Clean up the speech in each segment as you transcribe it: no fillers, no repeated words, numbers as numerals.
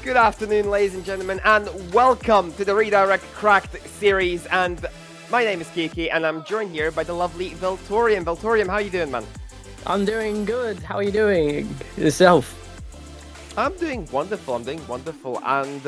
Good afternoon, ladies and gentlemen, and welcome to the Redirect Cracked series. And my name is Kiki, and I'm joined here by the lovely Veltorium. Veltorium, how you doing, man? I'm doing good. How are you doing yourself? I'm doing wonderful. And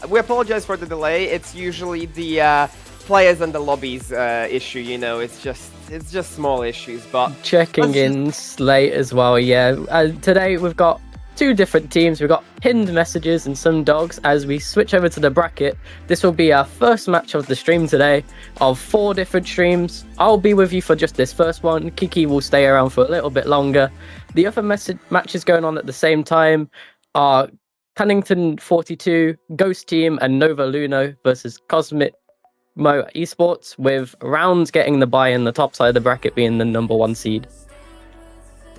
we apologize for the delay. It's usually the players and the lobbies issue. You know, it's just small issues. But Checking in late as well. Yeah. Today we've got two different teams. We've got pinned messages and some dogs. As we switch over to the bracket, this will be our first match of the stream today of 4 different streams. I'll be with you for just this first one. Kiki will stay around for a little bit longer. The other matches going on at the same time are Cunnington 42, Ghost Team, and Nova Luno versus Cosmic Mo Esports, with Rounds getting the bye in the top side of the bracket being the number 1 seed.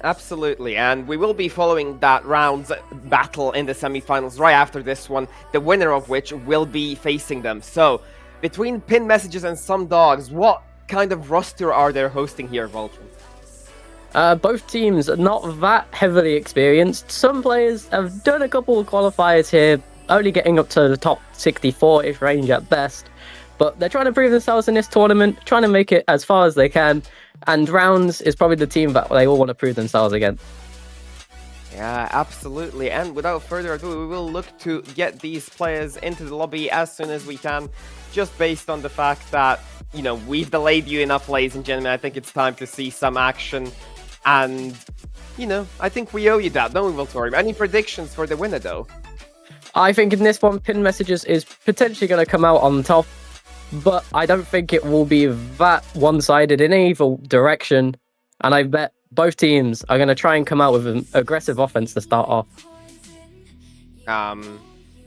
Absolutely, and we will be following that round's battle in the semifinals right after this one, the winner of which will be facing them. So, between pin messages and some dogs, what kind of roster are they hosting here, Voltron? Both teams are not that heavily experienced. Some players have done a couple of qualifiers here, only getting up to the top 64-ish range at best. But they're trying to prove themselves in this tournament, trying to make it as far as they can. And Rounds is probably the team that they all want to prove themselves against. Yeah, absolutely. And without further ado, we will look to get these players into the lobby as soon as we can, just based on the fact that, you know, we've delayed you enough, ladies and gentlemen. I think it's time to see some action. And, you know, I think we owe you that, don't we, Voltorium? Any predictions for the winner, though? I think in this one, pin messages is potentially going to come out on top. But I don't think it will be that one-sided in either direction. And I bet both teams are going to try and come out with an aggressive offense to start off.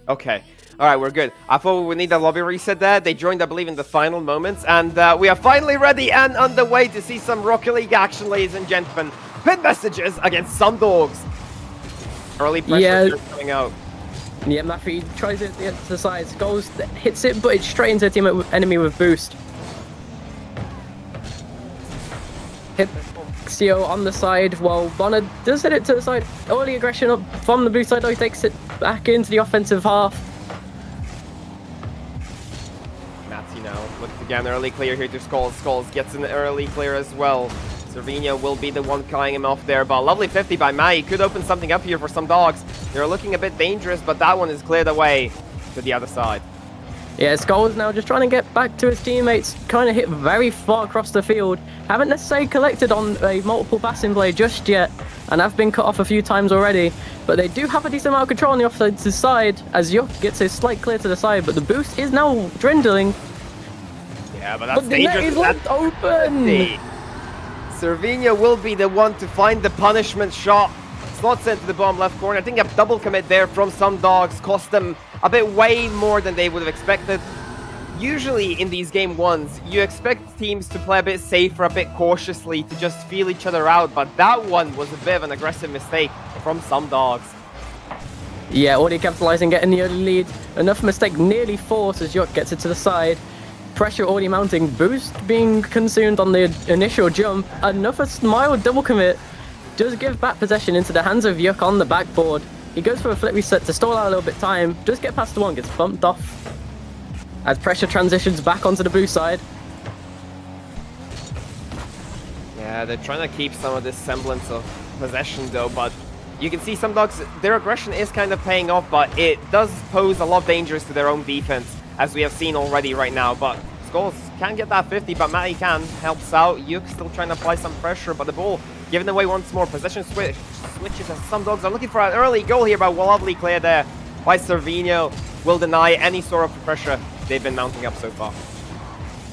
Okay. All right, we're good. I thought we would need a lobby reset there. They joined, I believe, in the final moments. And we are finally ready and on the way to see some Rocket League action, ladies and gentlemen. Pin messages against some dogs. Early pressure coming out. Yeah, Maffy tries it to the side, goes, hits it, but it's straight into the enemy with boost. Hit CO on the side, while Bonner does hit it to the side. Early aggression up from the boost side, though he takes it back into the offensive half. Matty now looks again, early clear here to Skulls. Skulls gets an early clear as well. Cervinho will be the one cutting him off there, but lovely 50 by Mai. Could open something up here for some dogs. They're looking a bit dangerous, but that one is cleared away to the other side. Yeah, Skulls now just trying to get back to his teammates, kind of hit very far across the field. Haven't necessarily collected on a multiple passing play just yet, and have been cut off a few times already. But they do have a decent amount of control on the offensive side, as Yuk gets a slight clear to the side, but the boost is now dwindling. Yeah, but that's but the dangerous. net is left open! Cervinho will be the one to find the punishment shot. Slots into the bomb left corner. I think a double commit there from some dogs cost them a bit way more than they would have expected. Usually in these game ones, you expect teams to play a bit safer, a bit cautiously, to just feel each other out, but that one was a bit of an aggressive mistake from some dogs. Yeah, already capitalizing, getting the early lead. Enough mistake nearly forced as Yuk gets it to the side. Pressure already mounting, boost being consumed on the initial jump. Another mild double commit does give back possession into the hands of Yuk on the backboard. He goes for a flip reset to stall out a little bit time, does get past the one, gets bumped off as pressure transitions back onto the boost side. Yeah, they're trying to keep some of this semblance of possession though, but you can see some dogs, their aggression is kind of paying off, but it does pose a lot of dangers to their own defense, as we have seen already right now. But Skulls can get that 50, but Matty can, helps out. Yuk still trying to apply some pressure, but the ball given away once more. Possession switches as some dogs are looking for an early goal here, but lovely clear there by Cervinho. Will deny any sort of pressure they've been mounting up so far.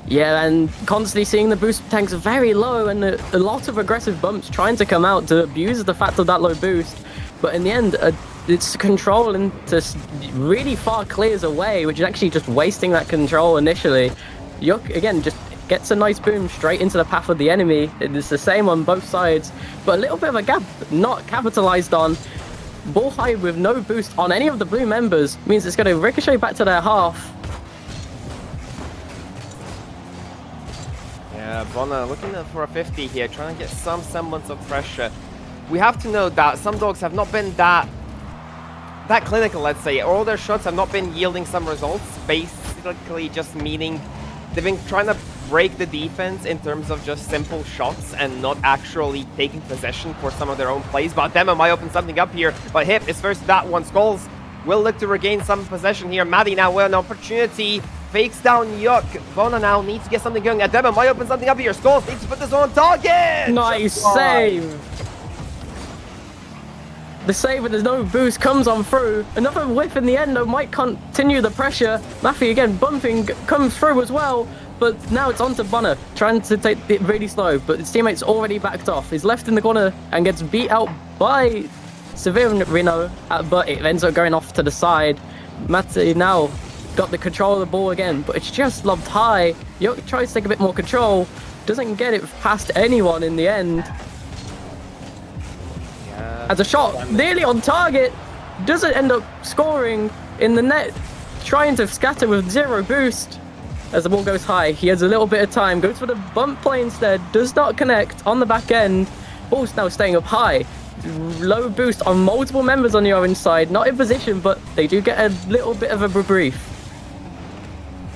Yeah, and constantly seeing the boost tanks very low and a lot of aggressive bumps trying to come out to abuse the fact of that low boost. But in the end, it's control into really far clears away, which is actually just wasting that control initially. Yuk, again, just gets a nice boom straight into the path of the enemy. It's the same on both sides, but a little bit of a gap not capitalized on. Ball high with no boost on any of the blue members means it's going to ricochet back to their half. Yeah, Bonner looking for a 50 here, trying to get some semblance of pressure. We have to note that some dogs have not been that that clinical, let's say. All their shots have not been yielding some results, basically just meaning they've been trying to break the defense in terms of just simple shots and not actually taking possession for some of their own plays. But Demo might open something up here, but Hip is first to that one. Skulls will look to regain some possession here. Maddie now with an opportunity. Fakes down Yuck. Bona now needs to get something going. Demo might open something up here. Skulls needs to put this on target! Nice save! The save with there's no boost comes on through. Another whiff in the end though might continue the pressure. Maffey again bumping comes through as well. But now it's on to Bonner, trying to take it really slow, but his teammate's already backed off. He's left in the corner and gets beat out by Severino, but it ends up going off to the side. Mate now got the control of the ball again, but it's just lobbed high. Yoke tries to take a bit more control, doesn't get it past anyone in the end. As a shot nearly on target, doesn't end up scoring in the net, trying to scatter with zero boost. As the ball goes high, he has a little bit of time, goes for the bump play instead, does not connect on the back end. Ball's now staying up high. Low boost on multiple members on the orange side, not in position, but they do get a little bit of a reprieve.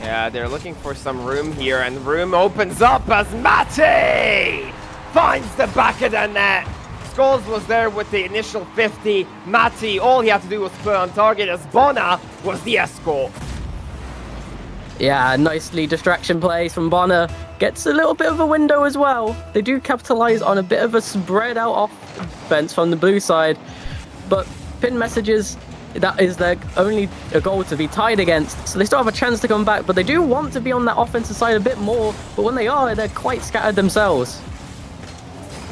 Yeah, they're looking for some room here, and room opens up as Matty finds the back of the net. Skulls was there with the initial 50. Matty, all he had to do was put on target as Bona was the escort. Yeah, nicely distraction plays from Bonner. Gets a little bit of a window as well. They do capitalize on a bit of a spread out offense from the blue side. But pin messages, that is their only goal to be tied against. So they still have a chance to come back, but they do want to be on that offensive side a bit more. But when they are, they're quite scattered themselves.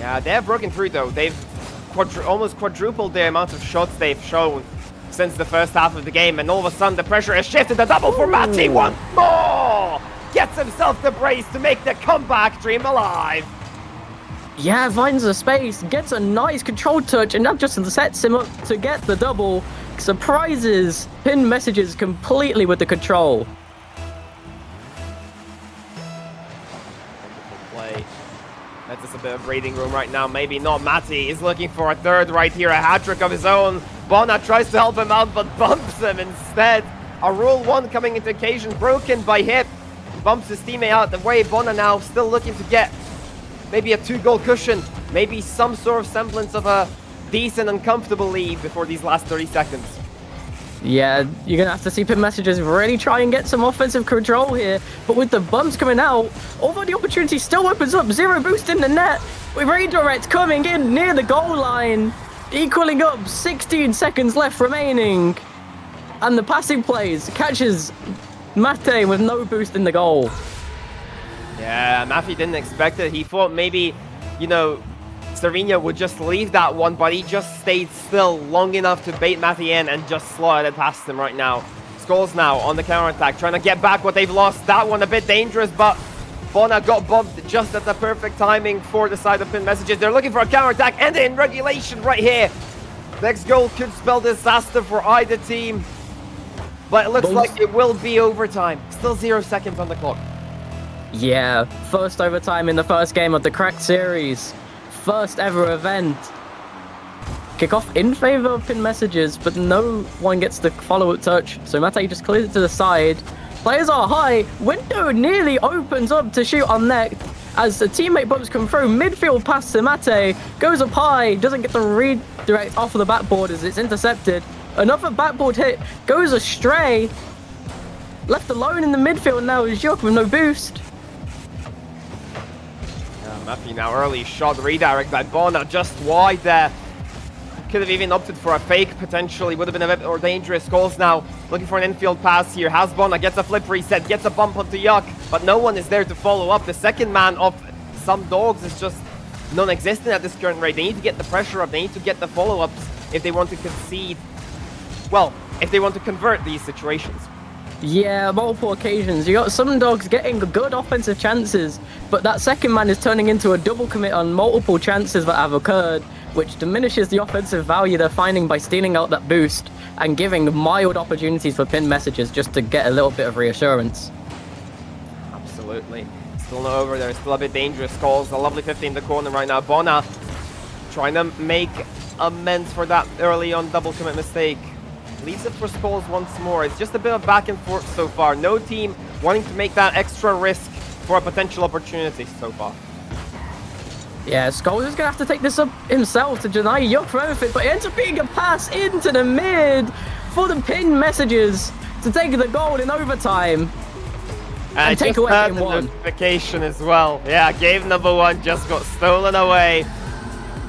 Yeah, they have broken through though. They've almost quadrupled the amount of shots they've shown since the first half of the game, and all of a sudden the pressure has shifted. The double for Matty once more! Gets himself the brace to make the comeback dream alive. Yeah, finds the space, gets a nice control touch, and that just sets him up to get the double. Surprises pin messages completely with the control. Play. That's just a bit of breathing room right now. Maybe not. Matty is looking for a third right here, a hat-trick of his own. Bona tries to help him out, but bumps him instead. A Rule 1 coming into occasion, broken by Hip. Bumps his teammate out the way. Bona now still looking to get maybe a 2-goal cushion. Maybe some sort of semblance of a decent and comfortable lead before these last 30 seconds. Yeah, you're going to have to see pin messages really try and get some offensive control here. But with the bumps coming out, although the opportunity still opens up, zero boost in the net. With redirect coming in near the goal line. Equaling up, 16 seconds left remaining. And the passing plays catches Mate with no boost in the goal. Yeah, Maffey didn't expect it. He thought maybe, you know, Slovenia would just leave that one, but he just stayed still long enough to bait Matty in and just slotted it past him right now. Skulls now on the counter-attack, trying to get back what they've lost. That one a bit dangerous, but Bona got bumped just at the perfect timing for the side of pin messages. They're looking for a counter-attack and in regulation right here. Next goal could spell disaster for either team, but it looks like it will be overtime. Still 0 seconds on the clock. Yeah, first overtime in the first game of the Cracked Series. First ever event. Kickoff in favor of pin messages, but no one gets the follow-up touch, so Mate just clears it to the side. Players are high. Window nearly opens up to shoot on net as the teammate bumps come through. Midfield pass to Mate. Goes up high. Doesn't get the redirect off of the backboard as it's intercepted. Another backboard hit. Goes astray. Left alone in the midfield now is Juk with no boost. Maffey now early shot redirect by Bona just wide there. Could have even opted for a fake potentially, would have been a bit more dangerous. Goals now looking for an infield pass here. Has Bona, gets a flip reset, gets a bump onto Yuck, but no one is there to follow up. The second man of some Dawgs is just non-existent at this current rate. They need to get the pressure up, they need to get the follow-ups if they want to concede. Well, if they want to convert these situations. Yeah, multiple occasions. You got some Dawgs getting good offensive chances, but that second man is turning into a double commit on multiple chances that have occurred, which diminishes the offensive value they're finding by stealing out that boost and giving mild opportunities for pin messages just to get a little bit of reassurance. Absolutely. Still not over there. Still a bit dangerous. Calls a lovely 50 in the corner right now. Bona trying to make amends for that early on double commit mistake. Leaves it for Skulls once more. It's just a bit of back and forth so far. No team wanting to make that extra risk for a potential opportunity so far. Yeah, Skulls is going to have to take this up himself to deny Yuck from everything, but it ends up being a pass into the mid for the pin messages to take the goal in overtime. And take away game the 1. Notification as well. Yeah, game number 1 just got stolen away.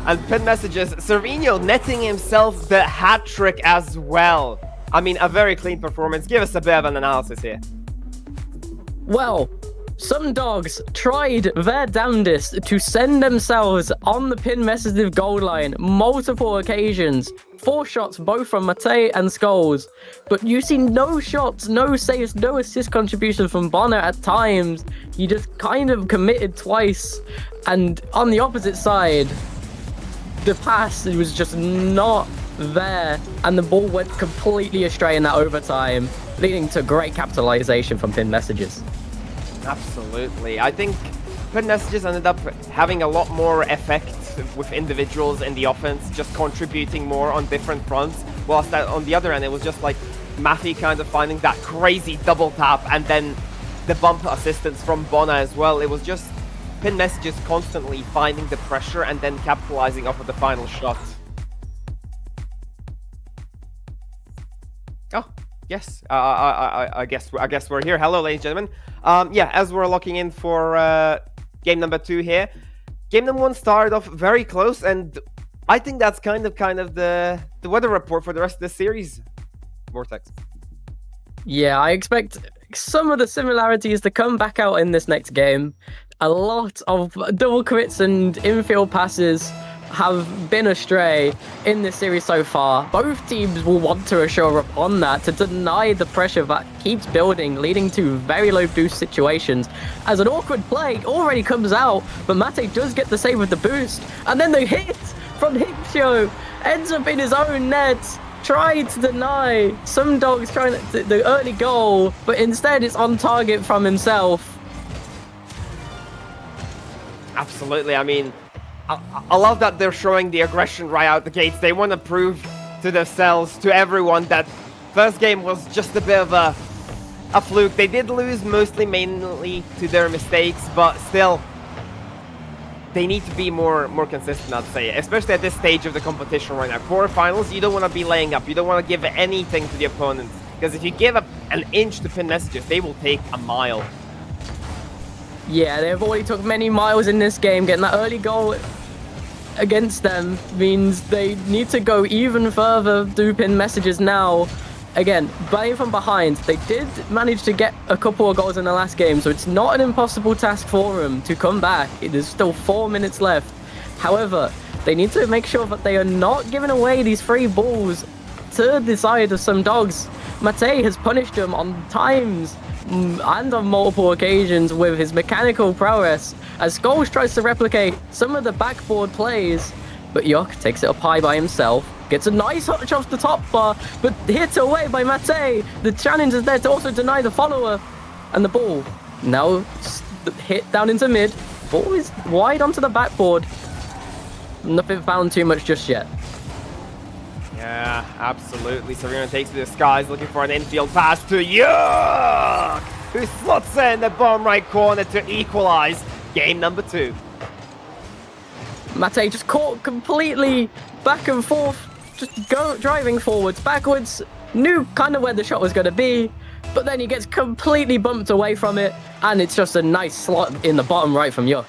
And pin messages, Cervinho netting himself the hat trick as well. I mean, a very clean performance. Give us a bit of an analysis here. Well, some Dawgs tried their damnedest to send themselves on the pin messages goal line multiple occasions. 4 shots, both from Matej and Skulls. But you see no shots, no saves, no assist contribution from Bonner at times. He just kind of committed twice. And on the opposite side, the pass was just not there. And the ball went completely astray in that overtime, leading to great capitalization from pin messages. Absolutely. I think pin messages ended up having a lot more effect with individuals in the offense, just contributing more on different fronts, whilst that on the other end, it was just like Matthew kind of finding that crazy double tap and then the bump assistance from Bona as well. It was just pin messages constantly finding the pressure and then capitalizing off of the final shot. Oh, yes. I guess we're here. Hello, ladies and gentlemen. Yeah, as we're locking in for game number 2 here. Game number 1 started off very close, and I think that's kind of the weather report for the rest of the series. Vortex. Yeah, I expect some of the similarities to come back out in this next game. A lot of double crits and infield passes have been astray in this series so far. Both teams will want to assure upon that to deny the pressure that keeps building, leading to very low boost situations. As an awkward play already comes out, but Matej does get the save with the boost, and then the hit from Preshow ends up in his own net. Tried to deny some Dawgs trying the early goal, but instead it's on target from himself. Absolutely. I mean, I love that they're showing the aggression right out the gates. They want to prove to themselves, to everyone, that first game was just a bit of a fluke. They did lose mainly to their mistakes, but still, they need to be more consistent, I'd say, especially at this stage of the competition right now. Quarterfinals, you don't want to be laying up. You don't want to give anything to the opponents, because if you give up an inch to pin messages, they will take a mile. Yeah, they've already took many miles in this game. Getting that early goal against them means they need to go even further through pin messages now. Again, playing from behind, they did manage to get a couple of goals in the last game, so it's not an impossible task for them to come back. There's still 4 minutes left. However, they need to make sure that they are not giving away these free balls to the side of some Dawgs. Matej has punished them on times and on multiple occasions with his mechanical prowess, as Skulls tries to replicate some of the backboard plays, but Yuck takes it up high by himself, gets a nice touch off the top bar, but hit away by Matej. The challenge is there to also deny the follower, and the ball now hit down into mid. Ball is wide onto the backboard. Nothing found too much just yet. Yeah, absolutely. Serena takes to the skies, looking for an infield pass to Yuck, who slots in the bottom right corner to equalize game number 2. Matej just caught completely back and forth, just driving forwards, backwards, knew kind of where the shot was going to be, but then he gets completely bumped away from it, and it's just a nice slot in the bottom right from Yuck.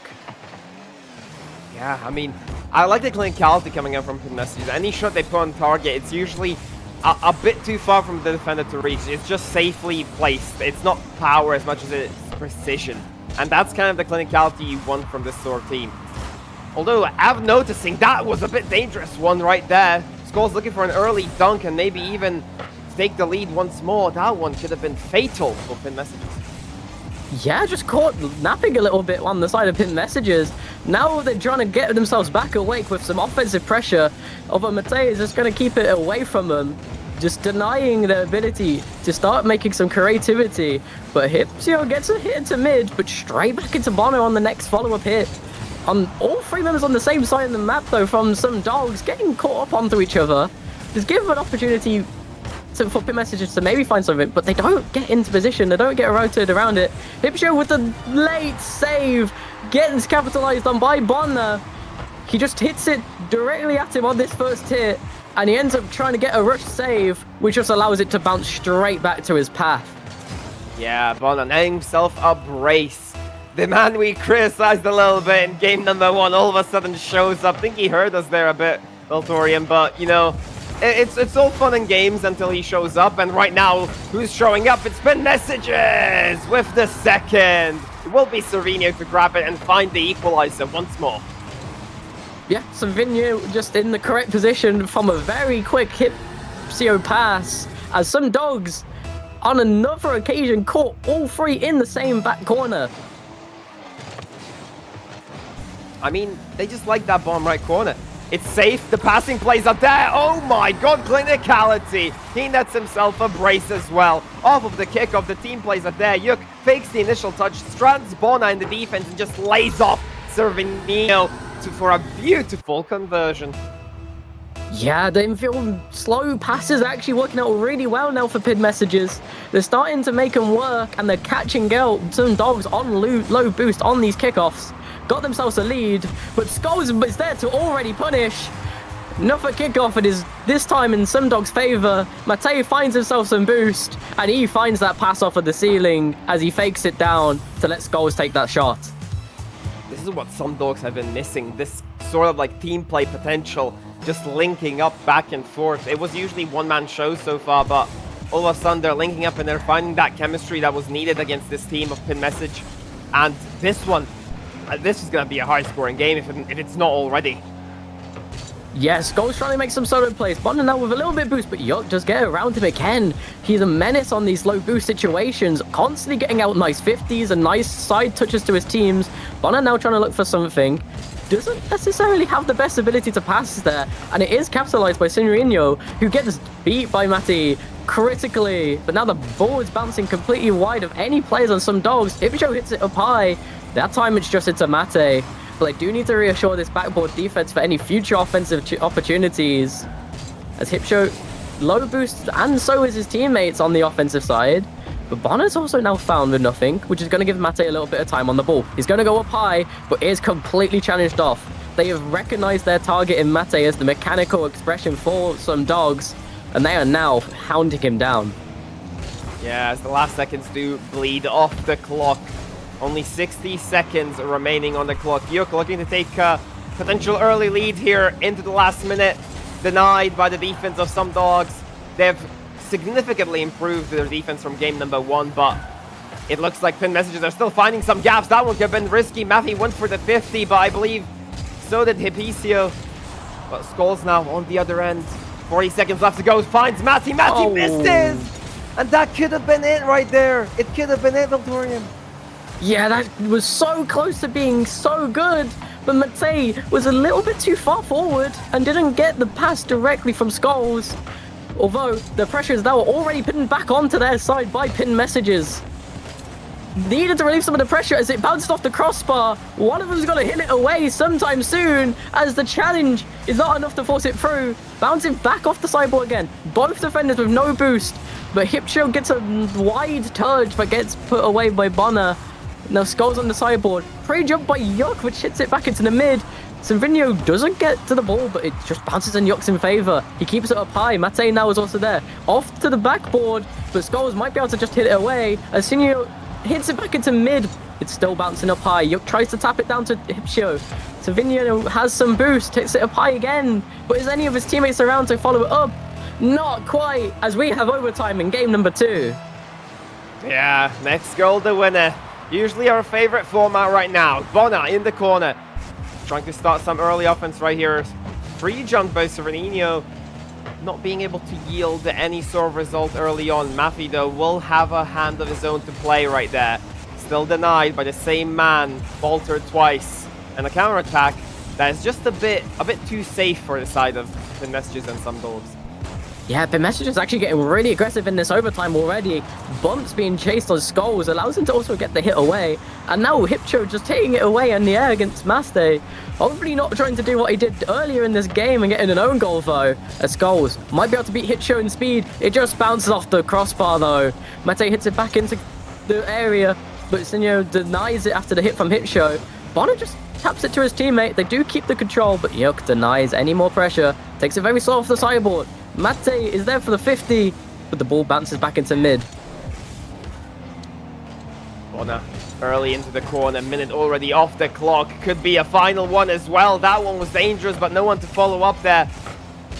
Yeah, I mean, I like the clinicality coming out from pin messages. Any shot they put on target, it's usually a bit too far from the defender to reach. It's just safely placed. It's not power as much as it's precision. And that's kind of the clinicality you want from this sort of team. Although, I'm noticing that was a bit dangerous one right there. Skull's looking for an early dunk and maybe even take the lead once more. That one could have been fatal for pin messages. Yeah, just caught napping a little bit on the side of pin messages. Now they're trying to get themselves back awake with some offensive pressure. Although Matej is just going to keep it away from them, just denying their ability to start making some creativity. But Hipsio gets a hit into mid, but straight back into Bono on the next follow-up hit. On all 3 members on the same side of the map, though, from some Dawgs getting caught up onto each other. Just give them an opportunity for Pin Messages to maybe find something, but they don't get into position. They don't get rotated around it. Preshow with the late save gets capitalized on by Bonner. He just hits it directly at him on this first hit, and he ends up trying to get a rush save, which just allows it to bounce straight back to his path. Yeah, Bonner named himself a brace. The man we criticized a little bit in game number 1 all of a sudden shows up. I think he heard us there a bit, Valtorian, but, you know, it's all fun and games until he shows up, and right now, who's showing up? It's Pin Messages with the second. It will be Servinho to grab it and find the equalizer once more. Yeah, Servinho just in the correct position from a very quick hit CO pass, as some Dawgs on another occasion caught all three in the same back corner. I mean, they just like that bottom right corner. It's safe, the passing plays are there. Oh my god, clinicality. He nets himself a brace as well. Off of the kickoff, the team plays are there. Yuk fakes the initial touch, strands Bonner in the defense and just lays off Servinho for a beautiful conversion. Yeah, the infield slow passes are actually working out really well now for Pin Messages. They're starting to make them work, and they're catching out some Dawgs on low boost on these kickoffs. Got themselves a lead, but Skulls is there to already punish. Another kickoff, it is this time in some Dawgs' favour. Matej finds himself some boost, and he finds that pass off of the ceiling as he fakes it down to let Skulls take that shot. This is what some Dawgs have been missing, this sort of like team play potential, just linking up back and forth. It was usually one-man shows so far, but all of a sudden they're linking up and they're finding that chemistry that was needed against this team of Pin Message. And this one, this is going to be a high-scoring game if it's not already. Yes, Skulls trying to make some solo plays. Bonner now with a little bit boost, but Yuk just get around him again. He's a menace on these low boost situations, constantly getting out nice 50s and nice side touches to his teams. Bonner now trying to look for something. Doesn't necessarily have the best ability to pass there, and it is capitalized by Servinho, who gets beat by Matej critically. But now the ball is bouncing completely wide of any players on some Dawgs. Preshow hits it up high. That time it's just into Matej. But I do need to reassure this backboard defense for any future offensive opportunities. As Preshow low boost, and so is his teammates on the offensive side. But Bonner's also now found with nothing, which is going to give Matej a little bit of time on the ball. He's going to go up high, but is completely challenged off. They have recognized their target in Matej as the mechanical expression for some Dawgs, and they are now hounding him down. Yeah, as the last seconds do bleed off the clock. Only 60 seconds remaining on the clock. Yuk looking to take a potential early lead here into the last minute. Denied by the defense of some Dawgs. They've significantly improved their defense from game number 1, but it looks like Pin Messages are still finding some gaps. That one could have been risky. Matej went for the 50, but I believe so did Hipisio. But Skulls now on the other end. 40 seconds left to go. Finds Matej. Matej missed it! And that could have been it right there. It could have been it, Valtorian. Yeah, that was so close to being so good, but Matej was a little bit too far forward and didn't get the pass directly from Skulls. Although the pressure is now already pinned back onto their side by Pin Messages. Needed to relieve some of the pressure as it bounced off the crossbar. One of them's going to hit it away sometime soon, as the challenge is not enough to force it through. Bouncing back off the sideboard again. Both defenders with no boost, but Preshow gets a wide touch but gets put away by Bonner. Now Skulls on the sideboard. Pre-jump by Yuk, which hits it back into the mid. Servinho doesn't get to the ball, but it just bounces in Yuk's in favour. He keeps it up high. Matej now is also there. Off to the backboard, but Skulls might be able to just hit it away. As Servinho hits it back into mid, it's still bouncing up high. Yuk tries to tap it down to Preshow. Servinho has some boost, hits it up high again, but is any of his teammates around to follow it up? Not quite, as we have overtime in game number 2. Yeah, next goal the winner. Usually our favorite format right now. Bonner in the corner. Trying to start some early offense right here. Free jump by Servinho. Not being able to yield any sort of result early on. Matej, though, will have a hand of his own to play right there. Still denied by the same man. Faltered twice. And a counterattack that is just a bit too safe for the side of Pin Messages and some Dawgs. Yeah, the message is actually getting really aggressive in this overtime already. Bumps being chased on Skulls allows him to also get the hit away. And now Hipcho just taking it away in the air against Maste. Hopefully not trying to do what he did earlier in this game and getting an own goal though. As Skulls might be able to beat Hipcho in speed. It just bounces off the crossbar though. Mate hits it back into the area, but Sinyo denies it after the hit from Hipcho. Bonner just taps it to his teammate. They do keep the control, but Yuk denies any more pressure. Takes it very slow off the sideboard. Mate is there for the 50, but the ball bounces back into mid. Bonner early into the corner, minute already off the clock. Could be a final one as well. That one was dangerous, but no one to follow up there.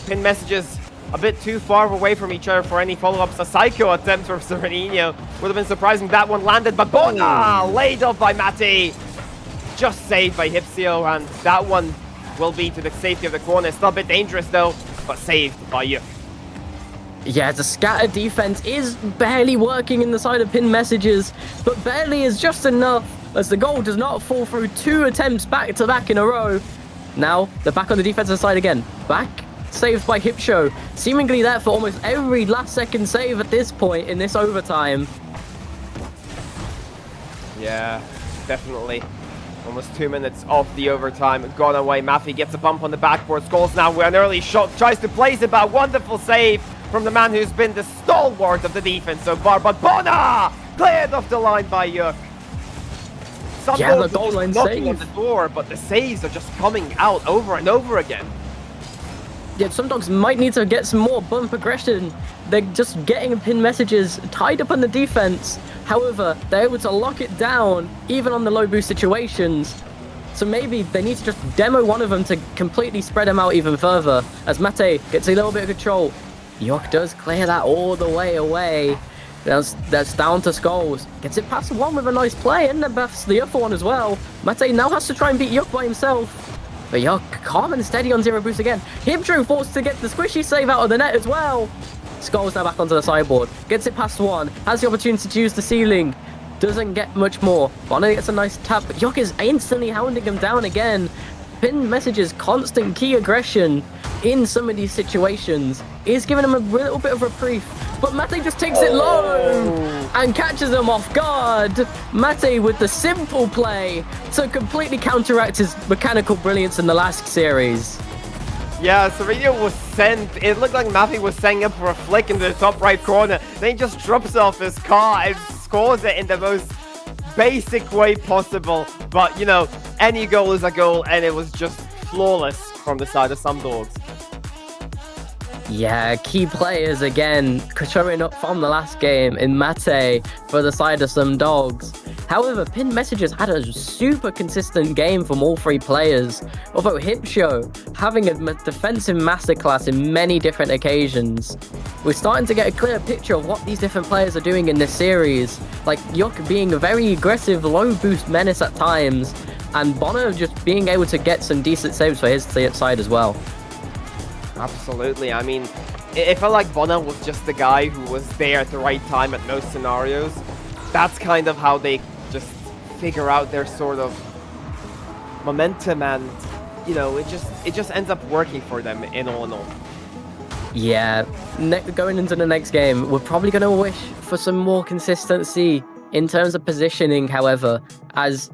Pin messages a bit too far away from each other for any follow-ups. A psycho attempt from Serenino. Would have been surprising that one landed, but Bonner laid off by Mate. Just saved by Hipsio, and that one will be to the safety of the corner. Still a bit dangerous though, but saved by Yuk. Yeah, the scatter defense is barely working in the side of pin messages, but barely is just enough as the goal does not fall through 2 attempts back to back in a row. Now, they're back on the defensive side again. Back, saved by Hipsho. Seemingly there for almost every last second save at this point in this overtime. Yeah, definitely. Almost 2 minutes of the overtime gone away. Maffey gets a bump on the backboard. Scores now with an early shot. Tries to place it, but a wonderful save from the man who's been the stalwart of the defense so far. But Bonner cleared off the line by Yuk. Some Yeah, goals the goal are just line knocking save. on the door, but the saves are just coming out over and over again. Yeah, some dogs might need to get some more bump aggression. They're just getting pin messages tied up on the defense. However, they're able to lock it down, even on the low boost situations. So maybe they need to just demo one of them to completely spread them out even further. As Mate gets a little bit of control. Yuk does clear that all the way away. That's down to Skulls. Gets it past one with a nice play, and then buffs the other one as well. Mate now has to try and beat Yuk by himself. But Yuk calm and steady on zero boost again. Hipcho forced to get the squishy save out of the net as well. Skulls now back onto the sideboard. Gets it past one. Has the opportunity to use the ceiling. Doesn't get much more. Bonner gets a nice tap, but Yuk is instantly hounding him down again. Pin messages constant key aggression in some of these situations is giving him a little bit of reprieve. But Mate just takes it low and catches him off guard. Mate with the simple play to completely counteract his mechanical brilliance in the last series. Yeah, Sereno was sent. It looked like Maffey was setting up for a flick into the top right corner. Then he just drops off his car and scores it in the most basic way possible. But, you know, any goal is a goal, and it was just flawless from the side of some Dogs. Yeah, key players again showing up from the last game in Mate for the side of some Dogs. However, Pin Messages had a super consistent game from all three players, although Hipsho having a defensive masterclass in many different occasions. We're starting to get a clear picture of what these different players are doing in this series, like Yuk being a very aggressive low boost menace at times, and Bonner just being able to get some decent saves for his side as well. Absolutely. I mean, it felt like Bonner was just the guy who was there at the right time at most scenarios. That's kind of how they just figure out their sort of momentum, and you know, it just ends up working for them in all. Yeah, going into the next game, we're probably going to wish for some more consistency in terms of positioning, however, as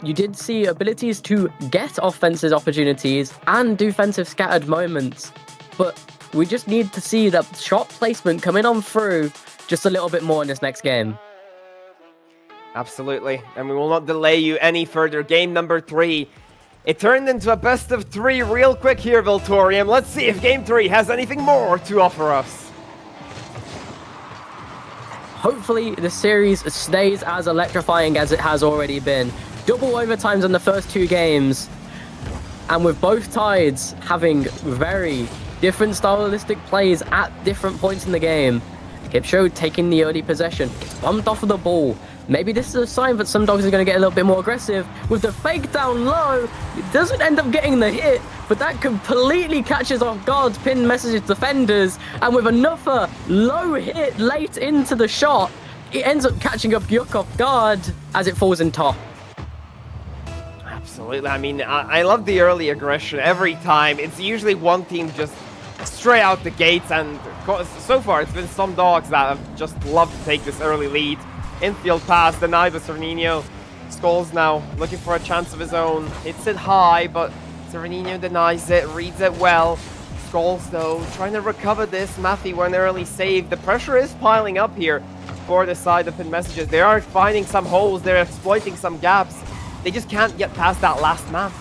you did see abilities to get offensive opportunities and defensive scattered moments, but we just need to see that shot placement coming on through just a little bit more in this next game. Absolutely, and we will not delay you any further. Game number 3. It turned into a best of 3 real quick here, Viltorium. Let's see if Game 3 has anything more to offer us. Hopefully, the series stays as electrifying as it has already been. Double overtimes in the first 2 games, and with both sides having very different stylistic plays at different points in the game. Hipsho taking the early possession, gets bumped off of the ball. Maybe this is a sign that some Dogs are going to get a little bit more aggressive. With the fake down low, it doesn't end up getting the hit, but that completely catches off guard Pin Messages defenders, and with another low hit late into the shot, it ends up catching up Yuk off guard as it falls in top. Absolutely. I mean, I love the early aggression every time. It's usually one team just straight out the gates, and so far it's been some Dawgs that have just loved to take this early lead. Infield pass denied by Servinho. Skulls now looking for a chance of his own. Hits it high, but Servinho denies it, reads it well. Skulls though trying to recover this. Matthew with an early save. The pressure is piling up here for the side of Pin Messages. They are finding some holes, they're exploiting some gaps. They just can't get past that last man.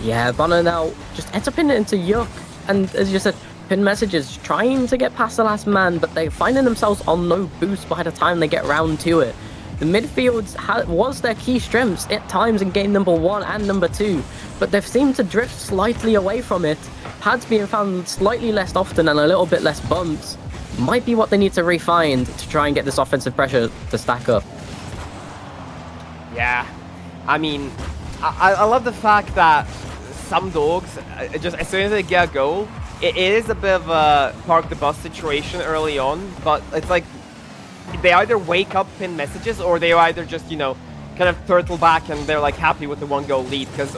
Yeah, Bonner now just ends up into Yuck. And as you said, Pin Messages trying to get past the last man, but they're finding themselves on no boost by the time they get round to it. The midfield was their key strengths at times in game number 1 and number 2, but they've seemed to drift slightly away from it. Pads being found slightly less often and a little bit less bumps might be what they need to refine to try and get this offensive pressure to stack up. Yeah, I mean, I love the fact that some Dawgs, just as soon as they get a goal, it is a bit of a park the bus situation early on, but it's like they either wake up Pin Messages or they either just, you know, kind of turtle back and they're like happy with the 1-goal lead, because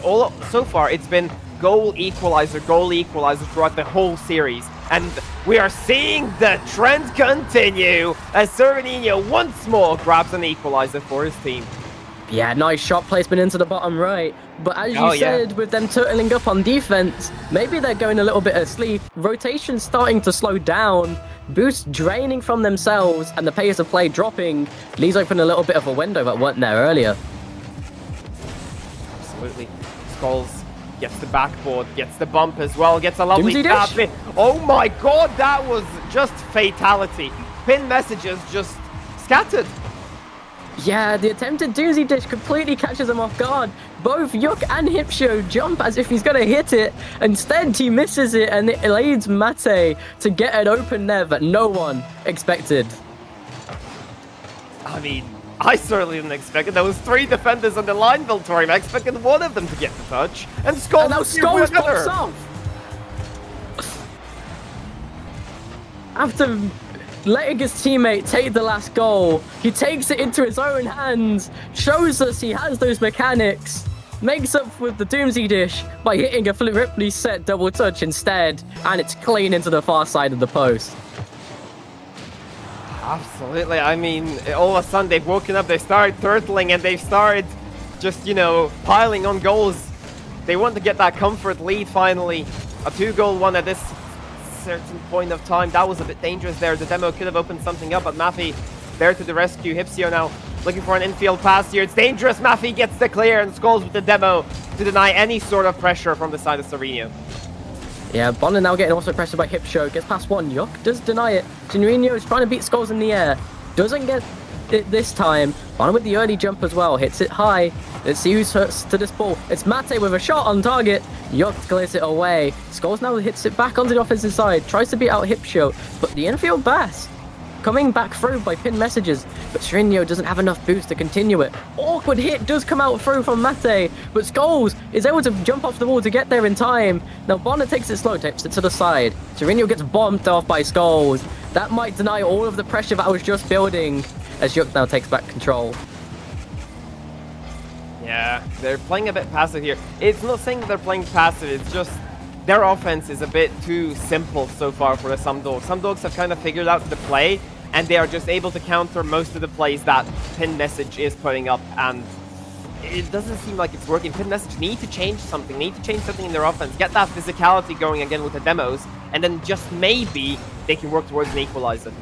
so far it's been goal equalizer throughout the whole series, and we are seeing the trend continue as Servinho once more grabs an equalizer for his team. Yeah, nice shot placement into the bottom right. But as you said, with them turtling up on defense, maybe they're going a little bit asleep. Rotation's starting to slow down. Boost draining from themselves and the pace of play dropping leaves open a little bit of a window that weren't there earlier. Absolutely. Skulls gets the backboard, gets the bump as well, gets a lovely tap in. Oh my god, that was just fatality. Pin Messages just scattered. Yeah, the attempted doozy dish completely catches him off guard. Both Yuck and Hipshow jump as if he's going to hit it. Instead, he misses it, and it leads Mate to get an open net that no one expected. I mean, I certainly didn't expect it. There was 3 defenders on the line build for him. I expected one of them to get the touch. And Skulls, and now Skulls pops off. After letting his teammate take the last goal, he takes it into his own hands, shows us he has those mechanics, makes up with the Doomsday Dish by hitting a Ripley set double touch instead, and it's clean into the far side of the post. Absolutely. I mean, all of a sudden they've woken up, they started turtling, and they've started just, you know, piling on goals. They want to get that comfort lead finally. A 2-goal one at this certain point of time. That was a bit dangerous there. The demo could have opened something up, but Maffey there to the rescue. Hipsio now looking for an infield pass here. It's dangerous. Maffey gets the clear and Skulls with the demo to deny any sort of pressure from the side of Servinho. Yeah, Bonner now getting also pressured by Hipshow. Gets past one. Yuck does deny it. Servinho is trying to beat Skulls in the air. Doesn't get it this time. Bonner with the early jump as well. Hits it high. Let's see who's hurts to this ball. It's Mate with a shot on target. Yuck clears it away. Skulls now hits it back onto the offensive side. Tries to beat out Hipshow. But the infield pass coming back through by Pin Messages. But Servinho doesn't have enough boost to continue it. Awkward hit does come out through from Mate. But Skulls is able to jump off the wall to get there in time. Now Bonner takes it slow, takes it to the side. Servinho gets bombed off by Skulls. That might deny all of the pressure that was just building, as Yuck now takes back control. Yeah, they're playing a bit passive here. It's not saying that they're playing passive, it's just their offense is a bit too simple so far for the Some Dawgs. Some Dawgs have kind of figured out the play, and they are just able to counter most of the plays that Pin Message is putting up, and it doesn't seem like it's working. Pin Message need to change something in their offense, get that physicality going again with the demos, and then just maybe they can work towards an equalizer.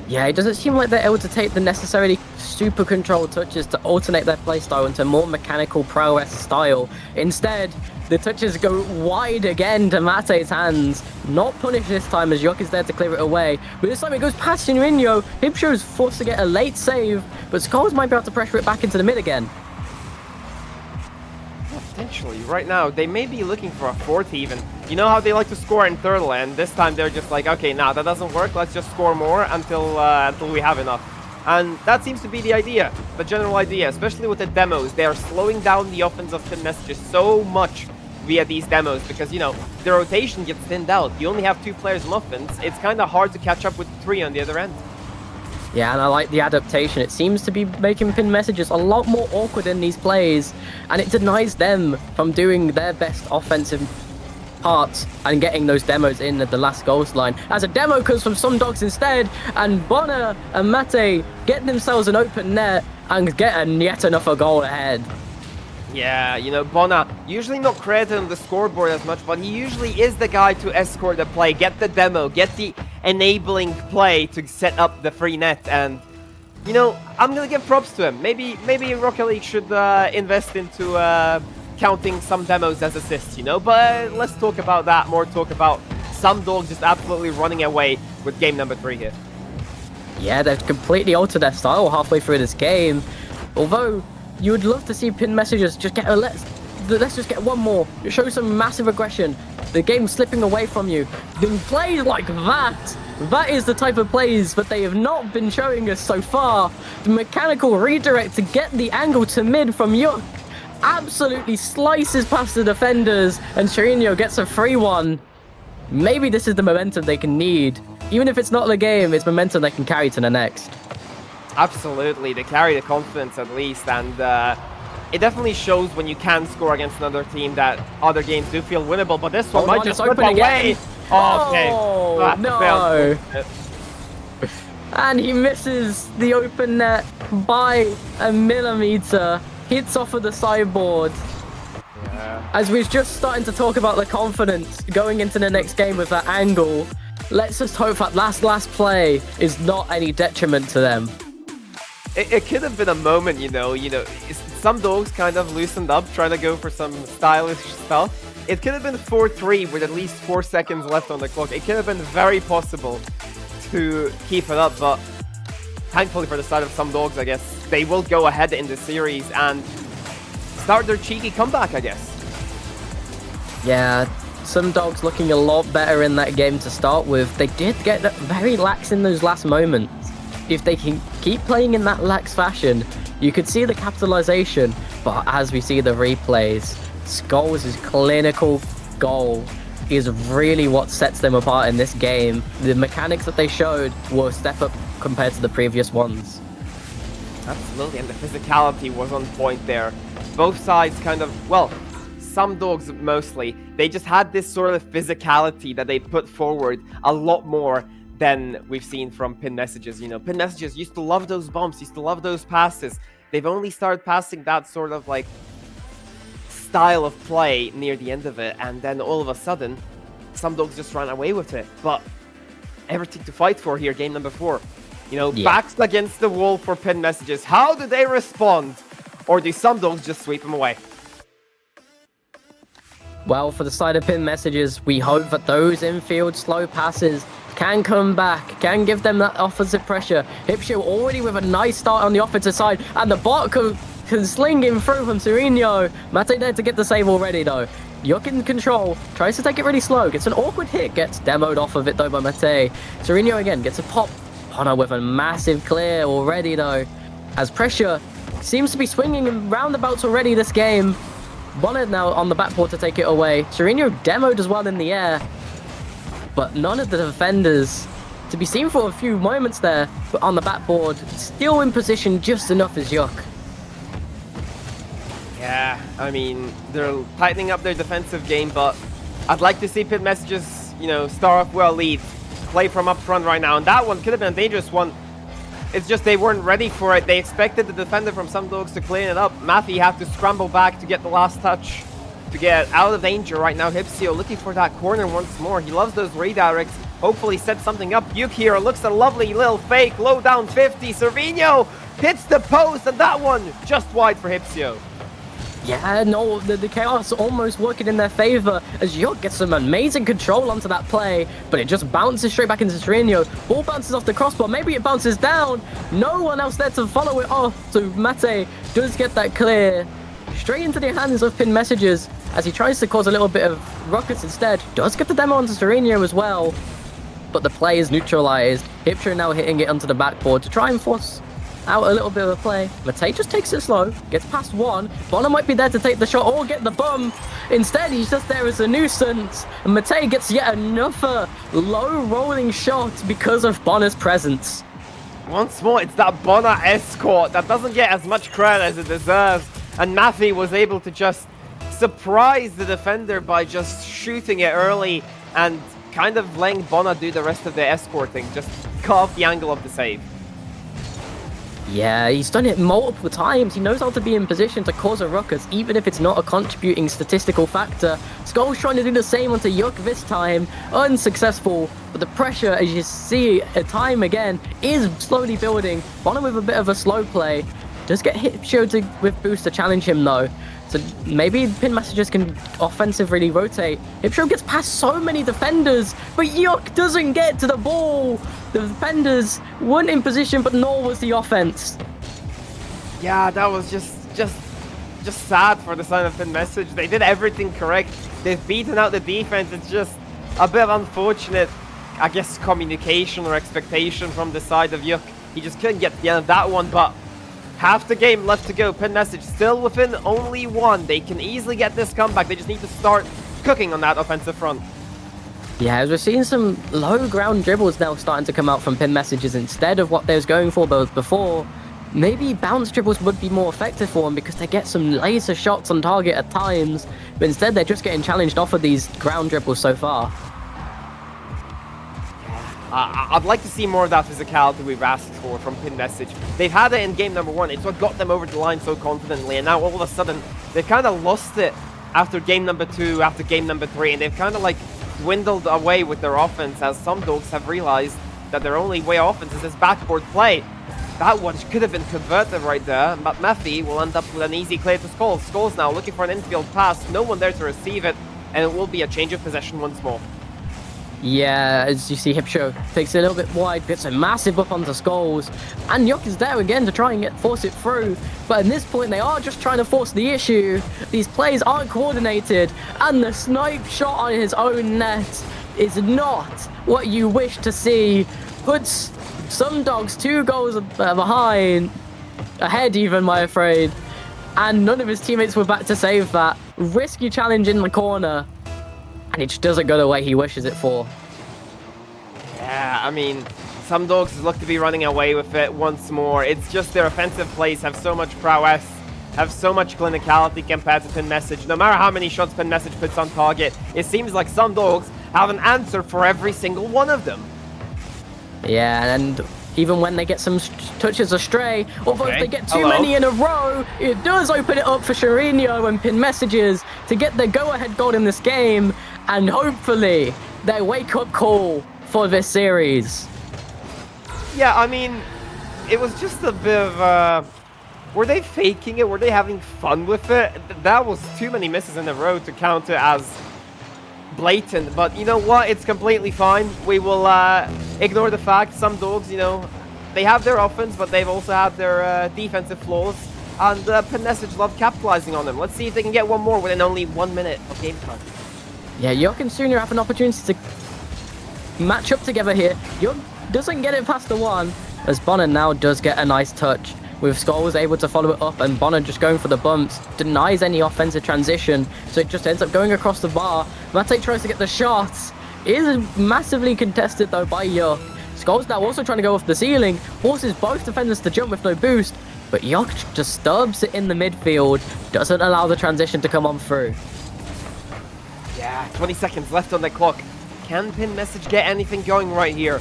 Yeah, it doesn't seem like they're able to take the necessarily super controlled touches to alternate their playstyle into more mechanical prowess style. Instead, the touches go wide again to Mate's hands. Not punished this time as Yuck is there to clear it away. But this time it goes past Servinho. Hipshow is forced to get a late save, but Skulls might be able to pressure it back into the mid again. Potentially, right now, they may be looking for a 4th even. You know how they like to score in turtle, and this time they're just like, okay, nah, that doesn't work, let's just score more until we have enough. And that seems to be the idea, the general idea, especially with the demos. They are slowing down the offense of Pin Messages so much via these demos, because, you know, the rotation gets thinned out. You only have 2 players on offense. It's kind of hard to catch up with 3 on the other end. Yeah, and I like the adaptation. It seems to be making Pin Messages a lot more awkward in these plays, and it denies them from doing their best offensive parts and getting those demos in at the last goals line. As a demo comes from some Dawgs instead, and Bonner and Mate get themselves an open net and get yet another goal ahead. Yeah, you know, Bona, usually not credited on the scoreboard as much, but he usually is the guy to escort the play, get the demo, get the enabling play to set up the free net. And, you know, I'm going to give props to him. Maybe Rocket League should invest into counting some demos as assists, you know? But let's talk about that more, talk about some Dawgs just absolutely running away with game number 3 here. Yeah, they've completely altered their style halfway through this game. Although, you would love to see pin messages just get let's just get one more. Show some massive aggression. The game's slipping away from you. Then plays like that. That is the type of plays that they have not been showing us so far. The mechanical redirect to get the angle to mid from Yuk absolutely slices past the defenders, and Chirino gets a free one. Maybe this is the momentum they can need. Even if it's not the game, it's momentum they can carry to the next. Absolutely, they carry the confidence at least, and it definitely shows when you can score against another team that other games do feel winnable, but this one might just slip away. Oh, okay. No. And he misses the open net by a millimeter, hits off of the sideboard. Yeah. As we're just starting to talk about the confidence going into the next game with that angle, let's just hope that last play is not any detriment to them. It could have been a moment, you know, some Dawgs kind of loosened up, trying to go for some stylish stuff. It could have been 4-3 with at least 4 seconds left on the clock. It could have been very possible to keep it up, but thankfully for the side of some Dawgs, I guess, they will go ahead in the series and start their cheeky comeback, I guess. Yeah, some Dawgs looking a lot better in that game to start with. They did get very lax in those last moments. If they can keep playing in that lax fashion, you could see the capitalization, but as we see the replays, Skull's clinical goal is really what sets them apart in this game. The mechanics that they showed were a step up compared to the previous ones. Absolutely, and the physicality was on point there. Both sides kind of, well, some Dawgs mostly, they just had this sort of physicality that they put forward a lot more than we've seen from Pin Messages. You know, Pin Messages used to love those bumps, used to love those passes. They've only started passing that sort of like style of play near the end of it, and then all of a sudden, some Dawgs just ran away with it. But everything to fight for here, game number 4. You know, backs against the wall for Pin Messages. How do they respond? Or do some Dawgs just sweep them away? Well, for the side of Pin Messages, we hope that those infield slow passes can come back, can give them that offensive pressure. Hipshow already with a nice start on the offensive side, and the bot can sling him through from Sereno. Mate there to get the save already, though. Yuk in control, tries to take it really slow, gets an awkward hit, gets demoed off of it, though, by Mate. Sereno again gets a pop. Honor with a massive clear already, though, as pressure seems to be swinging in roundabouts already this game. Bonnet now on the backboard to take it away. Sereno demoed as well in the air, but none of the defenders to be seen for a few moments there, but on the backboard, still in position just enough as Yuk. Yeah, I mean, they're tightening up their defensive game, but I'd like to see Pin Messages, you know, start off well, lead, play from up front right now, and that one could have been a dangerous one. It's just they weren't ready for it. They expected the defender from some Dawgs to clean it up. Matthew had to scramble back to get the last touch to get out of danger right now. Hipsio looking for that corner once more. He loves those redirects. Hopefully set something up. Yuk here looks a lovely little fake. Low down 50. Sereno hits the post, and that one just wide for Hipsio. Yeah, no, the chaos almost working in their favor as Yuk gets some amazing control onto that play, but it just bounces straight back into Sereno. Ball bounces off the crossbar, maybe it bounces down. No one else there to follow it off, so Mate does get that clear. Straight into the hands of Pin Messages as he tries to cause a little bit of ruckus instead. Does get the demo onto Sereno as well, but the play is neutralized. Hipshow now hitting it onto the backboard to try and force out a little bit of a play. Mate just takes it slow, gets past one. Bonner might be there to take the shot or get the bum. Instead, he's just there as a nuisance. And Mate gets yet another low rolling shot because of Bonner's presence. Once more, it's that Bonner escort that doesn't get as much credit as it deserves. And Matthew was able to just surprise the defender by just shooting it early and kind of letting Bona do the rest of the escorting, just cut off the angle of the save. Yeah, he's done it multiple times. He knows how to be in position to cause a ruckus, even if it's not a contributing statistical factor. Skull's trying to do the same onto Yuk this time. Unsuccessful, but the pressure, as you see time again, is slowly building. Bonner with a bit of a slow play. Does get Preshow with boost to challenge him though. So maybe pin messages can offensive really rotate. Preshow gets past so many defenders, but Yuk doesn't get to the ball. The defenders weren't in position, but nor was the offense. Yeah, that was just sad for the side of pin message. They did everything correct. They've beaten out the defense. It's just a bit of unfortunate, I guess, communication or expectation from the side of Yuk. He just couldn't get to the end of that one, but half the game left to go. Pin message still within only one. They can easily get this comeback. They just need to start cooking on that offensive front. Yeah, as we're seeing some low ground dribbles now starting to come out from pin messages instead of what they was going for both before. Maybe bounce dribbles would be more effective for them because they get some laser shots on target at times, but instead they're just getting challenged off of these ground dribbles so far. I'd like to see more of that physicality we've asked for from pin message. They've had it in game number 1. It's what got them over the line so confidently, and now all of a sudden they've kind of lost it after game number 2, after game number 3, and they've kind of like dwindled away with their offense as some Dogs have realized that their only way of offense is this backboard play. That one could have been converted right there, but Mephi will end up with an easy clear to Skulls. Skulls now looking for an infield pass, no one there to receive it, and it will be a change of possession once more. Yeah, as you see, Preshow takes it a little bit wide, gets a massive up onto Skulls, and Yuk is there again to try and force it through. But at this point, they are just trying to force the issue. These plays aren't coordinated, and the snipe shot on his own net is not what you wish to see. Puts some Dogs 2 goals behind, ahead even, my afraid, and none of his teammates were back to save that. Risky challenge in the corner. And it just doesn't go the way he wishes it for. Yeah, I mean, some Dogs look to be running away with it once more. It's just their offensive plays have so much prowess, have so much clinicality compared to pin message. No matter how many shots pin message puts on target, it seems like some Dogs have an answer for every single one of them. Yeah, and even when they get some touches astray, although if they get too many in a row, it does open it up for Sharino and pin messages to get the go-ahead goal in this game, and hopefully their wake-up call for this series. Yeah, I mean, it was just a bit of, were they faking it? Were they having fun with it? That was too many misses in a row to count it as blatant, but you know what? It's completely fine. We will ignore the fact some Dogs, you know, they have their offense, but they've also had their defensive flaws, and pin message love capitalizing on them. Let's see if they can get one more within only 1 minute of game time. Yeah, Yuk and Sunya have an opportunity to match up together here. Yuk doesn't get it past the one, as Bonner now does get a nice touch, with Skulls able to follow it up, and Bonner just going for the bumps, denies any offensive transition, so it just ends up going across the bar. Mate tries to get the shots. It is massively contested though by Yuk. Skulls now also trying to go off the ceiling, forces both defenders to jump with no boost, but Yuk just stubs it in the midfield, doesn't allow the transition to come on through. Yeah, 20 seconds left on the clock. Can pin message get anything going right here?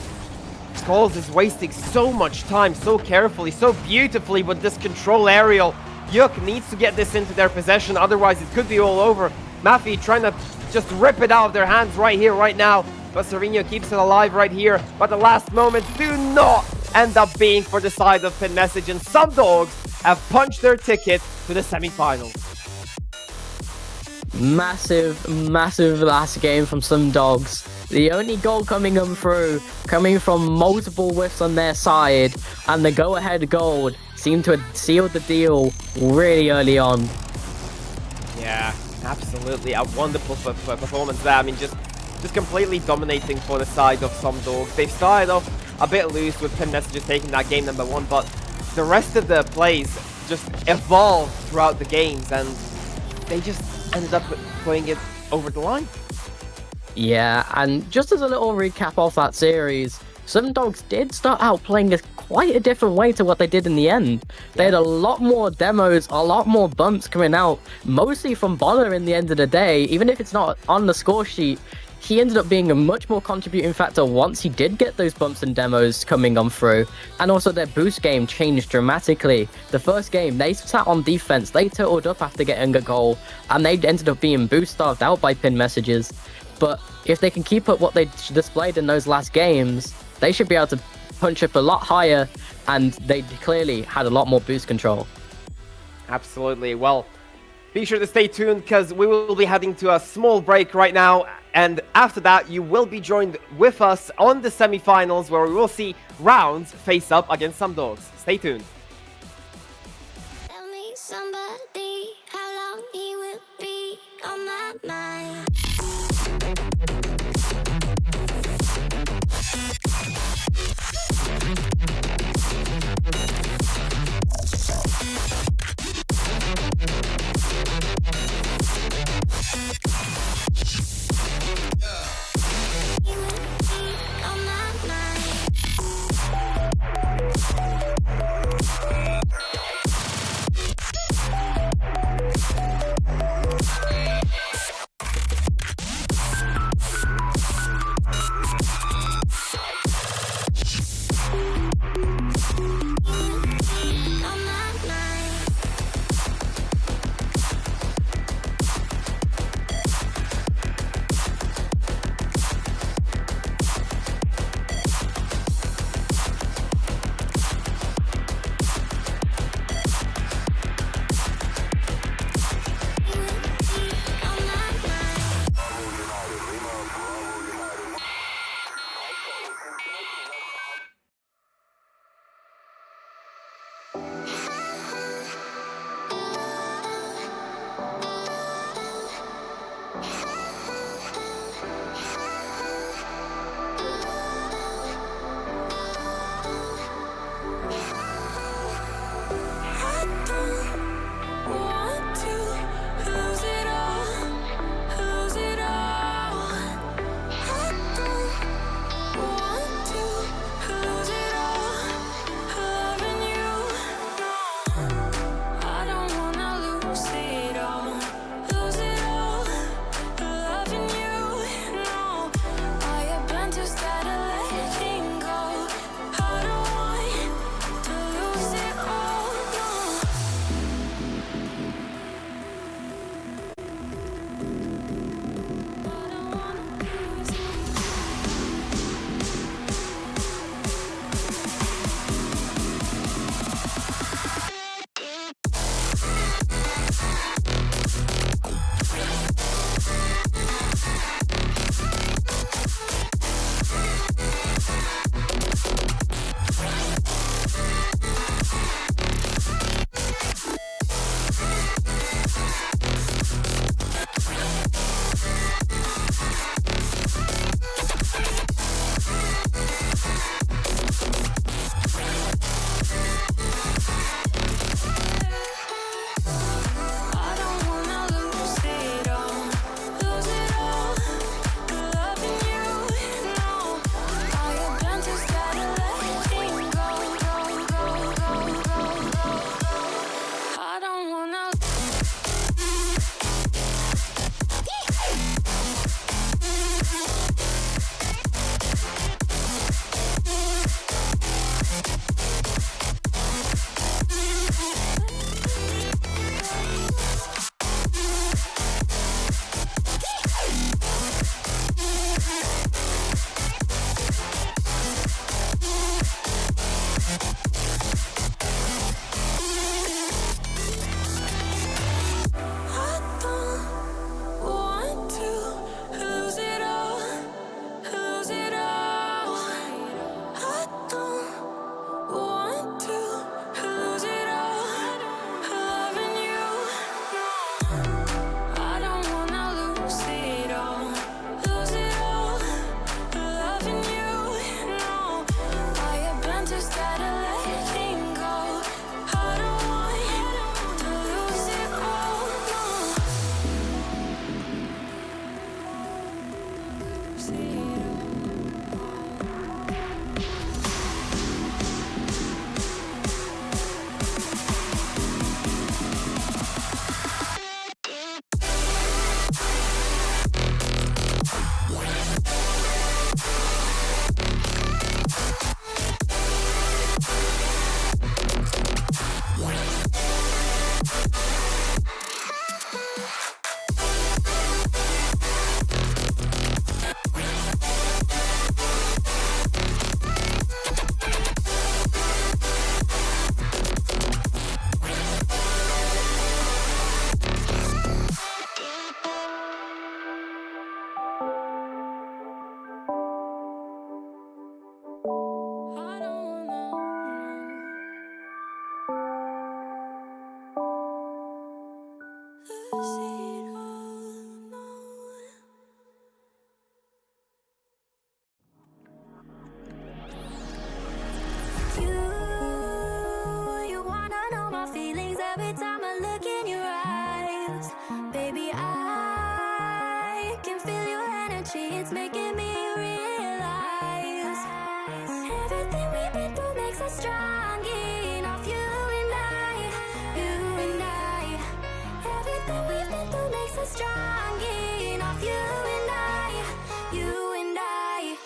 Skulls is wasting so much time, so carefully, so beautifully with this control aerial. Yuk needs to get this into their possession, otherwise it could be all over. Mephi trying to just rip it out of their hands right here, right now. But Sereno keeps it alive right here. But the last moments do not end up being for the side of pin message, and some Dogs have punched their ticket to the semifinals. Massive last game from some Dogs. The only goal coming through, coming from multiple whiffs on their side, and the go-ahead goal seemed to have sealed the deal really early on. Yeah, absolutely. A wonderful performance there. I mean, just completely dominating for the side of some Dogs. They've started off a bit loose with pin messages taking that game number 1, but the rest of the plays just evolved throughout the games, and they just ended up putting it over the line. Yeah, and just as a little recap of that series, some Dogs did start out playing quite a different way to what they did in the end. They had a lot more demos, a lot more bumps coming out, mostly from Bonner in the end of the day. Even if it's not on the score sheet, he ended up being a much more contributing factor once he did get those bumps and demos coming on through. And also their boost game changed dramatically. The first game, they sat on defense, they turtled up after getting a goal, and they ended up being boost starved out by pin messages. But if they can keep up what they displayed in those last games, they should be able to punch up a lot higher, and they clearly had a lot more boost control. Absolutely. Well, be sure to stay tuned because we will be heading to a small break right now. And after that, you will be joined with us on the semifinals where we will see rounds face up against some Dogs. Stay tuned. Tell me somebody how long he will be on my mind. You wanna know my feelings every time I look in your eyes. Baby, I can feel your energy, it's making me realize everything we've been through makes us strong enough. You and I, you and I. Everything we've been through makes us strong enough. You and I, you and I.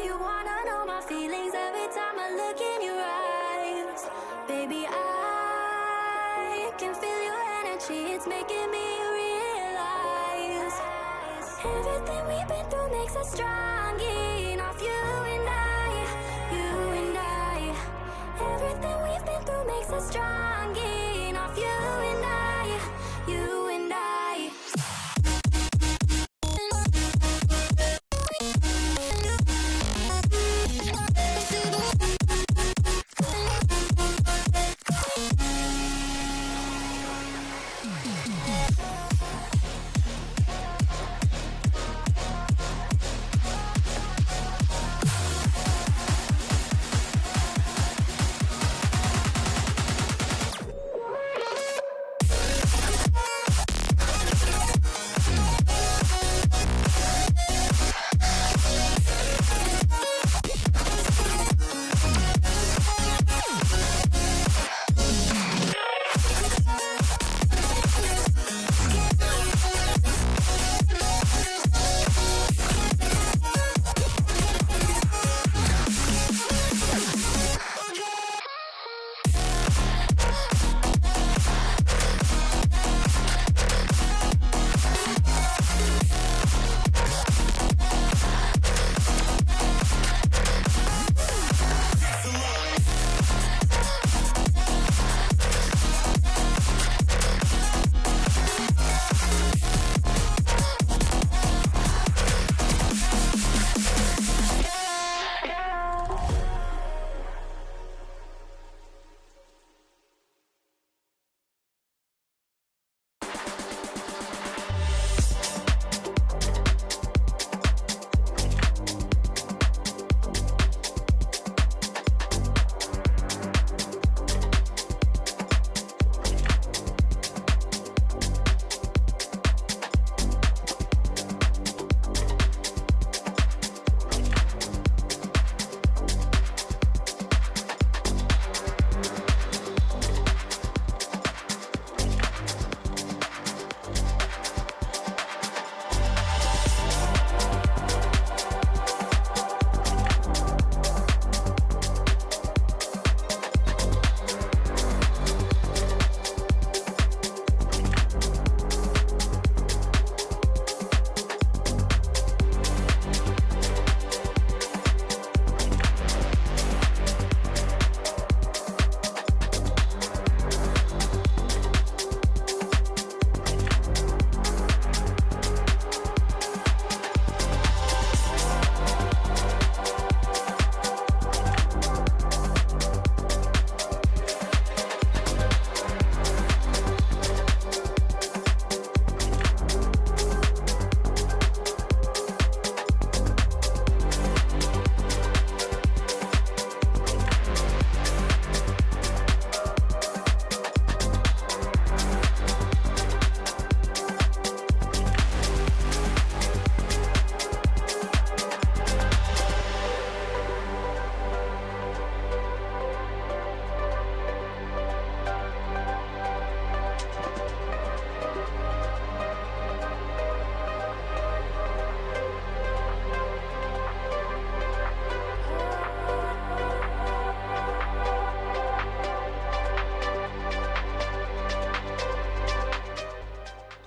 You wanna know my feelings every time I look in your eyes. Baby, I can feel your energy, it's making me realize everything we've been through makes us strong enough. You and I, you and I. Everything we've been through makes us strong enough. You and I, you and I.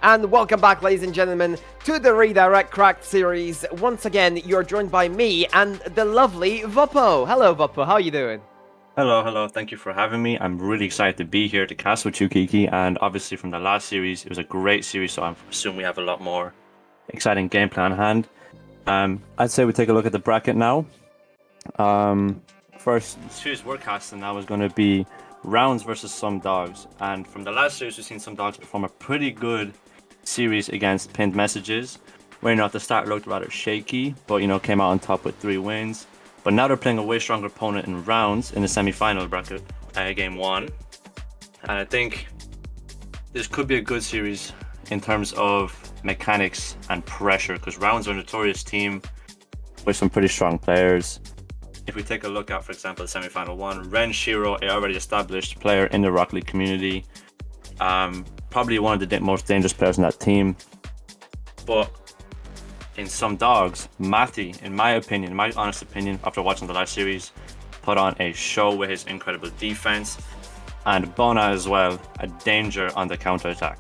And welcome back, ladies and gentlemen, to the Redirect Cracked series. Once again, you're joined by me and the lovely Vopo. Hello, Vopo. How are you doing? Hello. Thank you for having me. I'm really excited to be here to cast with you, Kiki. And obviously from the last series, it was a great series, so I assume we have a lot more exciting gameplay on hand. I'd say we take a look at the bracket now. First series we're casting now is going to be Rounds versus Some Dawgs. And from the last series, we've seen Some Dawgs perform a pretty good series against Pinned Messages, where at the start looked rather shaky, but came out on top with 3 wins. But now they're playing a way stronger opponent in Rounds in the semi-final bracket, game 1. And I think this could be a good series in terms of mechanics and pressure, because Rounds are a notorious team with some pretty strong players. If we take a look at, for example, the semi-final 1, Ren Shiro, an already established player in the Rocket League community, probably one of the most dangerous players in that team. But in Some Dawgs, Matty, in my honest opinion, after watching the last series, put on a show with his incredible defense, and Bona as well, a danger on the counter-attack.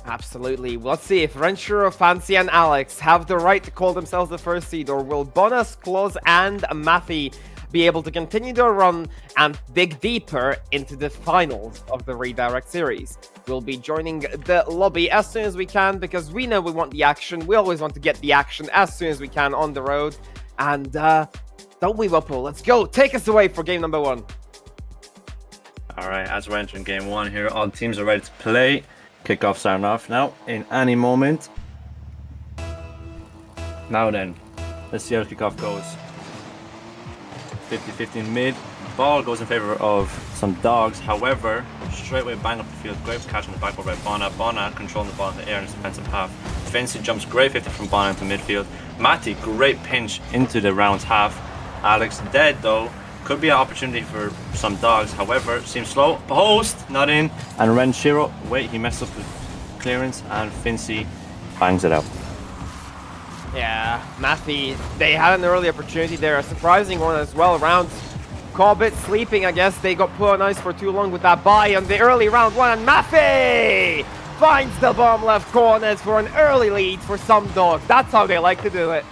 Absolutely. Let's see if Renshiro, Fancy, and Alex have the right to call themselves the first seed, or will Bonus, Claus, and Matthew be able to continue their run and dig deeper into the finals of the Redirect series. We'll be joining the lobby as soon as we can, because we know we want the action. We always want to get the action as soon as we can on the road. And don't we, Whipple? Let's go. Take us away for game number 1. All right, as we're entering game 1 here, all teams are ready to play. Kickoff starting off now in any moment. Now then, let's see how the kickoff goes. 50-50 in mid. Ball goes in favor of Some Dawgs. However, straight away bang up the field. Great catch on the backboard by Bona. Bona controlling the ball in the air in his defensive half. Fancy jumps great 50 from Bona into midfield. Matty, great pinch into the Rounds half. Alex dead though. Could be an opportunity for Some Dawgs. However, seems slow. Post, not in. And Ren Shiro, wait, he messed up the clearance, and Fincy bangs it out. Yeah, Matthew, they had an early opportunity there, a surprising one as well. Rounds Corbett sleeping, I guess. They got put on ice for too long with that buy on the early round 1, and Matthew finds the bomb left corners for an early lead for Some Dawgs. That's how they like to do it.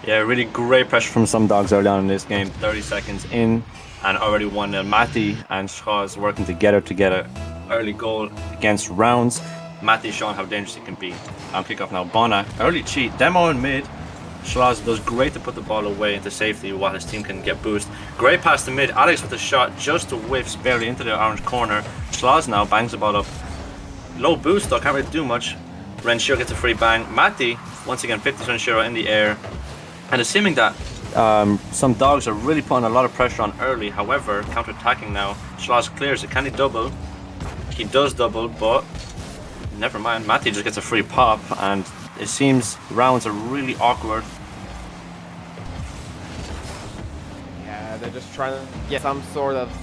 Yeah, really great pressure from Some Dawgs early on in this game. 30 seconds in and already 1-0. Matty and Schraz working together to get an early goal against Rounds. Matty showing how dangerous he can be. On kickoff now, Bona, early cheat, demo in mid. Schraz does great to put the ball away into safety while his team can get boost. Great pass to mid, Alex with a shot just to whiffs barely into the orange corner. Schraz now bangs the ball up. Low boost though, can't really do much. Ren Shiro gets a free bang. Matty, once again 50 Ren Shiro in the air. And assuming that Some Dawgs are really putting a lot of pressure on early, however, counter-attacking now. Schloss clears it. Can he double? He does double, but never mind. Matty just gets a free pop, and it seems Rounds are really awkward. Yeah, they're just trying to get some sort of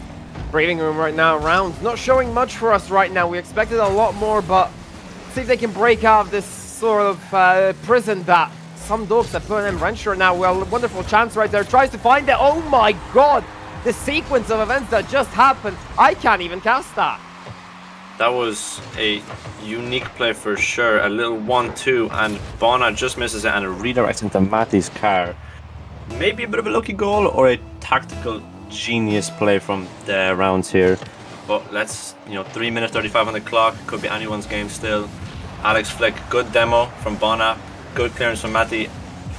breathing room right now. Rounds not showing much for us right now. We expected a lot more, but see if they can break out of this sort of prison that Some Dawgs have put in. Renshaw now, well, wonderful chance right there. Tries to find it. Oh my god! The sequence of events that just happened. I can't even cast that. That was a unique play for sure. A little 1-2, and Bona just misses it, and it redirects into Matty's car. Maybe a bit of a lucky goal or a tactical genius play from the Rounds here. But let's, 3 minutes 35 on the clock. Could be anyone's game still. Alex Flick, good demo from Bona. Good clearance from Matty.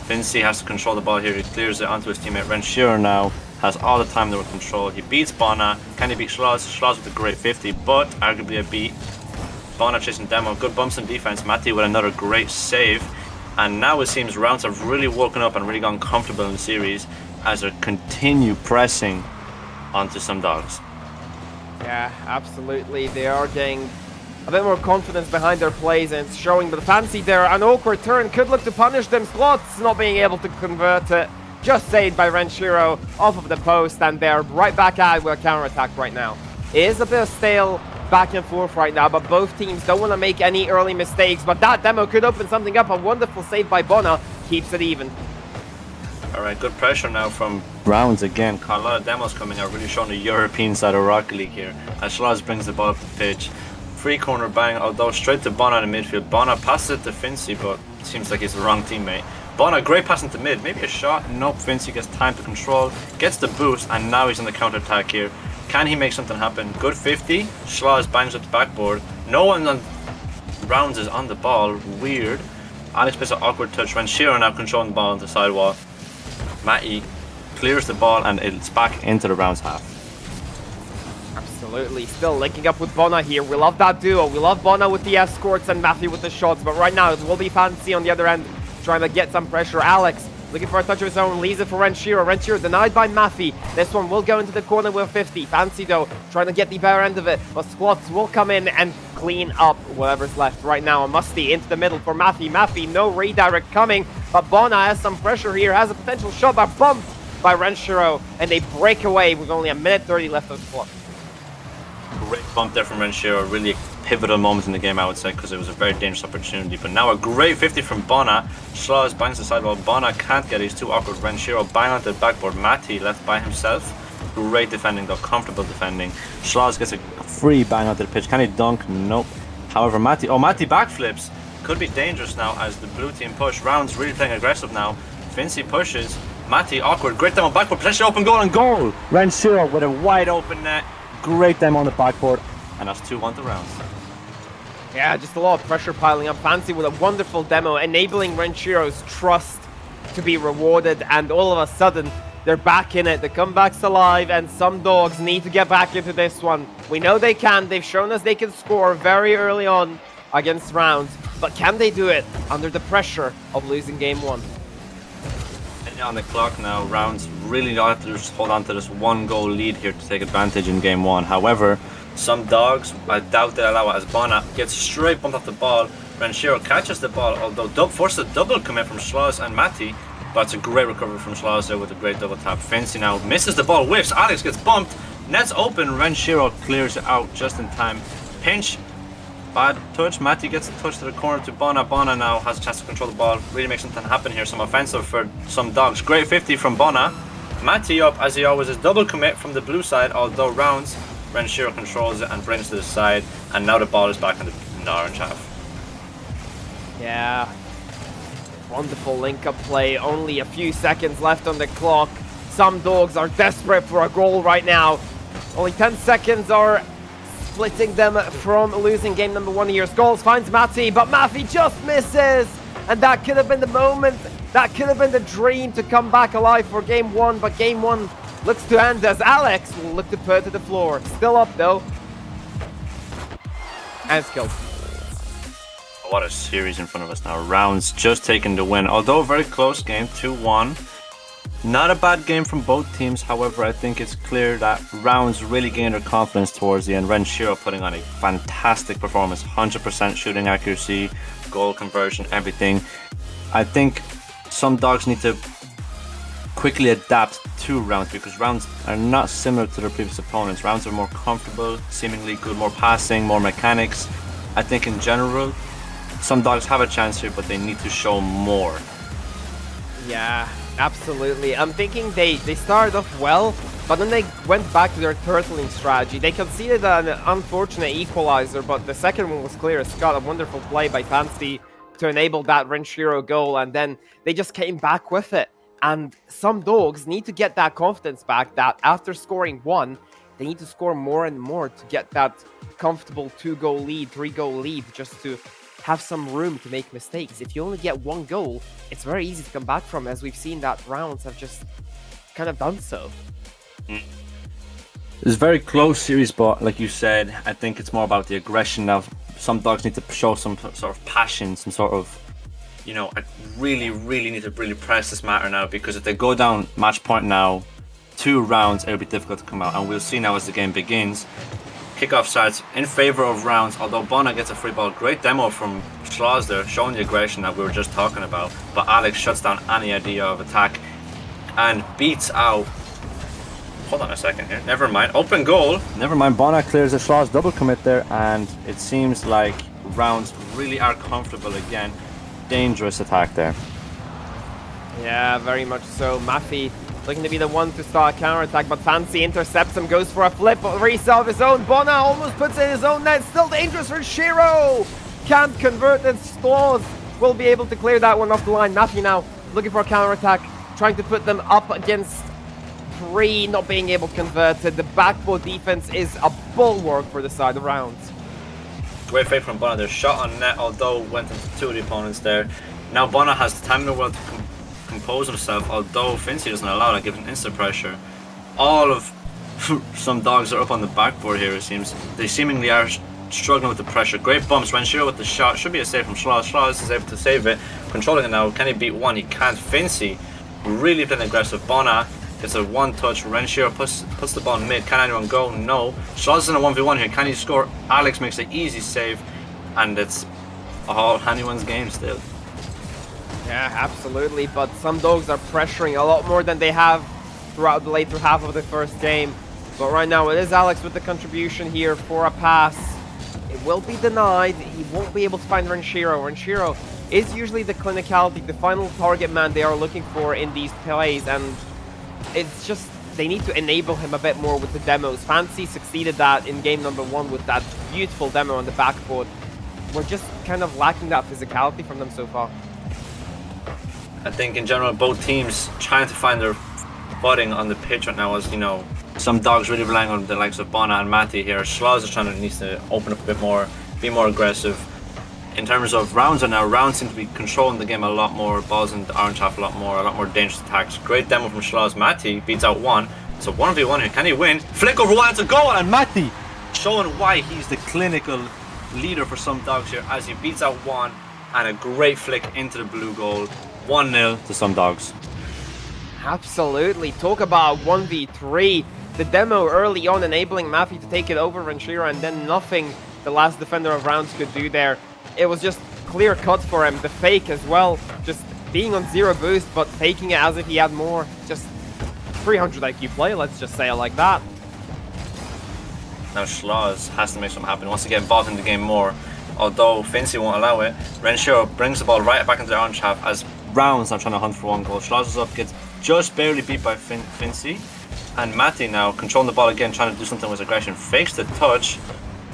Vinci has to control the ball here. He clears it onto his teammate. Renshiro now has all the time under control. He beats Bona. Can he beat Schloss? Schloss with a great 50, but arguably a beat. Bona chasing demo. Good bumps in defense. Matty with another great save. And now it seems Rounds have really woken up and really gone comfortable in the series as they continue pressing onto Some Dawgs. Yeah, absolutely. They are getting a bit more confidence behind their plays, and it's showing. But Fancy there, an awkward turn could look to punish them. Slots not being able to convert it. Just saved by Renshiro off of the post, and they're right back at it with a counter-attack right now. It is a bit of stale back and forth right now, but both teams don't want to make any early mistakes. But that demo could open something up. A wonderful save by Bona keeps it even. Alright, good pressure now from Rounds again. A lot of demos coming out, really showing the European side of Rocket League here. As Schloss brings the ball up the pitch. free corner bang, although straight to Bona in the midfield. Bona passes it to Fincy, but seems like he's the wrong teammate. Bona, great pass into mid, maybe a shot. Nope, Fincy gets time to control, gets the boost, and now he's on the counter attack here. Can he make something happen? Good 50. Schloss bangs up the backboard. No one on Rounds is on the ball. Weird. Alex plays an awkward touch. Renshiro now controlling the ball on the sidewall. Matty clears the ball and it's back into the Rounds half. Absolutely. Still linking up with Bona here. We love that duo. We love Bona with the escorts and Matthew with the shots. But right now, it will be Fancy on the other end trying to get some pressure. Alex looking for a touch of his own. Leaves it for Renshiro. Renshiro denied by Matthew. This one will go into the corner with 50. Fancy, though, trying to get the better end of it. But Squats will come in and clean up whatever's left right now. Musty into the middle for Matthew. Matthew, no redirect coming. But Bona has some pressure here. Has a potential shot, but bumped by Renshiro. And they break away with only a minute 30 left of the clock. Great bump there from Renshiro, really a pivotal moment in the game, I would say, because it was a very dangerous opportunity. But now a great 50 from Bona. Schloss bangs the sidewall. Bona can't get it, he's too awkward. Renshiro bang onto the backboard. Matty left by himself. Great defending though, comfortable defending. Schloss gets a free bang onto the pitch. Can he dunk? Nope. However, Matty backflips. Could be dangerous now as the blue team push. Rounds really playing aggressive now. Fincy pushes. Matty awkward. Great down backboard. Potentially open goal and goal. Renshiro with a wide open net. Great demo on the backboard, and that's 2-1 to Rounds. Yeah, just a lot of pressure piling up. Fancy with a wonderful demo, enabling Renshiro's trust to be rewarded, and all of a sudden, they're back in it. The comeback's alive, and some Dogs need to get back into this one. We know they can. They've shown us they can score very early on against Rounds, but can they do it under the pressure of losing game one? On the clock now, Rounds really have to just hold on to this 1-goal lead here to take advantage in game one. However, some Dogs, I doubt they'll allow it as Bona gets straight bumped off the ball. Renshiro catches the ball, although forced a double commit from Schloss and Matty, but it's a great recovery from Schloss there with a great double tap. Fincy now misses the ball, whiffs, Alex gets bumped, net's open, Renshiro clears it out just in time. Pinch. Bad touch. Matty gets a touch to the corner to Bona. Bona now has a chance to control the ball. Really makes something happen here. Some offensive for some Dogs. Great 50 from Bona. Matty up as he always is. Double commit from the blue side, although Rounds. Renshiro controls it and brings it to the side. And now the ball is back in the orange half. Yeah. Wonderful link-up play. Only a few seconds left on the clock. Some Dogs are desperate for a goal right now. Only 10 seconds are splitting them from losing game number one here. Scholes finds Matty, but Matty just misses! And that could have been the moment, that could have been the dream to come back alive for game one, but game one looks to end as Alex will look to put it to the floor. Still up though. And it's killed. What a series in front of us now. Rounds just taking the win, although a very close game, 2-1. Not a bad game from both teams, however, I think it's clear that Rounds really gained their confidence towards the end. Renshiro putting on a fantastic performance, 100% shooting accuracy, goal conversion, everything. I think some Dogs need to quickly adapt to Rounds because Rounds are not similar to their previous opponents. Rounds are more comfortable, seemingly good, more passing, more mechanics. I think in general, some Dogs have a chance here, but they need to show more. Yeah. Absolutely. I'm thinking they started off well, but then they went back to their turtling strategy. They conceded an unfortunate equalizer, but the second one was clear as Scott. A wonderful play by Fancy to enable that Renshiro goal, and then they just came back with it. And some Dogs need to get that confidence back that after scoring one, they need to score more and more to get that comfortable 2-goal lead, 3-goal lead, just to have some room to make mistakes. If you only get one goal, it's very easy to come back from, as we've seen that Rounds have just kind of done so. It's a very close series, but like you said, I think it's more about the aggression now. Some Dogs need to show some sort of passion, some sort of, you know, I really need to really press this matter now, because if they go down match point now, 2 rounds, it'll be difficult to come out, and we'll see now as the game begins. Kickoff starts in favor of Rounds, although Bona gets a free ball. Great demo from Schloss there, showing the aggression that we were just talking about. But Alex shuts down any idea of attack and beats out. Hold on a second here. Never mind. Open goal. Never mind. Bona clears the Schloss double commit there, and it seems like Rounds really are comfortable again. Dangerous attack there. Yeah, very much so. Maffey looking to be the one to start a counter-attack, but Fancy intercepts him, goes for a flip, resell of his own. Bona almost puts it in his own net, still dangerous for Shiro! Can't convert this claws, will be able to clear that one off the line. Matthew now looking for a counter-attack, trying to put them up against 3, not being able to convert it. The backboard defense is a bulwark for the side of Rounds. Great fake from Bona. Their shot on net, although went into 2 of the opponents there. Now Bona has the time in the world to compose himself, although Fincy doesn't allow that, giving instant pressure. All of some Dogs are up on the backboard here, it seems. They seemingly are struggling with the pressure. Great bumps. Renshiro with the shot. Should be a save from Schloss. Schloss is able to save it. Controlling it now. Can he beat one? He can't. Fincy really playing aggressive. Bona gets a one-touch. Renshiro puts the ball in mid. Can anyone go? No. Schloss is in a 1v1 here. Can he score? Alex makes an easy save. And it's all anyone's game still. Yeah, absolutely, but some Dogs are pressuring a lot more than they have throughout the later half of the first game. But right now it is Alex with the contribution here for a pass. It will be denied. He won't be able to find Renshiro. Renshiro is usually the clinicality, the final target man they are looking for in these plays, and it's just they need to enable him a bit more with the demos. Fancy succeeded that in game number 1 with that beautiful demo on the backboard. We're just kind of lacking that physicality from them so far. I think in general both teams trying to find their footing on the pitch right now, as you know, some Dogs really relying on the likes of Bona and Matty here. Schloss is needs to open up a bit more, be more aggressive. In terms of Rounds right now, Rounds seem to be controlling the game a lot more, balls in the orange half a lot more dangerous attacks. Great demo from Schloss. Matty beats out one. It's a 1v1 here. Can he win? Flick over one, it's a goal, and Matty showing why he's the clinical leader for some Dogs here as he beats out one, and a great flick into the blue goal. 1-0 to some Dogs. Absolutely. Talk about 1v3. The demo early on enabling Matthew to take it over Renshiro, and then nothing the last defender of Rounds could do there. It was just clear cut for him. The fake as well, just being on 0 boost, but faking it as if he had more. Just 300 IQ play, let's just say it like that. Now Schloss has to make something happen. He wants to get involved in the game more, although Fincy won't allow it. Renshiro brings the ball right back into the orange half as Rounds are trying to hunt for one goal. Schloss is up, gets just barely beat by Fincy. And Matty now controlling the ball again, trying to do something with aggression. Fakes the touch.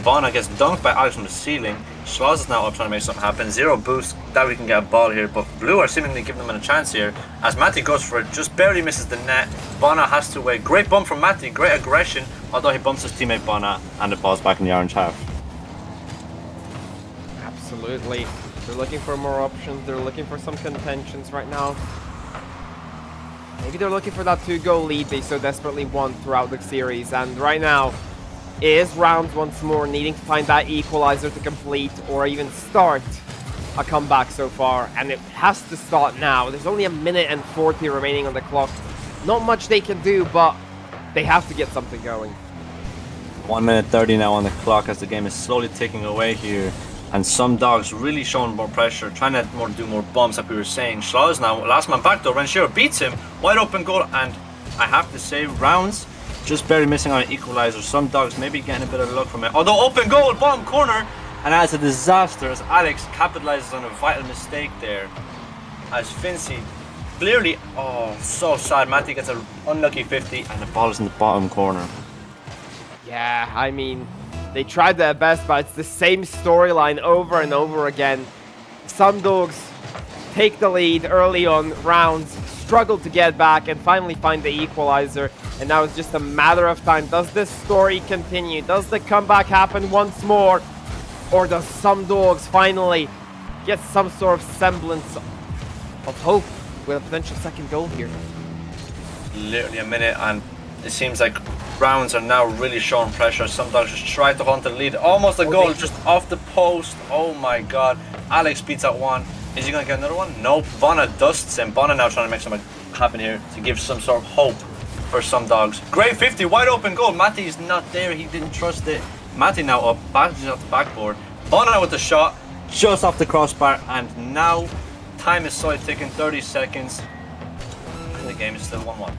Bona gets dunked by Alex from the ceiling. Schloss is now up trying to make something happen. 0 boost, that we can get a ball here. But Blue are seemingly giving them a chance here. As Matty goes for it, just barely misses the net. Bona has to wait. Great bump from Matty, great aggression. Although he bumps his teammate Bona, and the ball's back in the orange half. Absolutely. They're looking for more options. They're looking for some contentions right now. Maybe they're looking for that 2-goal lead they so desperately want throughout the series. And right now, it is Rounds once more needing to find that equalizer to complete or even start a comeback so far. And it has to start now. There's only 1 minute and 40 remaining on the clock. Not much they can do, but they have to get something going. 1 minute 30 now on the clock as the game is slowly ticking away here. And some Dogs really showing more pressure, trying to do more bumps like we were saying. Schloss now, last man back though, Renshiro beats him, wide open goal, and I have to say, Rounds just barely missing on an equalizer. Some Dogs maybe getting a bit of luck from it. Although open goal, bottom corner, and that's a disaster as Alex capitalizes on a vital mistake there. As Fincy clearly, oh, so sad, Matty gets an unlucky 50 and the ball is in the bottom corner. Yeah, I mean, they tried their best, but it's the same storyline over and over again. Some Dogs take the lead early on, Rounds struggle to get back and finally find the equalizer. And now it's just a matter of time. Does this story continue? Does the comeback happen once more? Or does some Dogs finally get some sort of semblance of hope with a potential second goal here? Literally a minute and it seems like Rounds are now really showing pressure. Some Dogs just try to hunt the lead. Almost a goal, just off the post. Oh my god. Alex beats out one. Is he going to get another one? Nope. Bona dusts him. Bona now trying to make something happen here to give some sort of hope for some Dogs. Great 50, wide open goal. Matty's not there. He didn't trust it. Matty now up, back off the backboard. Bona with the shot, just off the crossbar. And now time is slowly ticking, 30 seconds. And the game is still 1-1.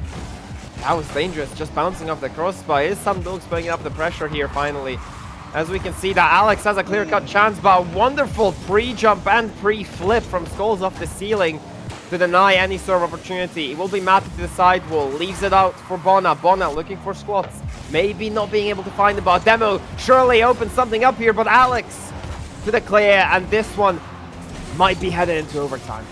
That was dangerous, just bouncing off the crossbar. Is some Dogs putting up the pressure here finally? As we can see that Alex has a clear-cut chance, but a wonderful pre-jump and pre-flip from Skulls off the ceiling. to deny any sort of opportunity. It will be Matty to the side wall, leaves it out for Bona. Bona looking for squats, maybe not being able to find the bot. Demo surely opens something up here, but Alex to the clear, and this one might be headed into overtime.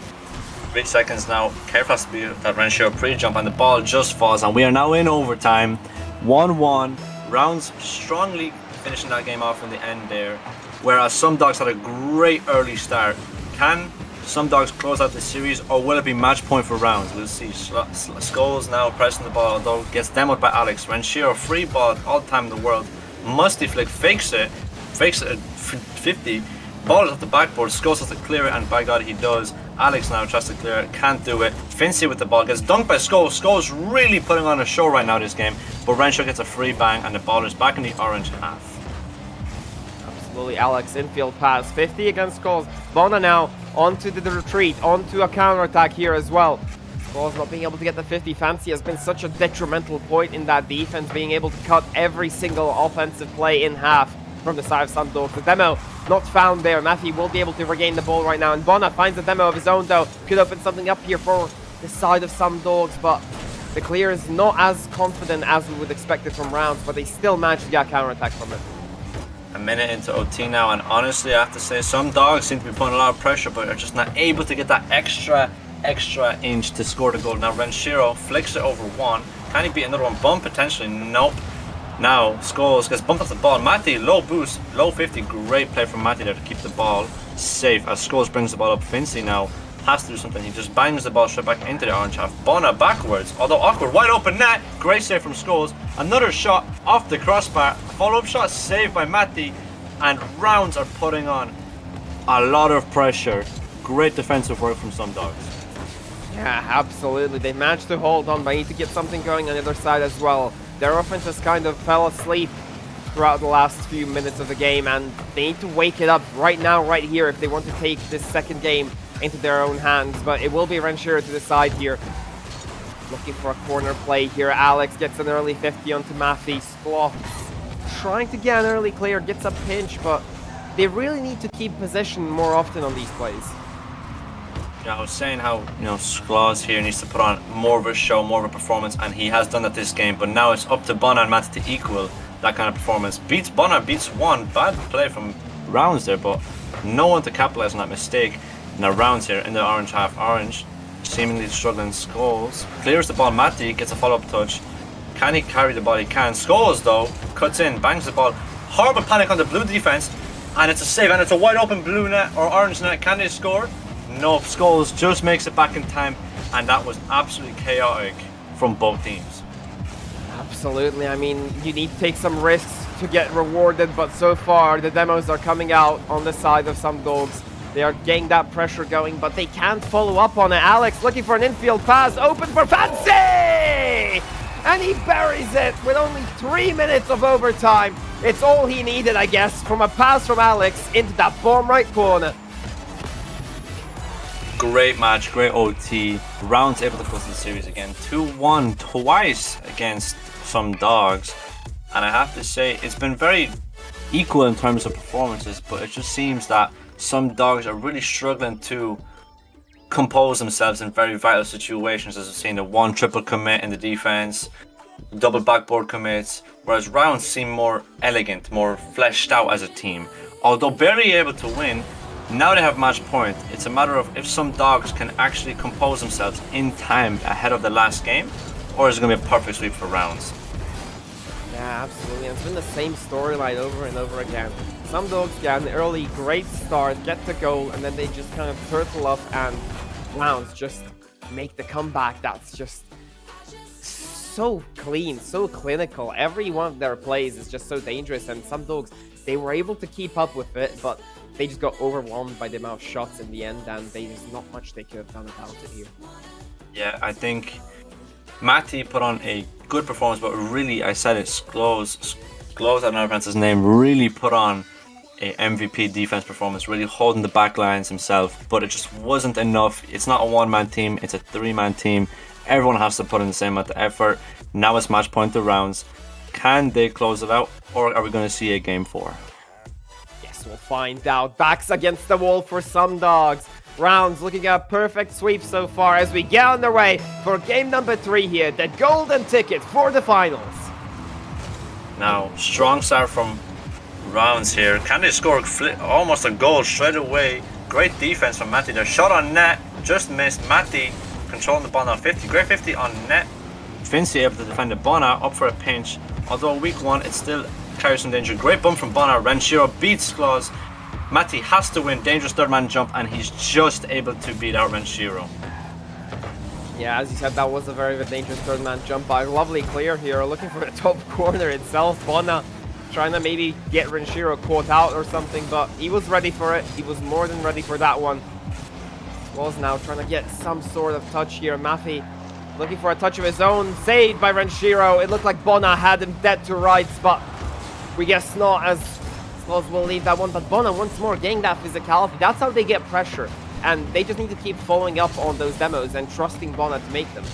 3 seconds now. Careful has to be that Renshiro pre-jump, and the ball just falls, and we are now in overtime. 1-1. Rounds strongly finishing that game off in the end there, whereas Some Dogs had a great early start. Can Some Dogs close out the series, or will it be match point for Rounds? We'll see. Skulls now pressing the ball, although gets demoed by Alex. Renshiro, free ball all the time in the world. Musty flick fakes it at 50. Ball is off the backboard, Skulls has to clear it, and by God he does. Alex now tries to clear it, can't do it. Fincy with the ball, gets dunked by Skulls. Skulls really putting on a show right now this game, but Renshiro gets a free bang, and the ball is back in the orange half. Absolutely, Alex infield pass, 50 against Skulls. Bona now onto the retreat, onto a counter-attack here as well. Skulls not being able to get the 50. Fancy has been such a detrimental point in that defense, being able to cut every single offensive play in half from the side of Some Dogs. The demo not found there. Matthew will be able to regain the ball right now, and Bona finds a demo of his own though. Could open something up here for the side of Some Dogs, but the clear is not as confident as we would expect it from Rounds, but they still managed to get a counter-attack from it. A minute into OT now, and honestly I have to say Some Dogs seem to be putting a lot of pressure, but are just not able to get that extra inch to score the goal. Now Renshiro flicks it over one. Can he beat another one? Bump potentially? Nope. Now Skulls gets bumped off the ball. Matty, low boost, low 50. Great play from Matty there to keep the ball safe as Skulls brings the ball up. Fincy now has to do something. He just bangs the ball straight back into the orange half. Bona backwards, although awkward, wide open net. Great save from Skulls. Another shot off the crossbar. Follow-up shot saved by Matty, and Rounds are putting on a lot of pressure. Great defensive work from Some Dogs. Yeah, absolutely. They managed to hold on, but need to get something going on the other side as well. Their offense just kind of fell asleep throughout the last few minutes of the game, and they need to wake it up right now, right here, if they want to take this second game into their own hands. But it will be Renshiro to the side here, looking for a corner play here. Alex gets an early 50 onto Matthew. Splots trying to get an early clear, gets a pinch, but they really need to keep possession more often on these plays. Yeah, I was saying how, Sklaws here needs to put on more of a show, more of a performance, and he has done that this game, but now it's up to Bona and Matty to equal that kind of performance. Beats Bona, beats one. Bad play from Rounds there, but no one to capitalize on that mistake. Now Rounds here in the orange half. Orange seemingly struggling. Skulls clears the ball. Matty gets a follow-up touch. Can he carry the ball? He can. Skulls though cuts in, bangs the ball. Horrible panic on the blue defense, and it's a save, and it's a wide open blue net or orange net. Can they score? No. Skulls just makes it back in time, and that was absolutely chaotic from both teams. Absolutely. I mean, you need to take some risks to get rewarded, but so far the demos are coming out on the side of Some Dogs. They are getting that pressure going, but they can't follow up on it. Alex looking for an infield pass, open for Fancy! And he buries it with only 3 minutes of overtime. It's all he needed, I guess, from a pass from Alex into that bottom right corner. Great match, great OT. Rounds able to close the series again. 2-1 twice against Some Dogs. And I have to say, it's been very equal in terms of performances, but it just seems that Some Dogs are really struggling to compose themselves in very vital situations, as we've seen the one triple commit in the defense, double backboard commits, whereas Rounds seem more elegant, more fleshed out as a team. Although barely able to win, now they have match point. It's a matter of if Some Dogs can actually compose themselves in time ahead of the last game, or is it going to be a perfect sweep for Rounds? Yeah, absolutely. And it's been the same storyline over and over again. Some Dogs get an early great start, get the goal, and then they just kind of turtle up, and Rounds just make the comeback. That's just so clean, so clinical. Every one of their plays is just so dangerous, and Some Dogs, they were able to keep up with it, but they just got overwhelmed by the amount of shots in the end, and there's not much they could have done about it here. Yeah, I think Matty put on a good performance, but really, I said it, Sklows, I don't know how to pronounce his name, really put on a MVP defense performance, really holding the back lines himself, but it just wasn't enough. It's not a one-man team, it's a three-man team. Everyone has to put in the same amount of effort. Now it's match point to Rounds. Can they close it out, or are we going to see a game 4? Yes, we'll find out. Backs against the wall for Some Dogs. Rounds looking at a perfect sweep so far as we get on the way for game number 3 here, the golden ticket for the finals. Now, strong start from Rounds here. Can they score almost a goal straight away? Great defense from Matty. Their shot on net just missed. Matty controlling the ball now. 50. Great 50 on net. Fincy able to defend the Bona up for a pinch. Although weak 1, it still carries some danger. Great bump from Bona. Renshiro beats Claus. Matty has to win. Dangerous third man jump, and he's just able to beat out Renshiro. Yeah, as you said, that was a very dangerous third man jump by. Lovely clear here, looking for the top corner itself. Bona trying to maybe get Renshiro caught out or something, but he was ready for it. He was more than ready for that one. Was now trying to get some sort of touch here. Maffy looking for a touch of his own. Saved by Renshiro. It looked like Bona had him dead to rights, but we guess not, as Sloz will leave that one. But Bona once more getting that physicality. That's how they get pressure. And they just need to keep following up on those demos and trusting Bona to make them.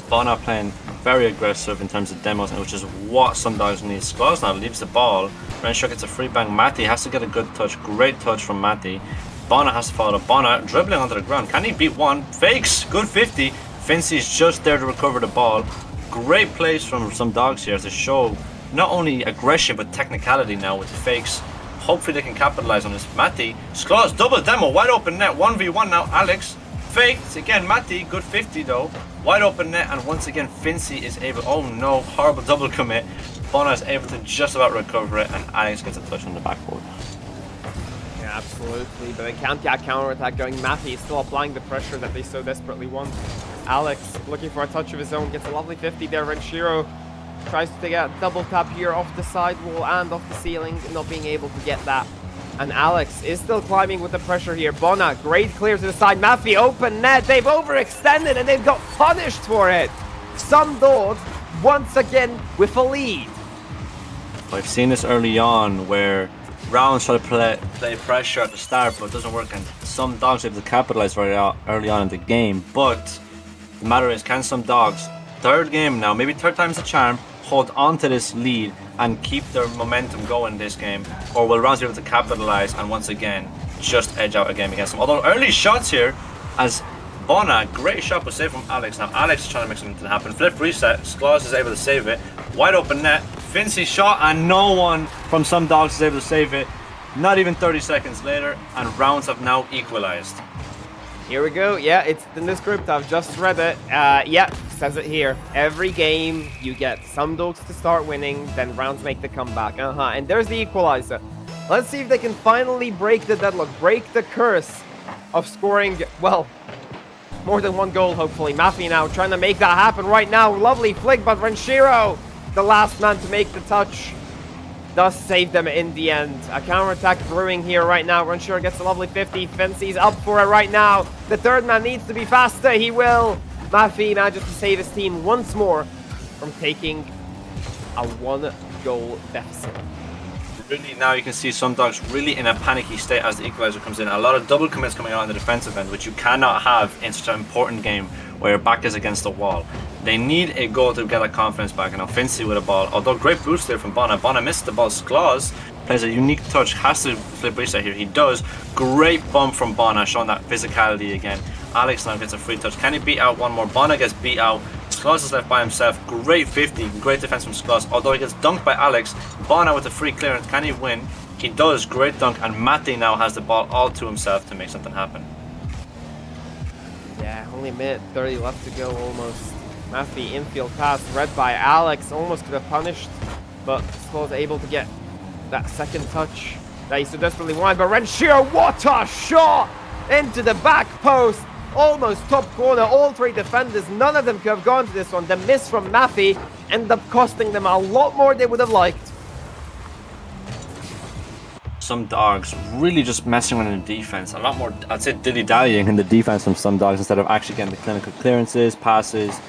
Bona playing very aggressive in terms of demos, which is what some Dawgs need. Skloz now leaves the ball. Renshiro gets a free bang. Matty has to get a good touch. Great touch from Matty. Bona has to follow. Bona dribbling onto the ground. Can he beat 1? Fakes. Good 50. Fincy's just there to recover the ball. Great plays from some Dawgs here to show not only aggression but technicality now with the fakes. Hopefully they can capitalize on this. Matty. Skloz double demo. Wide open net. 1v1 now. Alex. Faked. Again, Matty. Good 50 though. Wide open net, and once again Fincy is able, oh no, horrible double commit. Bona is able to just about recover it, and Alex gets a touch on the backboard. Yeah, absolutely, but they can't get a counter-attack going. Matty is still applying the pressure that they so desperately want. Alex looking for a touch of his own, gets a lovely 50 there. Renshiro tries to get a double tap here off the sidewall and off the ceiling, not being able to get that. And Alex is still climbing with the pressure here. Bona, great clear to the side. Maffy, open net. They've overextended and they've got punished for it. Some Dawgs once again with a lead. I've seen this early on where Rounds try to play pressure at the start, but it doesn't work, and some Dawgs are able to capitalize very early on in the game. But the matter is, can some Dawgs, third game now, maybe third time's a charm, hold on to this lead and keep their momentum going this game, or will Rounds be able to capitalize and once again just edge out a game against them? Although early shots here, as Bona, great shot was saved from Alex. Now Alex is trying to make something happen. Flip reset, Skloz is able to save it. Wide open net, Fincy shot, and no one from some Dawgs is able to save it. Not even 30 seconds later, and Rounds have now equalized. Here we go. Yeah, it's in the script. I've just read it. Yeah, says it here. Every game you get some Dawgs to start winning, then Rounds make the comeback. And there's the equalizer. Let's see if they can finally break the deadlock, break the curse of scoring, well, more than one goal, hopefully. Maffy now trying to make that happen right now. Lovely flick, but Renshiro, the last man to make the touch, does save them in the end. A counterattack brewing here right now. Renshiro gets a lovely 50. Fincy's up for it right now. The third man needs to be faster. He will. Maffy manages to save his team once more from taking a 1-goal deficit. Really now you can see some Dawgs really in a panicky state as the equalizer comes in. A lot of double commits coming out on the defensive end, which you cannot have in such an important game where your back is against the wall. They need a goal to get that confidence back, and now Fincy with a ball. Although great boost there from Bona. Bona missed the ball. Skloz plays a unique touch, has to flip reset here. He does. Great bump from Bona, showing that physicality again. Alex now gets a free touch. Can he beat out one more? Bona gets beat out. Skloz is left by himself. Great 50. Great defense from Skloz. Although he gets dunked by Alex. Bona with a free clearance. Can he win? He does. Great dunk. And Matty now has the ball all to himself to make something happen. Yeah, only a minute 30 left to go almost. Maffy infield pass read by Alex. Almost could have punished, but Skloz able to get that second touch that he so desperately wanted. But Renshiro, what a shot! Into the back post. Almost top corner. All three defenders, none of them could have gone to this one. The miss from Maffy ended up costing them a lot more they would have liked. Some Dawgs really just messing around in the defense. A lot more, I'd say, dilly-dallying in the defense from some Dawgs instead of actually getting the clinical clearances, passes.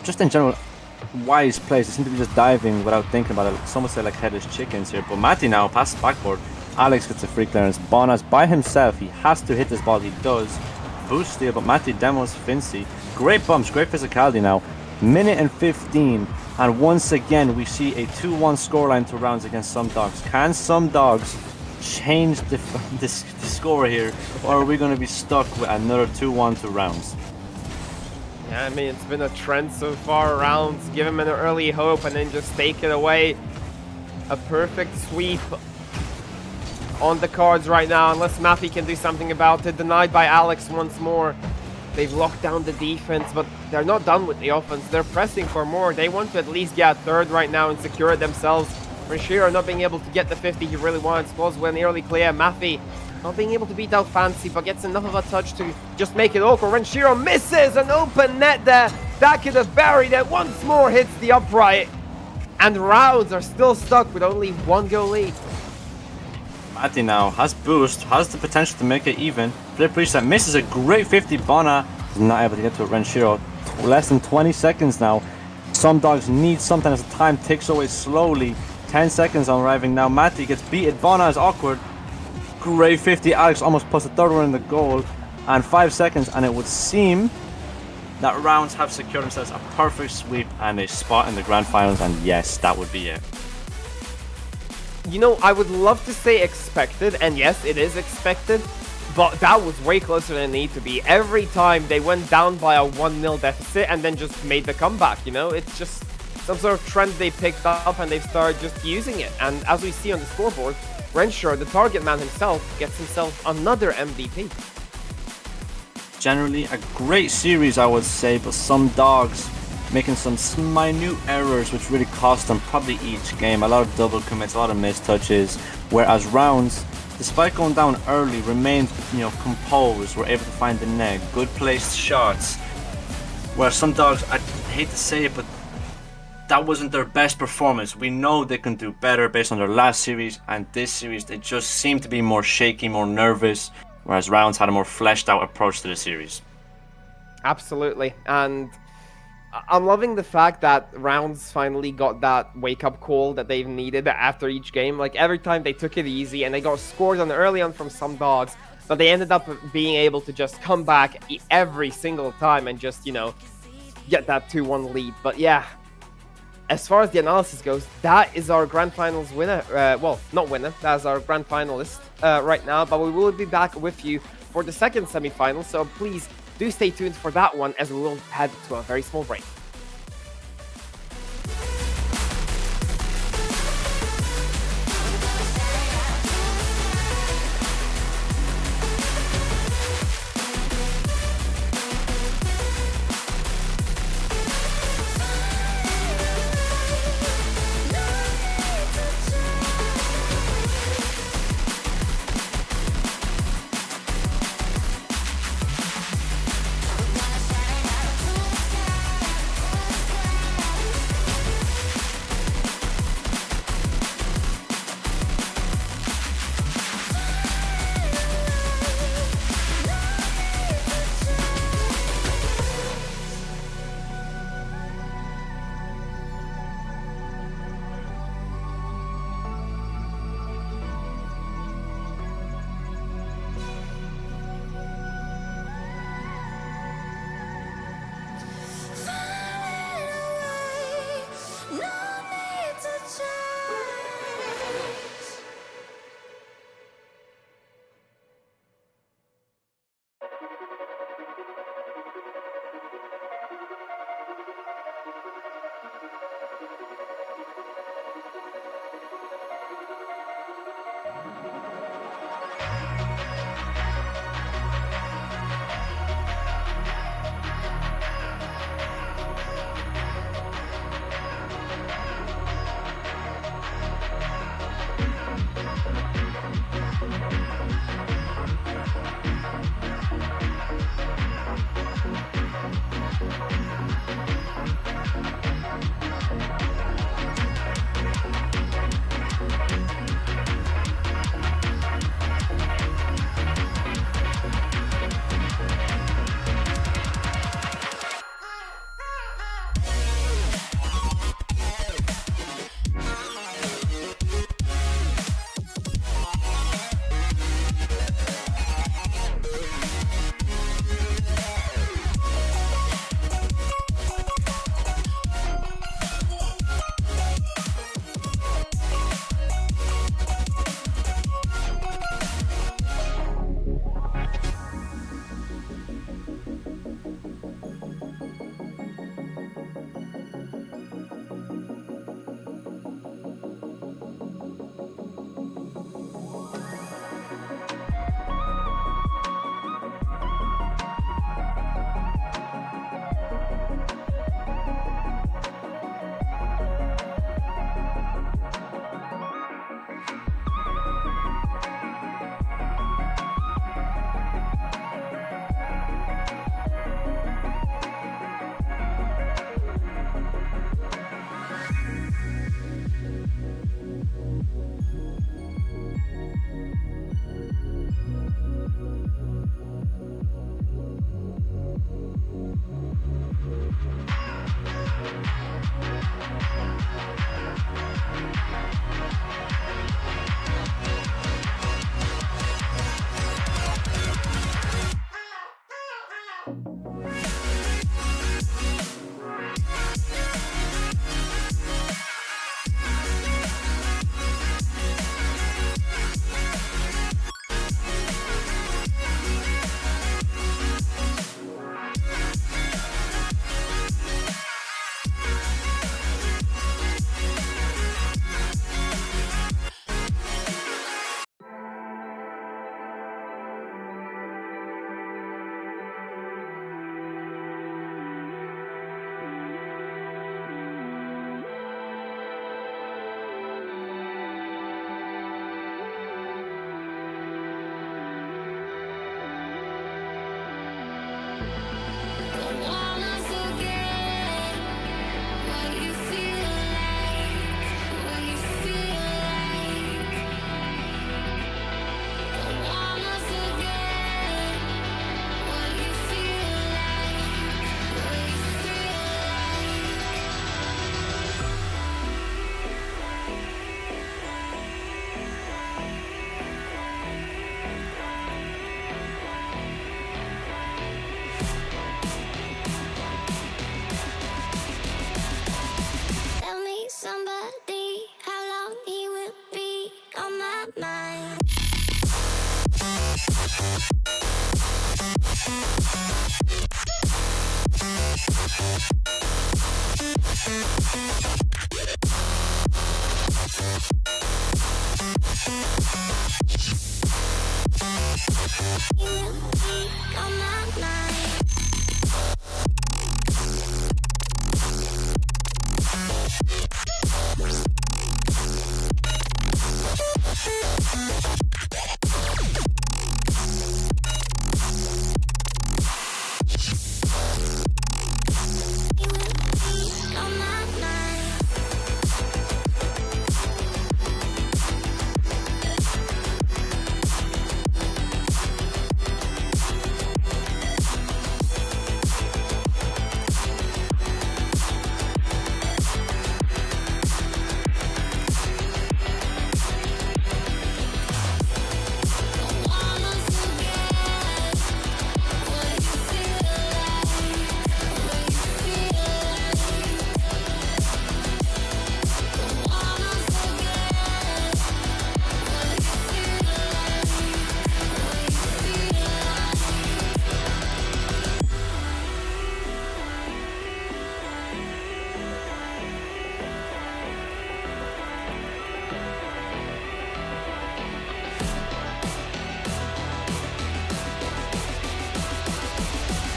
Just in general, wise plays. They seem to be just diving without thinking about it. Some would say like headless chickens here. But Matty now passes backboard. Alex gets a free clearance. Bona's by himself. He has to hit this ball. He does. Boost steal, but Matty demos Fincy. Great bumps, great physicality now. Minute and 15. And once again, we see a 2-1 scoreline to Rounds against some Dawgs. Can some Dawgs change the score here, or are we going to be stuck with another 2-1 to rounds? Yeah, I mean, it's been a trend so far. Rounds give him an early hope and then just take it away. A perfect sweep on the cards right now, unless Maffy can do something about it. Denied by Alex once more. They've locked down the defense, but they're not done with the offense. They're pressing for more. They want to at least get third right now and secure it themselves. Renshiro not being able to get the 50 he really wants. Was when the early clear. Maffy not being able to beat out Fancy, but gets enough of a touch to just make it awkward. Renshiro misses an open net there. That could have buried it. Once more hits the upright. And Rounds are still stuck with only 1 goal lead. Mati now has boost, has the potential to make it even. Flip reset misses a great 50. Bona is not able to get to it. Renshiro, less than 20 seconds now. Some Dogs need something as the time ticks away slowly. 10 seconds on arriving now. Mati gets beaten. Bona is awkward. Great 50. Alex almost puts the third one in the goal. And 5 seconds, and it would seem that Rounds have secured themselves a perfect sweep and a spot in the grand finals. And yes, that would be it. You know, I would love to say expected, and yes, it is expected, but that was way closer than it needed to be. Every time they went down by a 1-0 deficit and then just made the comeback, you know? It's just some sort of trend they picked up and they've started just using it. And as we see on the scoreboard, Renshaw, the target man himself, gets himself another MVP. Generally a great series, I would say, but some Dogs making some minute errors which really cost them probably each game. A lot of double commits, a lot of missed touches, whereas Rounds, despite going down early, remained, composed, were able to find the net, good placed shots. Whereas some Dogs, I hate to say it, but that wasn't their best performance. We know they can do better based on their last series, and this series they just seem to be more shaky, more nervous, whereas Rounds had a more fleshed out approach to the series. Absolutely, and I'm loving the fact that Rounds finally got that wake-up call that they've needed after each game. Like, every time they took it easy and they got scored on early on from some Dogs, but they ended up being able to just come back every single time and just, get that 2-1 lead. But yeah, as far as the analysis goes, that is our Grand Finals winner. Well, not winner, that's our Grand Finalist right now, but we will be back with you for the second semi-final, so please do stay tuned for that one as we will head to a very small break.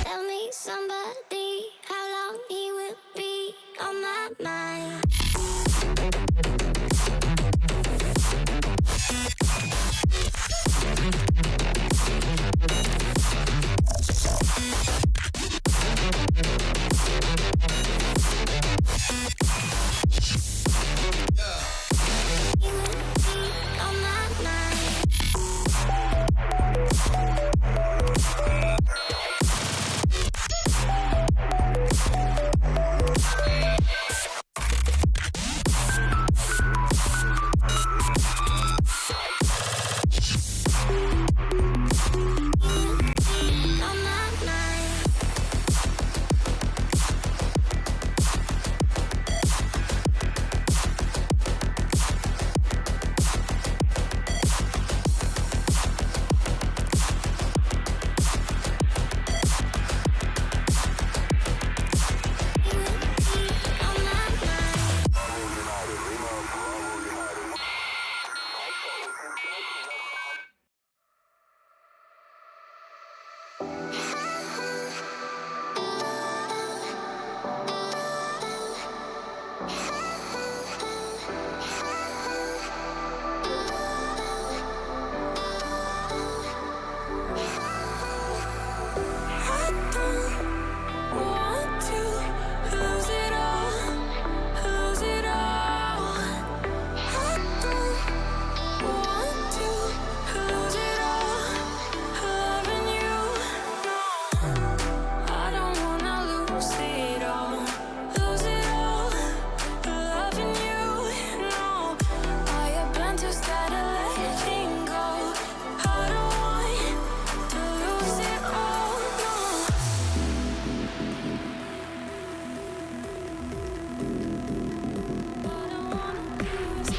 Tell me somebody how long he will be on my mind. He will be on my mind. On my mind. On my mind. I don't want to lose it all, lose it all. I don't want to lose it all, loving you. I don't wanna lose it all, loving you. No, I have been too scared of letting go. I don't want to lose it all, no. I don't wanna lose it.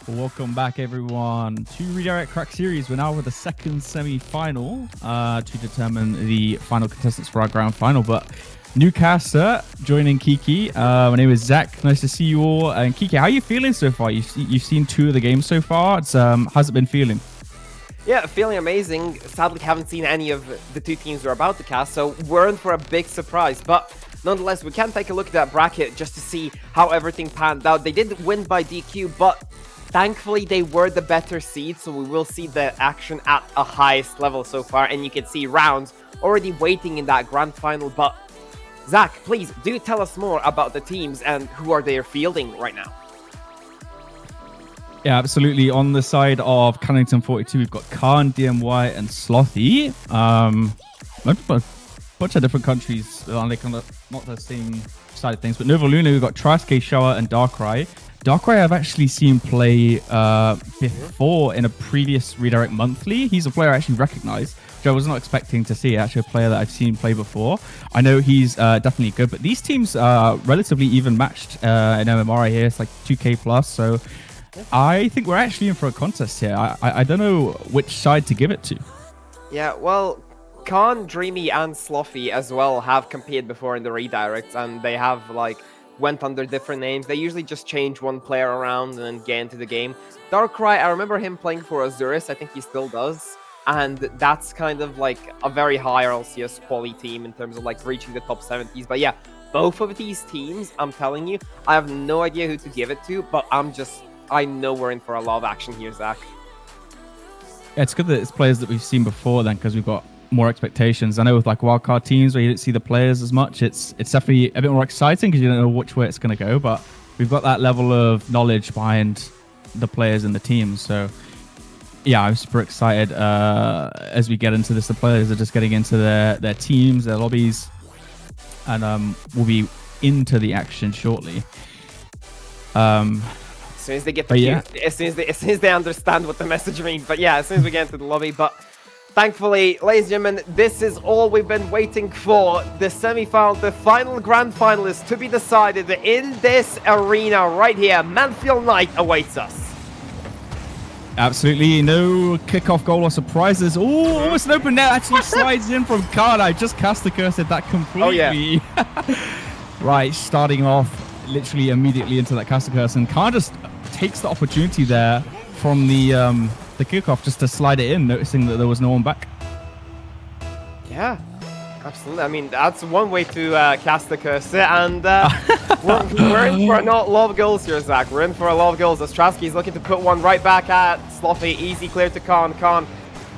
Welcome back, everyone, to Redirect Crack Series. We're now with the second semi-final to determine the final contestants for our grand final. But newcaster joining Kiki. My name is Zach. Nice to see you all. And Kiki, how are you feeling so far? You've seen 2 of the games so far. It's how's it been feeling? Yeah, feeling amazing. Sadly, haven't seen any of the 2 teams we're about to cast, so we're in for a big surprise. But nonetheless, we can take a look at that bracket just to see how everything panned out. They did win by DQ, but thankfully they were the better seed, so we will see the action at a highest level so far. And you can see rounds already waiting in that grand final. But Zach, please do tell us more about the teams and who are they fielding right now. Yeah, absolutely. On the side of Cunnington 42, we've got Khan, DMY, and Slothy. A bunch of different countries, like on not the same side of things. But Nova Luna, we've got Traske, Shower, and Darkrai. Darkrai I've actually seen play before in a previous Redirect Monthly. He's a player I actually recognized, which I was not expecting to see. Actually, a player that I've seen play before. I know he's definitely good, but these teams are relatively even matched in MMR here. It's like 2K plus, so I think we're actually in for a contest here. I don't know which side to give it to. Yeah, well, Khan, Dreamy, and Sloppy as well have competed before in the redirects, and they have like went under different names. They usually just change one player around and then get into the game. Darkrai, I remember him playing for Azuris. I think he still does. And that's kind of like a very high LCS quality team in terms of like reaching the top 70s. But yeah, both of these teams, I'm telling you, I have no idea who to give it to, but I know we're in for a lot of action here, Zach. Yeah, it's good that it's players that we've seen before then, because we've got more expectations. I know with like wildcard teams where you don't see the players as much, it's definitely a bit more exciting because you don't know which way it's going to go, but we've got that level of knowledge behind the players and the teams. So yeah, I'm super excited as we get into this. The players are just getting into their teams, their lobbies, and we'll be into the action shortly. As soon as they get the as soon as they understand what the message means. But yeah, as soon as we get into the lobby. But thankfully, ladies and gentlemen, this is all we've been waiting for. The semi-final, the final grand final is to be decided in this arena right here. Manfield Night awaits us. Absolutely no kickoff goal or surprises. Oh, almost an open net. Actually slides in from Khan. I just cast the cursor that completely. Oh, yeah. Right, starting off literally immediately into that caster curse, and Khan just takes the opportunity there from the kickoff just to slide it in, noticing that there was no one back. Yeah, absolutely. I mean, that's one way to cast the curse, and we're in for a lot of goals here, Zach. We're in for a lot of goals as Trasky's looking to put one right back at Sloppy. Easy clear to Khan. Khan,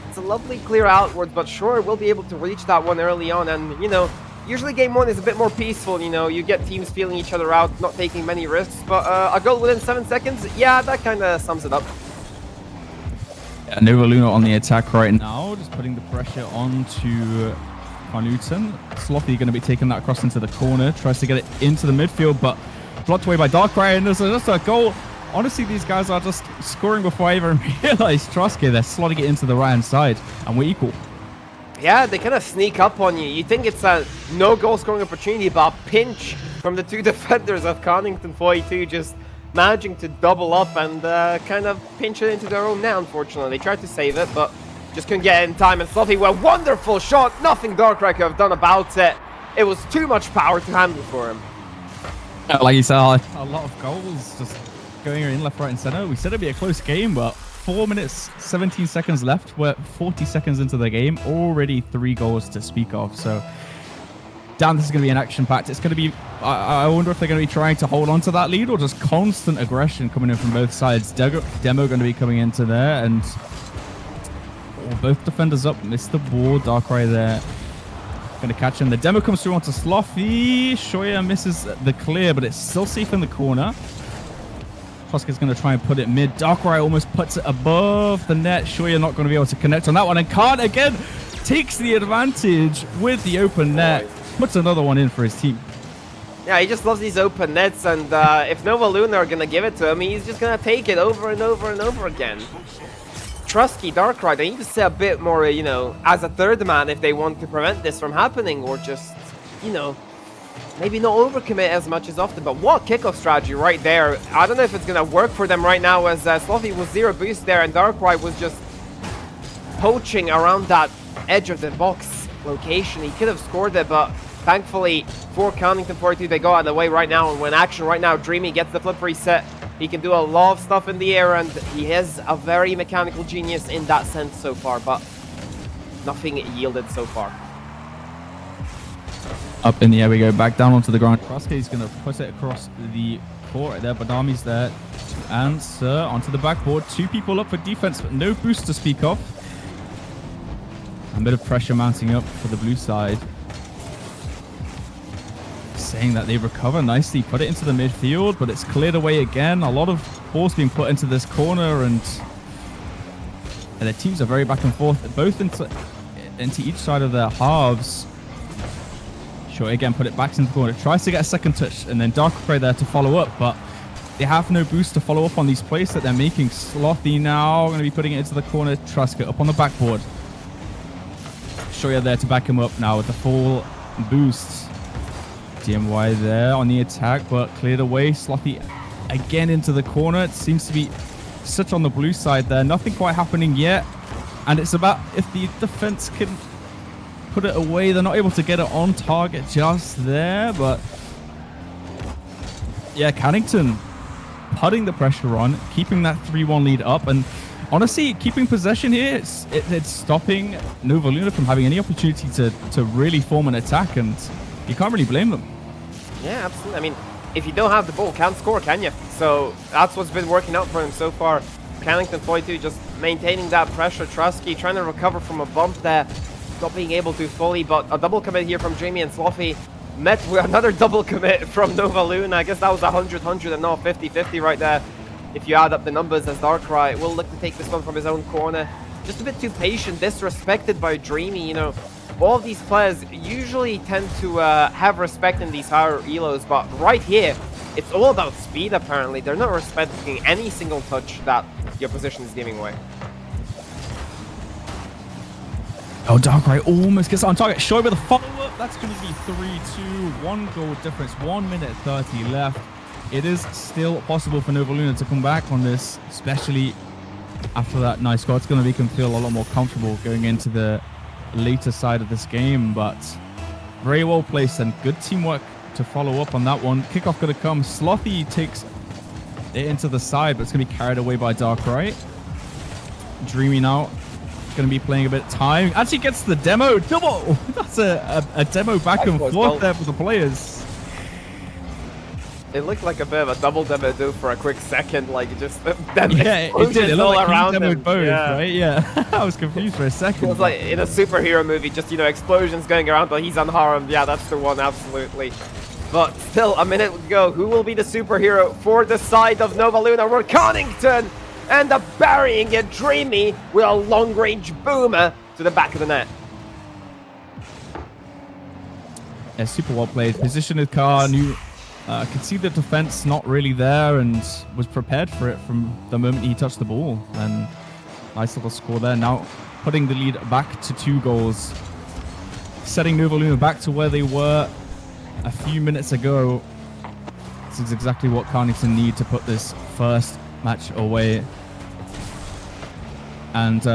it's a lovely clear outwards, but sure, we'll be able to reach that one early on, and you know, usually game one is a bit more peaceful, you know, you get teams feeling each other out, not taking many risks, but a goal within 7 seconds, yeah, that kind of sums it up. Yeah, Nova Luna on the attack right now, just putting the pressure onto Carnuten. Sloppy going to be taking that across into the corner, tries to get it into the midfield, but blocked away by Darkrai, and there's just a goal. Honestly, these guys are just scoring before I even realize Trusky. They're slotting it into the right-hand side, and we're equal. Yeah, they kind of sneak up on you. You think it's a no goal scoring opportunity, but a pinch from the two defenders of Connington 42 just managing to double up and kind of pinch it into their own net, unfortunately. They tried to save it, but just couldn't get it in time. And Sloppy, well, wonderful shot. Nothing Darkrai could have done about it. It was too much power to handle for him. Like you said, a lot of goals just going in left, right, and center. We said it'd be a close game, but 4 minutes, 17 seconds left. We're 40 seconds into the game. Already 3 goals to speak of. So, damn, this is going to be an action-packed. It's going to be... I wonder if they're going to be trying to hold on to that lead or just constant aggression coming in from both sides. Demo going to be coming into there, and both defenders up. Missed the ball. Darkrai there. Going to catch him. The demo comes through onto Sloppy. Shoya misses the clear, but it's still safe in the corner. Koska's going to try and put it mid. Darkrai almost puts it above the net. Shoya not going to be able to connect on that one. And Khan again takes the advantage with the open net. Puts another one in for his team. Yeah, he just loves these open nets. And if Nova Luna are going to give it to him, he's just going to take it over and over and over again. Trusky, Darkrai, they need to say a bit more, you know, as a third man if they want to prevent this from happening, or just, you know, maybe not overcommit as much as often. But what kickoff strategy right there. I don't know if it's going to work for them right now, as Sloppy was 0 boost there and Darkrai was just poaching around that edge of the box location. He could have scored it, but thankfully for Connington 42 they go out of the way right now. And when action right now, Dreamy gets the flip reset. He can do a lot of stuff in the air, and he is a very mechanical genius in that sense so far, but nothing yielded so far. Up in the air we go, back down onto the ground. Krasuke's going to put it across the court there. Badami's there to answer onto the backboard. 2 people up for defense, but no boost to speak of. A bit of pressure mounting up for the blue side. Saying that they recover nicely, put it into the midfield, but it's cleared away again. A lot of force being put into this corner, and the teams are very back and forth, both into each side of their halves. Sure, again, put it back into the corner. Tries to get a second touch, and then Darkrai there to follow up, but They have no boost to follow up on these plays that they're making. Slothy now going to be putting it into the corner. Trusker up on the backboard. Shoya there to back him up now with the full boost. DMY there on the attack, but cleared away. Slothy again into the corner. It seems to be such on the blue side there. Nothing quite happening yet. And it's about if the defense can put it away. They're not able to get it on target just there, but yeah, Cannington putting the pressure on, keeping that 3-1 lead up, and honestly, keeping possession here, it's stopping Nova Luna from having any opportunity to really form an attack, and you can't really blame them. Yeah, absolutely. I mean, if you don't have the ball, can't score, can you? So that's what's been working out for him so far. Cannington 42 just maintaining that pressure. Trusky trying to recover from a bump there, not being able to fully, but a double commit here from Jamie and Slothy. Met with another double commit from Nova Luna. I guess that was 100-100 and not 50-50 right there. If you add up the numbers, as Darkrai will look to take this one from his own corner. Just a bit too patient, disrespected by Dreamy. You know, all of these players usually tend to have respect in these higher elos, but right here, it's all about speed apparently. They're not respecting any single touch that your position is giving away. Oh, Darkrai almost gets on target. Shoy with a follow-up. That's going to be 3-2. 1 goal difference. 1 minute 30 left. It is still possible for Nova Luna to come back on this, especially after that nice score. It's going to make him feel a lot more comfortable going into the later side of this game, but very well placed and good teamwork to follow up on that one. Kickoff going to come. Slothy takes it into the side, but it's going to be carried away by Darkrai. Dreamy now going to be playing a bit of time. Actually gets the demo double. That's a demo back and forth there for the players. It looked like a bit of a double demo do for a quick second, like just them yeah, it did. It looked like around he demoed both, yeah. Right? Yeah, I was confused for a second. It was like in a superhero movie, just, you know, explosions going around, but he's unharmed. Yeah, that's the one, absolutely. But still, a minute to go. Who will be the superhero for the side of Nova Luna? We're Connington, and the burying it Dreamy with a long-range boomer to the back of the net. Yeah, super well played. Positioned car, knew. Could see the defense not really there and was prepared for it from the moment he touched the ball. And nice little score there. Now putting the lead back to 2 goals. Setting Nova Luna back to where they were a few minutes ago. This is exactly what Carnington need to put this first match away. And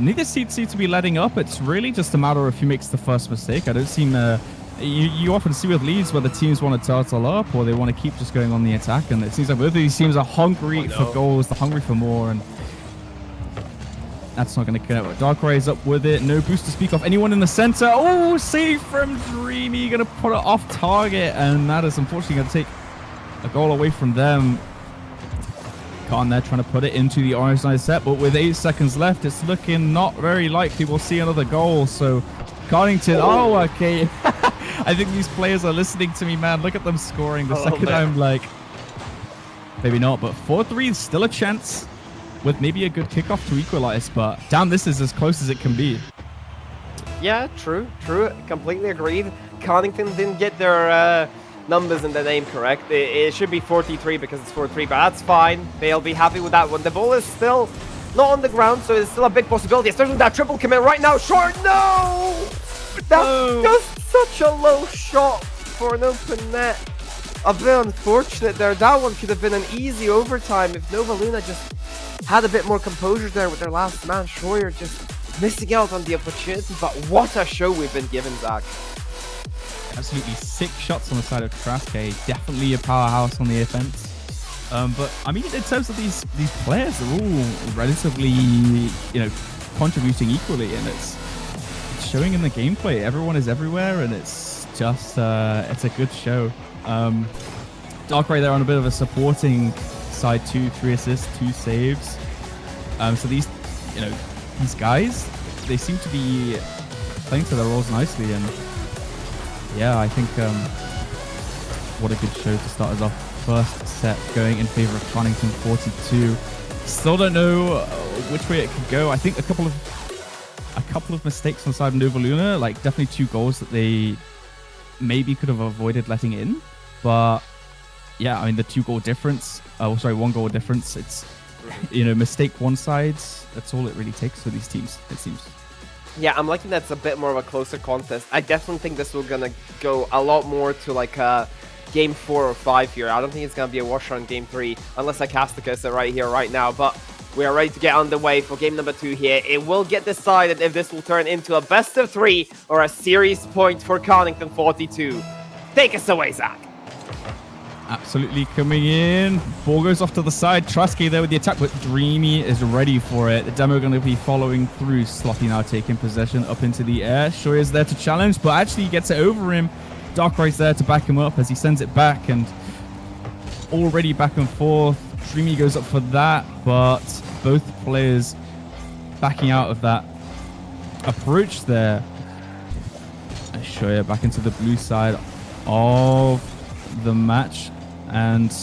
neither seem to be letting up. It's really just a matter of who makes the first mistake. I don't seem... You often see with leads where the teams want to turtle up or they want to keep just going on the attack, and it seems like both of these teams are hungry for goals, they're hungry for more, and that's not going to connect. Darkrai is up with it, no boost to speak of. Anyone in the center? Oh, save from Dreamy, going to put it off target, and that is unfortunately going to take a goal away from them. Khan there trying to put it into the orange side set, but with 8 seconds left, it's looking not very likely we'll see another goal, so Carnington, oh okay. I think these players are listening to me, man. Look at them scoring. The second I'm like, maybe not, but 4-3 is still a chance with maybe a good kickoff to equalize, but damn, this is as close as it can be. Yeah, true. Completely agreed. Connington didn't get their numbers in the name correct. It should be 43 because it's 4-3, but that's fine. They'll be happy with that one. The ball is still not on the ground, so it's still a big possibility, especially with that triple commit right now. Short, no! That's just such a low shot for an open net. A bit unfortunate there. That one could have been an easy overtime if Nova Luna just had a bit more composure there with their last man. Schroyer just missing out on the opportunity, but what a show we've been given, Zach. Absolutely 6 shots on the side of Traske. Definitely a powerhouse on the offense. But I mean, in terms of these players, they're all relatively, you know, contributing equally, and it's showing in the gameplay. Everyone is everywhere, and it's just it's a good show. Darkrai there on a bit of a supporting side too, 3 assists, 2 saves. So these, you know, these guys, they seem to be playing to their roles nicely, and yeah, I think what a good show to start us off. First set going in favor of Connington 42. Still don't know which way it could go. I think a couple of mistakes on the side of Nova Luna, like definitely 2 goals that they maybe could have avoided letting in, but yeah, I mean, the 2-goal difference, sorry, 1-goal difference, it's, you know, mistake one side. That's all it really takes for these teams, it seems. Yeah, I'm liking that's a bit more of a closer contest. I definitely think this will gonna go a lot more to like game 4 or 5 here. I don't think it's gonna be a wash on game 3 unless I Casticus it right here, right now. But we are ready to get underway for game number 2 here. It will get decided if this will turn into a best of 3 or a series point for Carnington 42. Take us away, Zach. Absolutely coming in. Ball goes off to the side. Trusky there with the attack, but Dreamy is ready for it. The demo going to be following through. Sloppy now taking possession up into the air. Shoy is there to challenge, but actually he gets it over him. Darkrai's there to back him up as he sends it back, and already back and forth. Dreamy goes up for that, but both players backing out of that approach there. Shoya back into the blue side of the match. And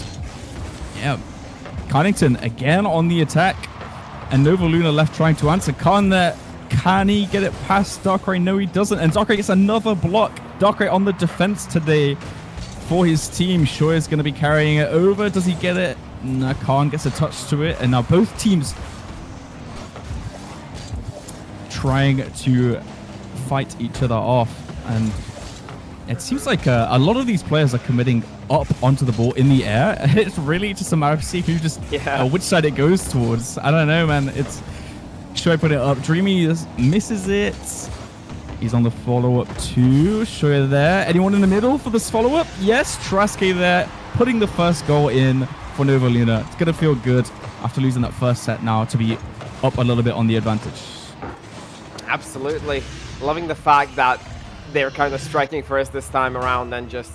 yeah, Carnington again on the attack. And Nova Luna left trying to answer. Khan there. Can he get it past Darkrai? No, he doesn't. And Darkrai gets another block. Darkrai on the defense today for his team. Shoy is going to be carrying it over. Does he get it? No, Khan gets a touch to it. And now both teams trying to fight each other off. And it seems like a lot of these players are committing up onto the ball in the air. It's really just a matter of seeing who just which side it goes towards. I don't know, man. It's Shoy put it up. Dreamy misses it. He's on the follow-up too. Shoy there. Anyone in the middle for this follow-up? Yes, Traske there, putting the first goal in for Nova Luna. It's gonna feel good after losing that first set now to be up a little bit on the advantage. Absolutely. Loving the fact that they're kind of striking first this time around and just,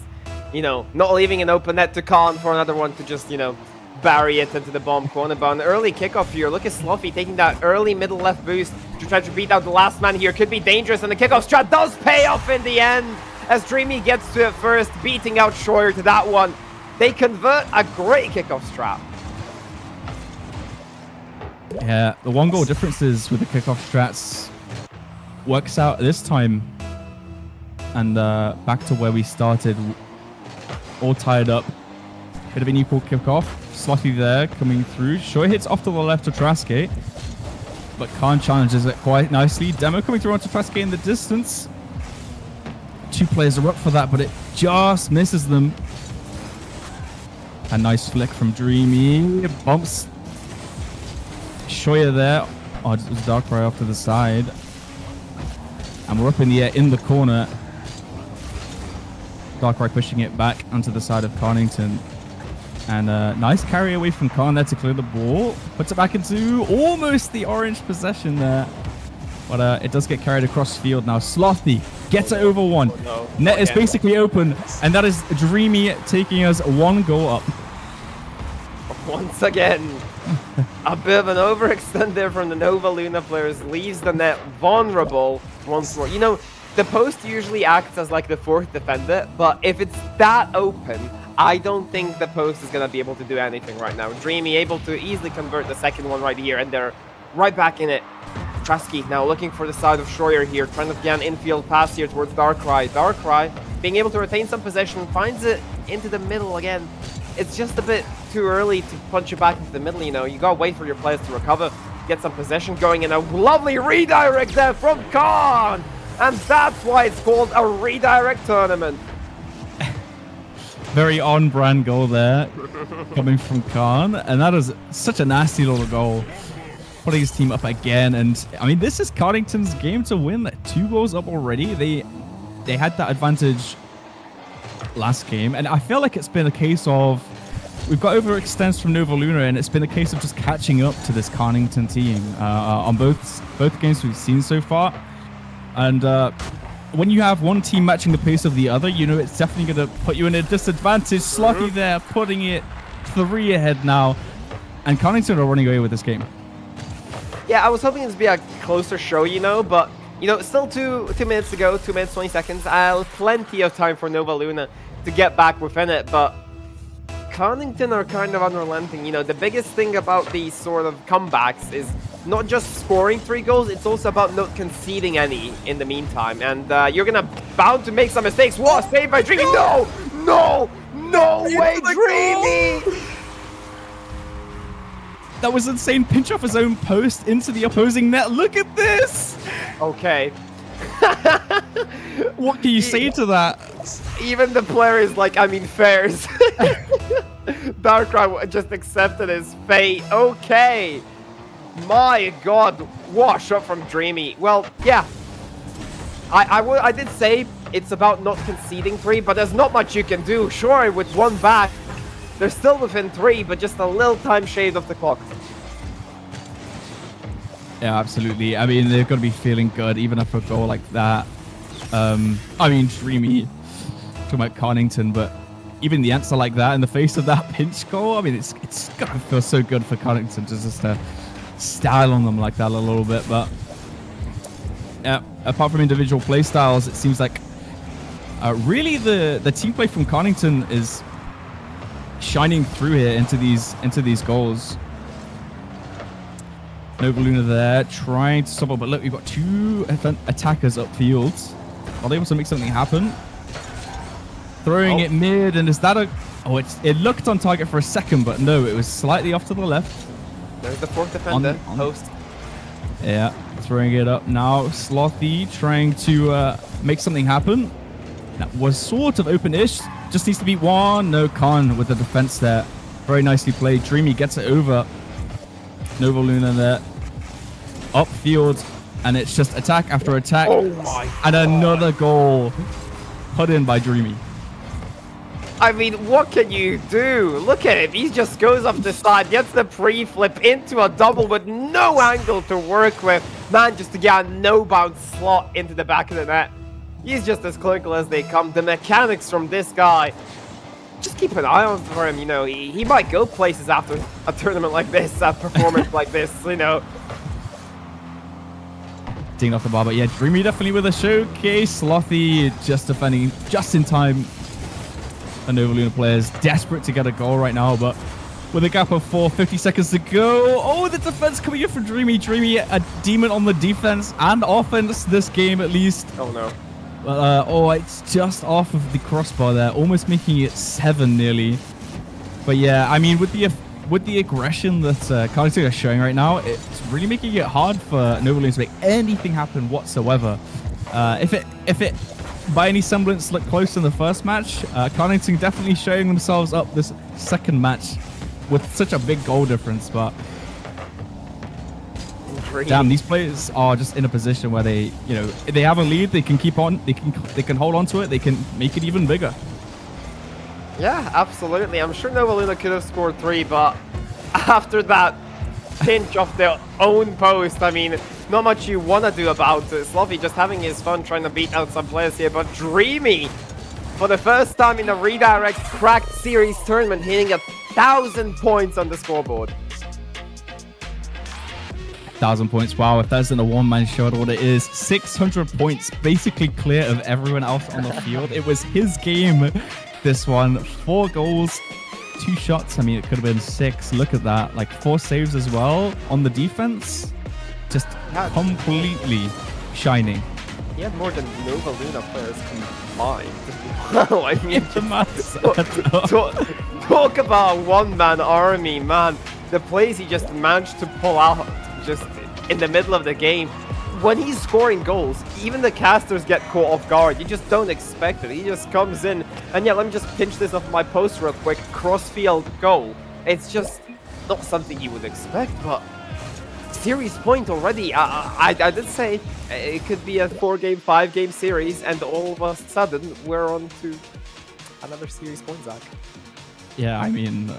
you know, not leaving an open net to Khan for another one to just, you know, bury it into the bomb corner. But an early kickoff here. Look at Sloppy taking that early middle left boost to try to beat out the last man here. Could be dangerous, and the kickoff strat does pay off in the end as Dreamy gets to it first, beating out Schroyer to that one. They convert a great kickoff strat. Yeah, the 1-goal differences with the kickoff strats works out this time. And back to where we started, all tied up. Bit of an equal kickoff. Slotty there coming through. Shoy hits off to the left to Traske, but Khan challenges it quite nicely. Demo coming through onto Traske in the distance. 2 players are up for that, but it just misses them. A nice flick from Dreamy. Bumps Shoya there. Oh, it was Darkrai off to the side. And we're up in the air in the corner. Darkrai pushing it back onto the side of Carnington. And nice carry away from Khan there to clear the ball. Puts it back into almost the orange possession there. But it does get carried across field now. Slothy gets it over one. No. Net is basically open. And that is Dreamy taking us 1 goal up. Once again, a bit of an overextend there from the Nova Luna players leaves the net vulnerable once more. You know, the post usually acts as like the 4th defender, but if it's that open, I don't think the post is going to be able to do anything right now. Dreamy able to easily convert the second one right here, and they're right back in it. Trusky now looking for the side of Schroyer here, trying to get an infield pass here towards Darkrai. Darkrai being able to retain some possession, finds it into the middle again. It's just a bit too early to punch it back into the middle, you know. You gotta wait for your players to recover, get some possession going, and a lovely redirect there from Khan! And that's why it's called a redirect tournament. Very on-brand goal there, coming from Khan. And that is such a nasty little goal. Putting his team up again. And, I mean, this is Carnington's game to win. 2 goals up already. They had that advantage last game. And I feel like it's been a case of... We've got overextends from Nova Luna, and it's been a case of just catching up to this Carnington team on both games we've seen so far. And when you have one team matching the pace of the other, you know it's definitely going to put you in a disadvantage. Slotty there, putting it 3 ahead now. And Carnington are running away with this game. Yeah, I was hoping this would be a closer show, you know, but, you know, still 2 minutes to go, 2 minutes, 20 seconds. Plenty of time for Nova Luna to get back within it, but Carnington are kind of unrelenting. You know, the biggest thing about these sort of comebacks is not just scoring 3 goals, it's also about not conceding any in the meantime. And you're bound to make some mistakes. What a save by Dreamy! No! No! No way, the Dreamy! That was insane. Pinch off his own post into the opposing net. Look at this. Okay. What can you say to that? Even the player is like, I mean, fairs. Darkrai just accepted his fate. Okay. My god. What a shot from Dreamy. Well, yeah. I did say it's about not conceding 3, but there's not much you can do. Sure, with 1 back, they're still within 3, but just a little time shaved off the clock. Yeah, absolutely. I mean, they're going to be feeling good, even after a goal like that. I mean, Dreamy, talking about Carnington, but even the answer like that in the face of that pinch goal, I mean, it's going to feel so good for Carnington to just style on them like that a little bit. But yeah, apart from individual play styles, it seems like really the team play from Carnington is shining through here into these goals. Nova Luna there trying to stop it, but look, we've got 2 attackers upfield. Are they able to make something happen? Throwing it mid, and is that a... Oh, it looked on target for a second, but no, it was slightly off to the left. There's the 4th defender, host. Yeah, throwing it up now. Slothy trying to make something happen. That was sort of open-ish. Just needs to beat 1. No, Khan with the defense there. Very nicely played. Dreamy gets it over. Nova Luna there. Upfield. And it's just attack after attack. Oh my and God. Another goal put in by Dreamy. I mean, what can you do? Look at him. He just goes off the side, gets the pre-flip into a double with no angle to work with. Man, just to get a no-bounce slot into the back of the net. He's just as clinical as they come. The mechanics from this guy, just keep an eye on for him. You know, he might go places after a tournament like this, a performance like this, you know. Ding off the bar, but yeah, Dreamy definitely with a showcase. Slothy just defending just in time. The Nova Luna players desperate to get a goal right now, but with a gap of 50 seconds to go. Oh, the defense coming in for Dreamy. Dreamy, a demon on the defense and offense this game at least. Oh no. Oh, it's just off of the crossbar there, almost making it 7 nearly. But yeah, I mean, with the aggression that Carnington are showing right now, it's really making it hard for Nova Luna to make anything happen whatsoever. If it by any semblance looked close in the first match, Carnington definitely showing themselves up this second match with such a big goal difference. But damn, these players are just in a position where they have a lead, they can keep on, they can hold on to it, they can make it even bigger. Yeah, absolutely. I'm sure Nova Luna could have scored 3, but after that pinch off their own post, I mean, not much you want to do about it. Slothy just having his fun trying to beat out some players here, but Dreamy, for the first time in a redirect cracked series tournament, hitting 1,000 points on the scoreboard. 1,000 points. Wow, if that's in a one-man show, what it is. 600 points, basically clear of everyone else on the field. It was his game, this one. 4 goals, 2 shots. I mean, it could have been 6. Look at that. Like 4 saves as well on the defense. Just completely shining. He had more than Nova Luna players combined. Wow, I mean, talk about a one-man army, man. The plays he just managed to pull out just in the middle of the game. When he's scoring goals, even the casters get caught off guard. You just don't expect it. He just comes in, and yeah, let me just pinch this off my post real quick. Crossfield goal. It's just not something you would expect, but series point already. I did say it could be a 4-game, 5-game series, and all of a sudden we're on to another series point, Zach. Yeah, I mean,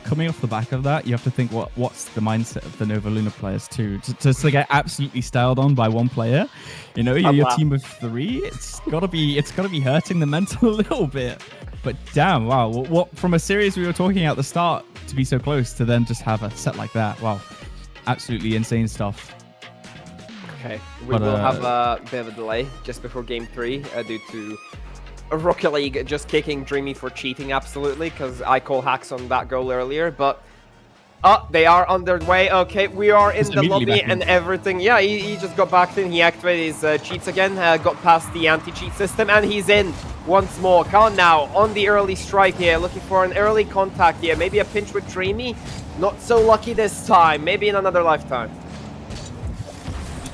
coming off the back of that, you have to think what's the mindset of the Nova Luna players too. Just to get absolutely styled on by one player, you know, your team of 3. It's gotta be hurting the mental a little bit. But damn, wow, what from a series we were talking at the start to be so close to then just have a set like that. Wow, absolutely insane stuff. Okay, we will have a bit of a delay just before game 3 due to Rocket League just kicking Dreamy for cheating, absolutely, because I call hacks on that goal earlier. But Oh, they are on their way. Okay, we are in Just the immediately lobby back in. and everything. Yeah, he just got back in. He activated his cheats again, got past the anti-cheat system, and he's in once more. Khan now on the early strike here, looking for an early contact here. Maybe a pinch with Dreamy. Not so lucky this time. Maybe in another lifetime.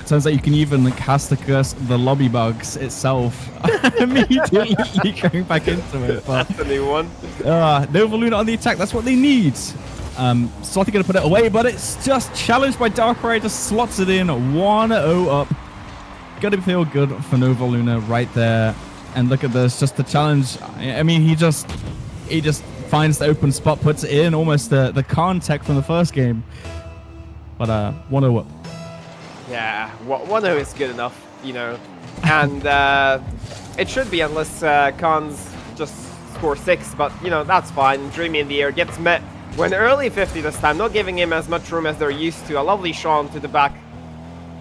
Turns out you can even cast the curse the lobby bugs itself immediately going back into it. But That's a new one. Nova Luna on the attack. That's what they need. Slotty going to put it away, but it's just challenged by Darkrai. Just slots it in 1-0 up. Gonna feel good for Nova Luna right there. And look at this, just the challenge. I mean, he just finds the open spot, puts it in, almost the Khan tech from the first game. But 1-0 up. Yeah, 1-0 is good enough, you know. And it should be, unless Khan's just score 6, but, you know, that's fine. Dreamy in the air gets met when early 50 this time, not giving him as much room as they're used to. A lovely shot to the back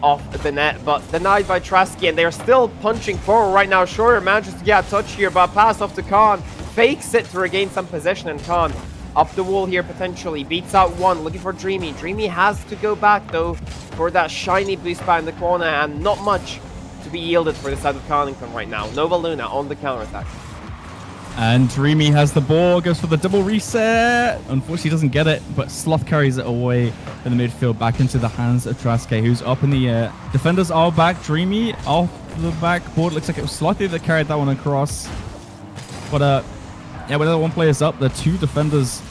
of the net, but denied by Trasky, and they're still punching forward right now. Scheuer manages to get a touch here, but pass off to Khan. Fakes it to regain some possession, and Khan up the wall here potentially. Beats out one, looking for Dreamy. Dreamy has to go back, though, for that shiny blue spot in the corner, and not much to be yielded for the side of Connington right now. Nova Luna on the counterattack. And Dreamy has the ball, goes for the double reset. Unfortunately, doesn't get it, but Sloth carries it away in the midfield, back into the hands of Traske, who's up in the air. Defenders are back. Dreamy off the backboard. Looks like it was Slothy that carried that one across. But yeah, when the one player's up, the two defenders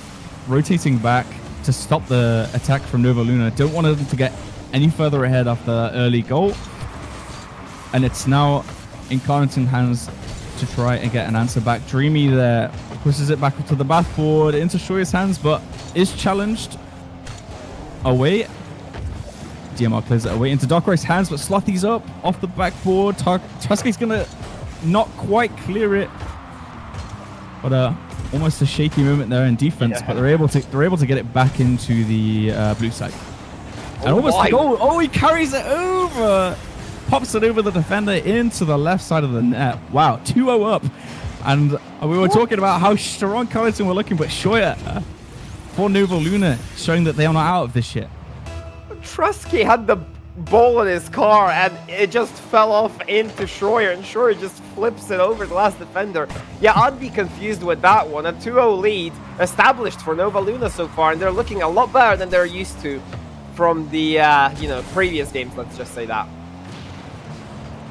rotating back to stop the attack from Nova Luna. Don't want them to get any further ahead after the early goal. And it's now in Carnington's hands to try and get an answer back. Dreamy there pushes it back to the backboard into Shoya's hands, but is challenged away. DMR clears it away into Darkrai's hands, but Slothy's up off the backboard. Tusky's gonna not quite clear it, but almost a shaky moment there in defense. Yeah. But they're able to get it back into the blue side. And almost my. a goal. Oh, he carries it over. Pops it over the defender into the left side of the net. Wow, 2-0 up. And we were talking about how strong Carlton were looking, but Shoya for Nova Luna showing that they are not out of this shit. Trusky had the ball in his car and it just fell off into Scheuer, and Scheuer just flips it over the last defender. Yeah, I'd be confused with that one. A 2-0 lead established for Nova Luna so far, and they're looking a lot better than they're used to from the previous games, let's just say that.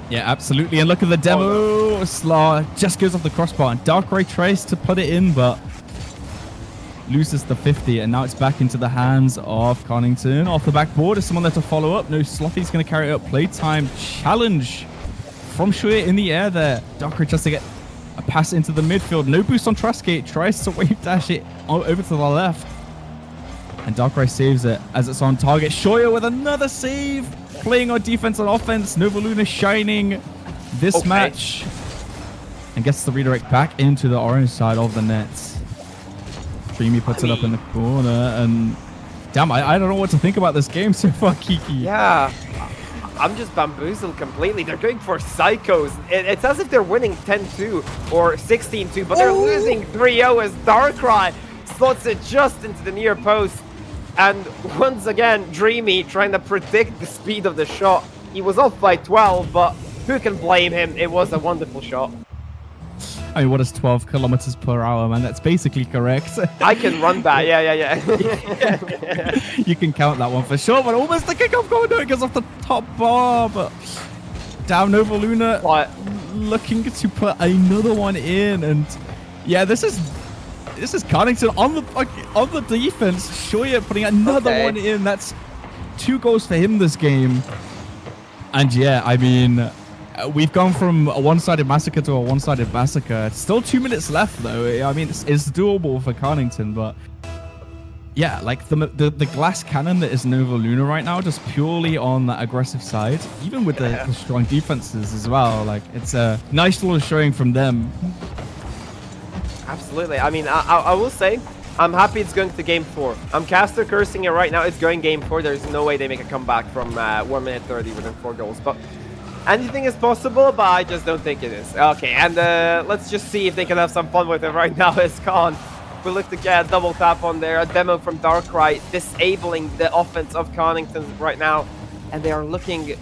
Yeah, absolutely. And look at the demo. Slaw just goes off the crossbar, and Darkrai tries to put it in, but loses the 50, and now it's back into the hands of Connington. Off the backboard, is someone there to follow up? No, Slothy's going to carry it up. Playtime challenge from Shuya in the air there. Darkrai tries to get a pass into the midfield. No boost on Trasgate. Tries to wave dash it over to the left. And Darkrai saves it as it's on target. Shoya with another save. Playing on defense and offense. Nova Luna shining this match. And gets the redirect back into the orange side of the nets. Dreamy puts it up in the corner. And damn, I don't know what to think about this game so far, Kiki. Yeah, I'm just bamboozled completely. They're going for psychos. It's as if they're winning 10-2 or 16-2, but they're losing 3-0 as Darkrai slots it just into the near post. And once again, Dreamy trying to predict the speed of the shot. He was off by 12, but who can blame him? It was a wonderful shot. I mean, what is 12 kilometers per hour, man? That's basically correct. I can run that, yeah. You can count that one for sure, but almost the kickoff goal. No, it goes off the top bar, but down Nova Luna looking to put another one in. And yeah, this is Connington on the defense. Shoya putting another one in. That's 2 goals for him this game. And yeah, I mean, we've gone from a one-sided massacre to a one-sided massacre. Still 2 minutes left, though. I mean, it's doable for Connington, but yeah, like the glass cannon that is Nova Luna right now, just purely on that aggressive side, even with the strong defenses as well. Like, it's a nice little showing from them. Absolutely. I mean, I will say, I'm happy it's going to game 4. I'm caster cursing it right now. It's going game 4. There's no way they make a comeback from 1 minute 30 within 4 goals. But anything is possible, but I just don't think it is. Okay, and let's just see if they can have some fun with it right now as Khan We look to get a double tap on there, a demo from Darkrai, disabling the offense of Connington right now. And they are looking to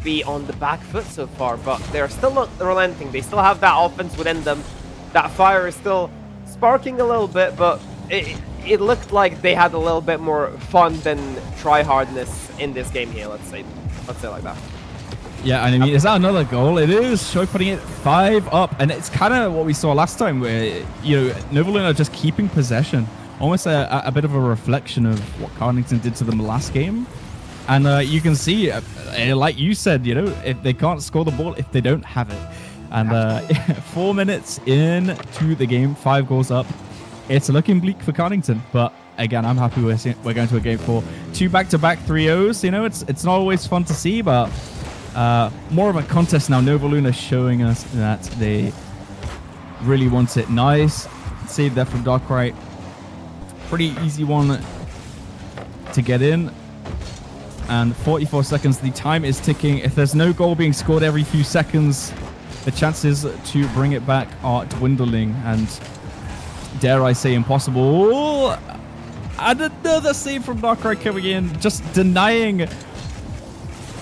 be on the back foot so far, but they're still not relenting. They still have that offense within them. That fire is still sparking a little bit, but it looked like they had a little bit more fun than try-hardness in this game here, let's say like that. Yeah, and I mean, is that another goal? It is. Show putting it 5 up, and it's kind of what we saw last time, where Nova Luna just keeping possession, almost a bit of a reflection of what Connington did to them last game. And you can see, like you said, if they can't score the ball, if they don't have it. And 4 minutes into the game, 5 goals up. It's looking bleak for Connington, but again, I'm happy we're going to a game 4. 2 back-to-back 3-0s. It's not always fun to see, but more of a contest now. Nova Luna showing us that they really want it. Nice save there from Darkrai. Pretty easy one to get in. And 44 seconds, the time is ticking. If there's no goal being scored every few seconds, the chances to bring it back are dwindling and, dare I say, impossible. And another save from Darkrai coming in, just denying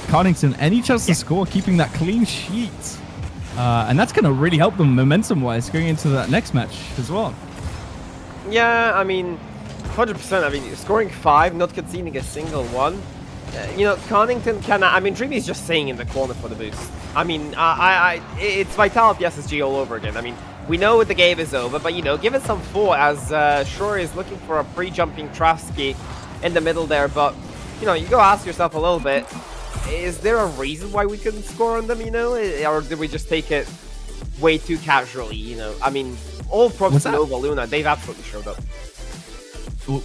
Connington any chance to score, keeping that clean sheet. And that's going to really help them momentum-wise going into that next match as well. Yeah, I mean, 100%. I mean, scoring 5, not conceding a single one. Connington cannot. I mean, Dreamy's just staying in the corner for the boost. I mean, it's Vitality SSG all over again. I mean, we know the game is over, but give it some thought as Shore is looking for a pre-jumping Trafsky in the middle there. But you go ask yourself a little bit: is there a reason why we couldn't score on them? Or did we just take it way too casually? I mean, all props to Nova Luna. They've absolutely showed up.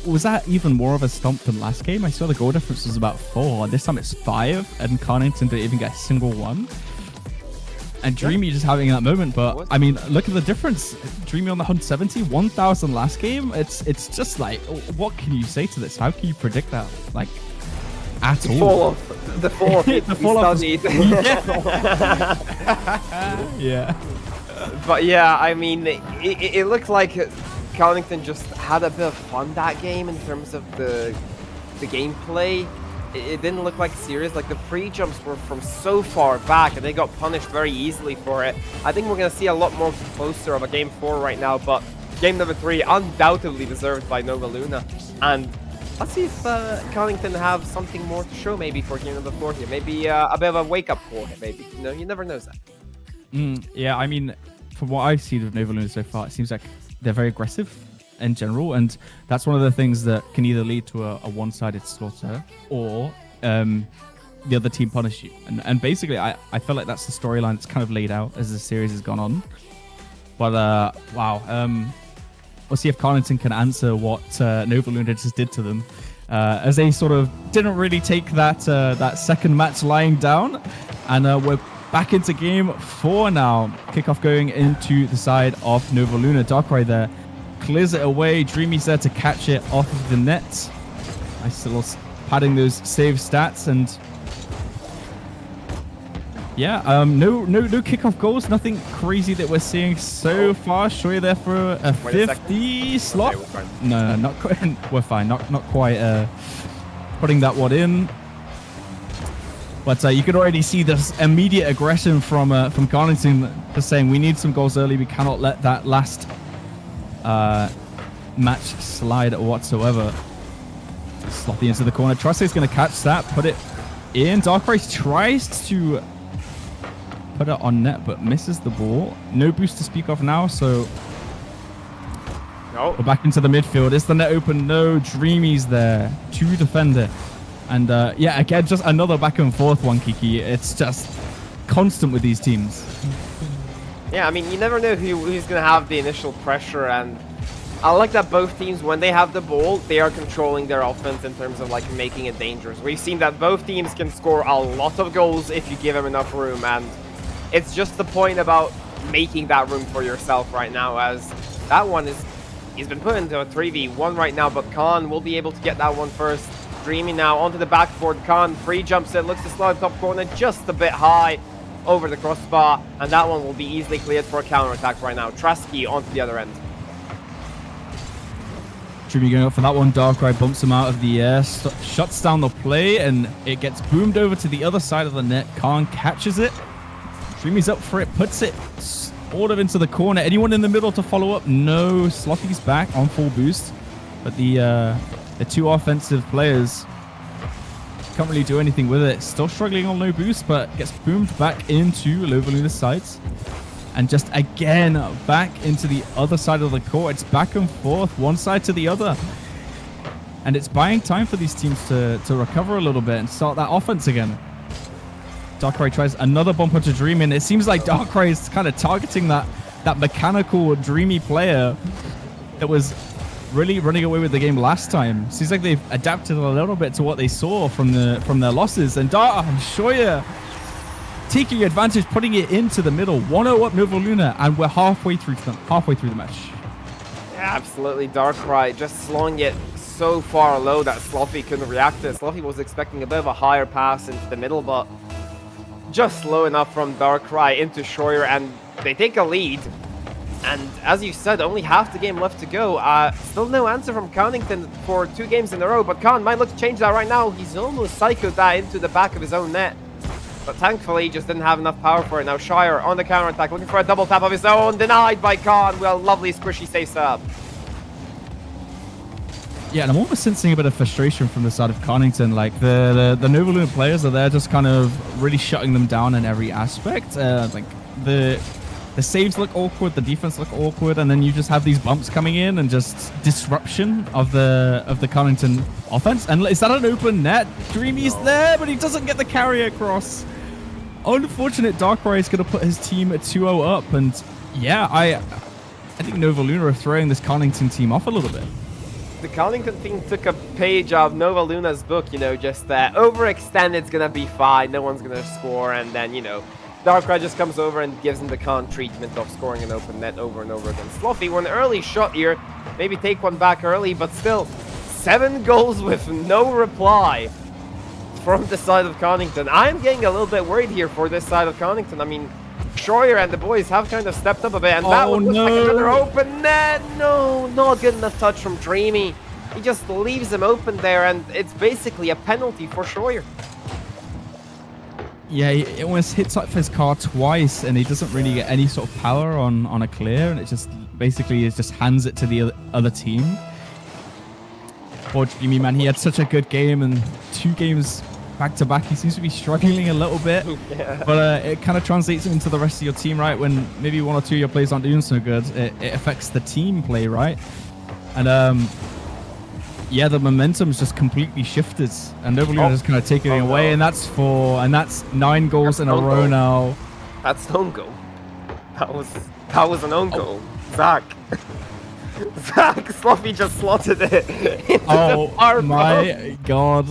Was that even more of a stomp than last game? I saw the goal difference was about 4. This time it's 5, and Connington didn't even get a single one. And Dreamy just having that moment, but I mean, look at the difference. Dreamy on the 170, 1,000 last game. It's just like, what can you say to this? How can you predict that? Like, at all? The fall of it. The fall off. Yeah. But yeah, I mean, it looked like Connington just had a bit of fun that game in terms of the gameplay. It didn't look like serious. Like, the pre-jumps were from so far back, and they got punished very easily for it. I think we're going to see a lot more closer of a game 4 right now, but game number 3 undoubtedly deserved by Nova Luna. And let's see if Connington have something more to show maybe for game number 4 here. Maybe a bit of a wake-up call here, maybe. You never know, Zach. Yeah, I mean, from what I've seen of Nova Luna so far, it seems like they're very aggressive in general, and that's one of the things that can either lead to a one-sided slaughter or the other team punish you. And basically, I feel like that's the storyline that's kind of laid out as the series has gone on. But wow, we'll see if Connington can answer what Nova Luna just did to them, as they sort of didn't really take that second match lying down, and we're back into game 4 now. Kickoff going into the side of Nova Luna. Darkrai there clears it away. Dreamy's there to catch it off of the net. Nice little padding those save stats, and yeah, no kickoff goals. Nothing crazy that we're seeing so far. Shoya there for a 50 slot. Okay, No, not quite. We're fine. Not quite putting that one in. But you can already see this immediate aggression from Connington, just saying we need some goals early. We cannot let that last match slide whatsoever. Sloppy into the corner. Trusty's going to catch that, put it in. Darkrai tries to put it on net, but misses the ball. No boost to speak of now, so we're back into the midfield. Is the net open? No. Dreamy's there to defend it. And yeah, again, just another back and forth one, Kiki. It's just constant with these teams. Yeah, I mean, you never know who's going to have the initial pressure, and I like that both teams, when they have the ball, they are controlling their offense in terms of like making it dangerous. We've seen that both teams can score a lot of goals if you give them enough room, and it's just the point about making that room for yourself right now, as that one he's been put into a 3v1 right now, but Khan will be able to get that one first. Dreamy now onto the backboard. Khan pre-jumps it, looks to slide top corner just a bit high over the crossbar, and that one will be easily cleared for a counter-attack right now. Trasky onto the other end. Dreamy going up for that one. Darkrai bumps him out of the air, shuts down the play, and it gets boomed over to the other side of the net. Khan catches it. Dreamy's up for it, puts it sort of into the corner. Anyone in the middle to follow up? No. Slothy's back on full boost. But the two offensive players can't really do anything with it. Still struggling on low boost, but gets boomed back into Lovaluna's sides. And just again, back into the other side of the court. It's back and forth, one side to the other. And it's buying time for these teams to recover a little bit and start that offense again. Darkrai tries another bumper to Dreamy, and it seems like Darkrai is kind of targeting that mechanical Dreamy player that was really running away with the game last time. Seems like they've adapted a little bit to what they saw from their losses. And Shoya taking advantage, putting it into the middle. 1-0 up Novaluna, and we're halfway through the match. Yeah, absolutely. Darkrai just slowing it so far low that Slothy couldn't react to it. Slothy was expecting a bit of a higher pass into the middle, but just low enough from Darkrai into Shoya, and they take a lead. And as you said, only half the game left to go. Still no answer from Connington for 2 games in a row, but Khan might look to change that right now. He's almost psychoed that into the back of his own net. But thankfully, he just didn't have enough power for it. Now Shire on the counter-attack, looking for a double tap of his own. Denied by Khan. Well, lovely squishy safe sub. Yeah, and I'm almost sensing a bit of frustration from the side of Connington. Like, the Novaluna players are there just kind of really shutting them down in every aspect. Like, the saves look awkward, the defense look awkward, and then you just have these bumps coming in and just disruption of the Connington offense. And is that an open net? Dreamy's there, but he doesn't get the carry across. Unfortunate. Darkrai is going to put his team at 2-0 up, and yeah, I think Novaluna are throwing this Connington team off a little bit. The Connington team took a page of Novaluna's book, you know, just overextend, it's gonna be fine, no one's gonna score, and then, you know, Darkrai just comes over and gives him the Khan treatment of scoring an open net over and over again. Slothy, one early shot here, maybe take one back early, but still, 7 goals with no reply from the side of Connington. I'm getting a little bit worried here for this side of Connington. I mean, Schroyer and the boys have kind of stepped up a bit, and that one looks like another open net. No, not good enough touch from Dreamy. He just leaves him open there, and it's basically a penalty for Schroyer. Yeah, it almost hits up his car twice, and he doesn't really get any sort of power on a clear, and it just basically just hands it to the other team. Poor Dreamy, man, he had such a good game, and 2 games back to back, he seems to be struggling a little bit. Yeah. But it kind of translates into the rest of your team, right? When maybe 1 or 2 of your players aren't doing so good, it affects the team play, right? And yeah, the momentum's just completely shifted, and Novaluna is kind of taking it away, and that's 9 goals in a row now. That's an own goal. That was an own goal. Zach. Zach, Sloppy just slotted it into the far my god.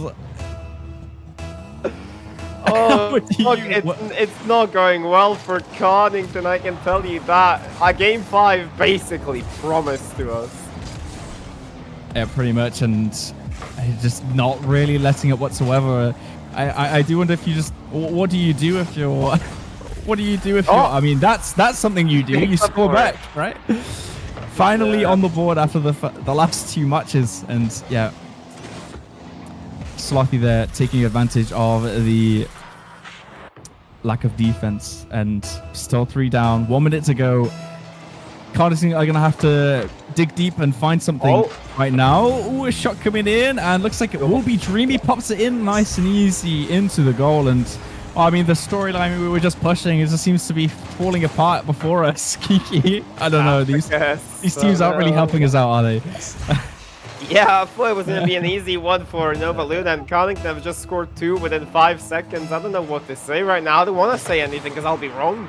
Oh, look, it's not going well for Connington, I can tell you that. Game 5 basically promised to us. Yeah, pretty much, and just not really letting it whatsoever. I do wonder if you just, what do you do if you're, I mean, that's something you do. You score back, right? Finally on the board after the last 2 matches, and yeah. Slothy there taking advantage of the lack of defense, and still 3 down, 1 minute to go. Cardinals are going to have to dig deep and find something right now. Ooh, a shot coming in, and looks like it will be Dreamy. Pops it in nice and easy into the goal, and I mean, the storyline we were just pushing just seems to be falling apart before us. Kiki, I don't know, these teams aren't really helping us out, are they? Yeah, I thought it was going to be an easy one for Novaluna, and Connington have just scored 2 within 5 seconds. I don't know what to say right now. I don't want to say anything because I'll be wrong.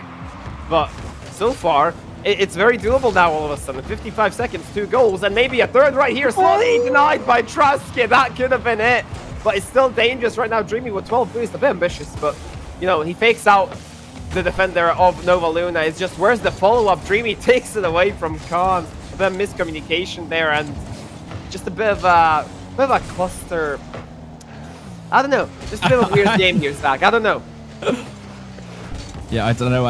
But so far, it's very doable now all of a sudden. 55 seconds, 2 goals, and maybe a third right here. Slowly denied by Trusky. That could have been it. But it's still dangerous right now. Dreamy with 12 boost, a bit ambitious, but, you know, he fakes out the defender of Novaluna. It's just, where's the follow-up? Dreamy takes it away from Khan. A bit of miscommunication there, and just a bit of a cluster. I don't know. Just a bit of a weird game here, Zach. I don't know. Yeah, I don't know.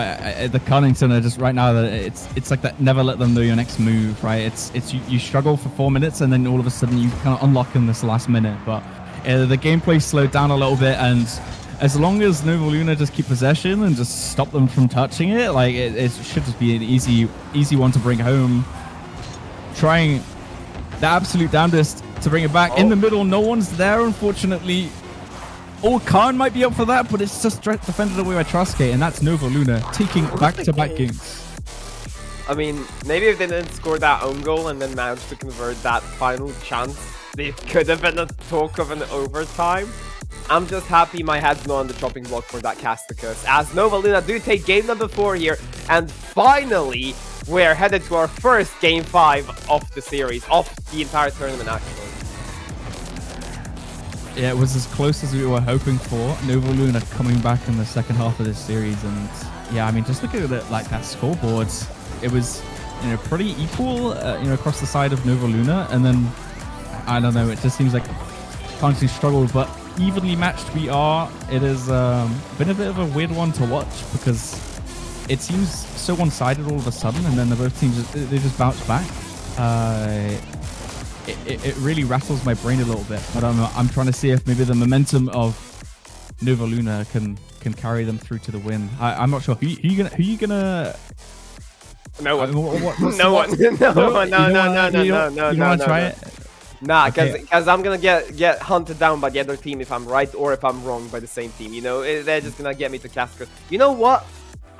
The Cunnington are just right now. That it's like that. Never let them know your next move, right? It's you struggle for 4 minutes, and then all of a sudden you kind of unlock in this last minute. But the gameplay slowed down a little bit, and as long as Nova Luna just keep possession and just stop them from touching it, like it should just be an easy one to bring home. Trying the absolute damnedest to bring it back in the middle. No one's there, unfortunately. Oh, Khan might be up for that, but it's just defended away by Truskate, and that's Nova Luna taking back-to-back games. I mean, maybe if they didn't score that own goal and then managed to convert that final chance, it could have been a talk of an overtime. I'm just happy my head's not on the chopping block for that Casticus, as Nova Luna do take game number 4 here, and finally, we're headed to our first game 5 of the series, of the entire tournament, actually. Yeah, it was as close as we were hoping for. Nova Luna coming back in the second half of this series, and yeah, I mean, just looking at it like that scoreboard, it was pretty equal, across the side of Nova Luna, and then I don't know, it just seems like Constantine struggled, but evenly matched we are. It has been a bit of a weird one to watch because it seems so one-sided all of a sudden, and then the both teams they just bounce back. It really rattles my brain a little bit, but I'm trying to see if maybe the momentum of Nova Luna can carry them through to the win. I'm not sure. Who you gonna? No one. No one. No. You don't want to try it? Nah, because I'm gonna get hunted down by the other team if I'm right or if I'm wrong by the same team. They're just gonna get me to Casper. You know what?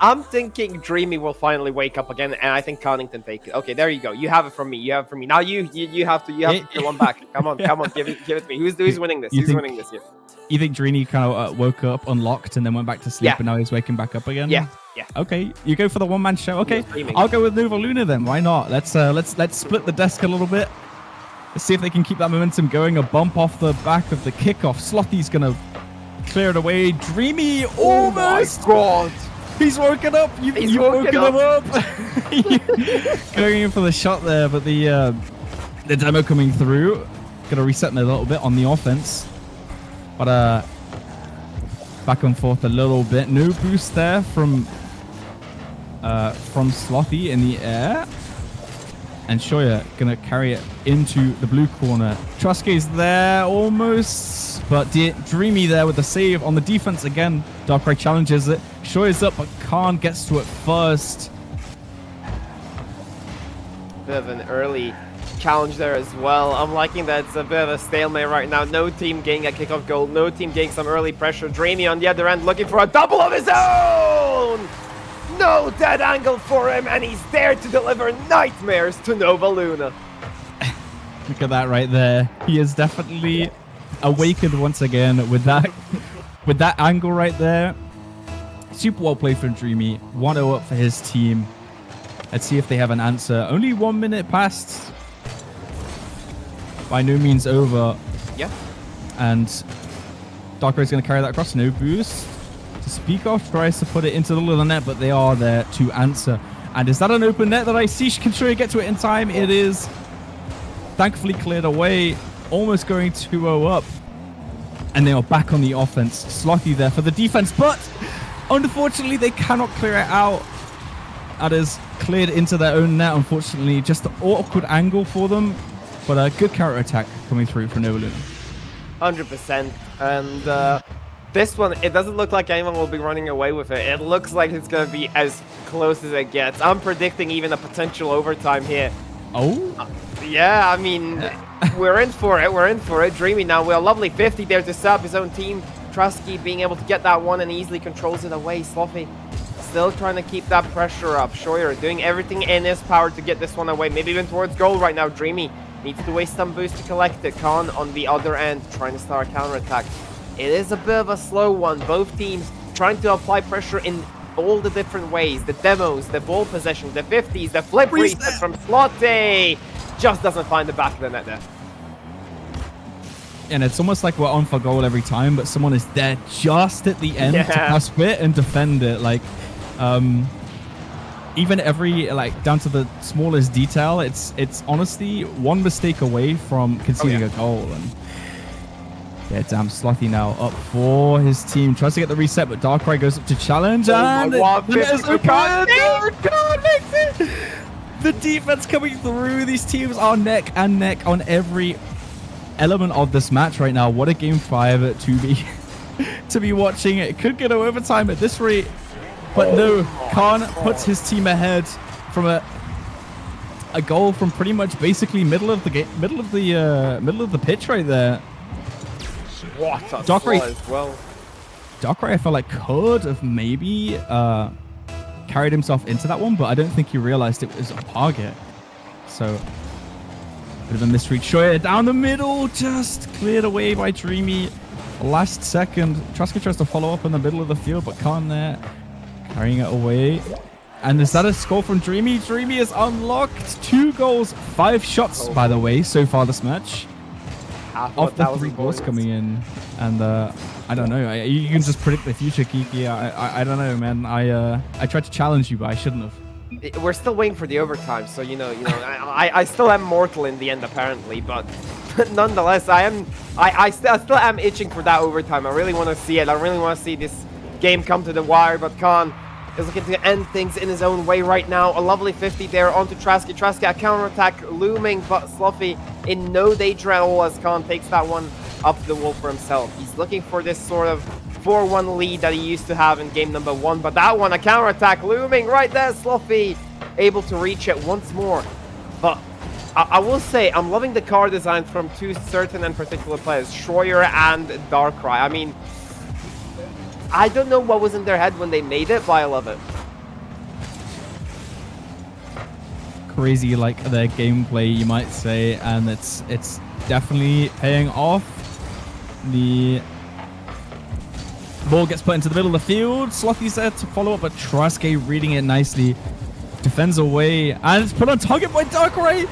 I'm thinking Dreamy will finally wake up again, and I think Connington take it. Okay, there you go. You have it from me. Now you have to kill one back. Come on, give it to me. Who's winning this? Who's winning this here? You think Dreamy kind of woke up, unlocked, and then went back to sleep, and now he's waking back up again? Yeah. Okay, you go for the one-man show. Okay, I'll go with Nova Luna then. Why not? Let's split the desk a little bit. Let's see if they can keep that momentum going. A bump off the back of the kickoff. Slothy's gonna clear it away. Dreamy almost. Oh my god. He's woken up. You've woken him up. Going in for the shot there, but the demo coming through. Gonna reset him a little bit on the offense, but back and forth a little bit. No boost there from Slothy in the air, and Shoya gonna carry it into the blue corner. Truskate's there almost, but Dreamy there with the save on the defense again. Darkrai challenges it. Shoya's up, but Khan gets to it first. Bit of an early challenge there as well. I'm liking that it's a bit of a stalemate right now. No team getting a kickoff goal. No team getting some early pressure. Dreamy on the other end looking for a double of his own! No dead angle for him, and he's there to deliver nightmares to Nova Luna. Look at that right there. He is definitely awakened once again with that angle right there. Super well played from Dreamy. 1-0 up for his team. Let's see if they have an answer. Only 1 minute passed. By no means over. Yeah. And Darkray's going to carry that across. No boost to speak of. Tries to put it into the middle of the net, but they are there to answer. And is that an open net that I see? Can Shoya get to it in time? It is. Thankfully cleared away. Almost going 2-0 up. And they are back on the offense. Slothy there for the defense, but unfortunately they cannot clear it out. That is cleared into their own net, unfortunately. Just an awkward angle for them, but a good counter attack coming through for Nova Luna. 100%. And this one, it doesn't look like anyone will be running away with it. It looks like it's going to be as close as it gets. I'm predicting even a potential overtime here. Oh? Yeah, I mean, we're in for it. We're in for it. Dreamy now with a lovely 50 there to set up his own team. Trusky being able to get that one and easily controls it away. Slothy still trying to keep that pressure up. Shoya doing everything in his power to get this one away. Maybe even towards goal right now. Dreamy needs to waste some boost to collect it. Khan on the other end trying to start a counterattack. It is a bit of a slow one. Both teams trying to apply pressure in all the different ways. The demos, the ball possession, the 50s, the flip resets from Slotty. Just doesn't find the back of the net there. And it's almost like we're on for goal every time, but someone is there just at the end to cusp it and defend it. Like, even every, down to the smallest detail, it's honestly one mistake away from conceding a goal. And Yeah, damn, Slothy now up for his team. Tries to get the reset, but Darkrai goes up to challenge. Oh And my God, there's a Khan makes it! The defense coming through. These teams are neck and neck on every element of this match right now. What a game 5 to be watching. It could get to overtime at this rate, but no. Khan puts his team ahead from a goal from pretty much basically middle of the game, middle of the pitch right there. What a Darkrai slot as well. Darkrai, I felt like could have maybe carried himself into that one, but I don't think he realized it was a target. So, bit of a misread. Shoya down the middle, just cleared away by Dreamy. Last second, Traska tries to follow up in the middle of the field, but can't there. Carrying it away. And is that a score from Dreamy? Dreamy is unlocked. 2 goals, 5 shots, by the way, so far this match. Of the 3 goals coming in. And I don't know. You can just predict the future, Kiki. I don't know, man. I tried to challenge you, but I shouldn't have. We're still waiting for the overtime, so I still am mortal in the end apparently, but nonetheless, I still am itching for that overtime. I really want to see it. I really want to see this game come to the wire, but Khan is looking to end things in his own way right now. A lovely 50 there onto Traska. Traska, a counterattack looming, but Sluffy in no danger at all as Khan takes that one up the wall for himself. He's looking for this sort of 4-1 lead that he used to have in game number 1, but that one, a counterattack looming right there. Sluffy able to reach it once more. But I will say, I'm loving the car design from 2 certain and particular players, Schroyer and Darkrai. I mean, I don't know what was in their head when they made it, but I love it. Crazy, like their gameplay, you might say, and it's definitely paying off. The ball gets put into the middle of the field. Slothy's there to follow up, but Traske reading it nicely. Defends away, and it's put on target by Darkrai,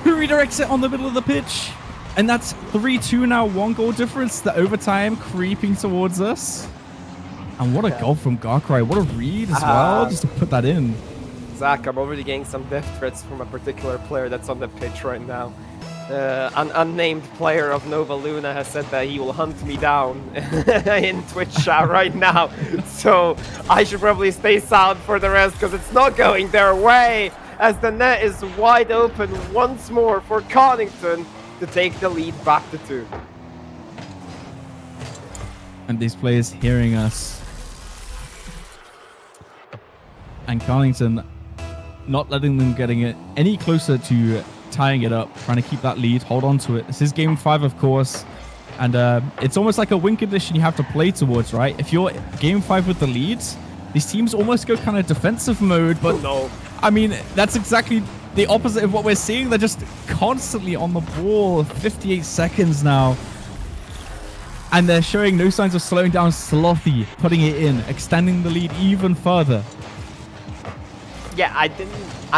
who redirects it on the middle of the pitch. And that's 3-2 now, 1 goal difference. The overtime creeping towards us. And what a goal from Darkrai. What a read as well, just to put that in. Zach, I'm already getting some death threats from a particular player that's on the pitch right now. An unnamed player of Nova Luna has said that he will hunt me down in Twitch chat right now. So I should probably stay silent for the rest because it's not going their way as the net is wide open once more for Connington to take the lead back to 2. And these players hearing us. And Connington not letting them getting it any closer to tying it up, trying to keep that lead, hold on to it. This is game 5, of course, and it's almost like a win condition you have to play towards, right? If you're game 5 with the leads, these teams almost go kind of defensive mode, but no. I mean, that's exactly the opposite of what we're seeing. They're just constantly on the ball. 58 seconds now, and they're showing no signs of slowing down. Slothy putting it in, extending the lead even further. Yeah, I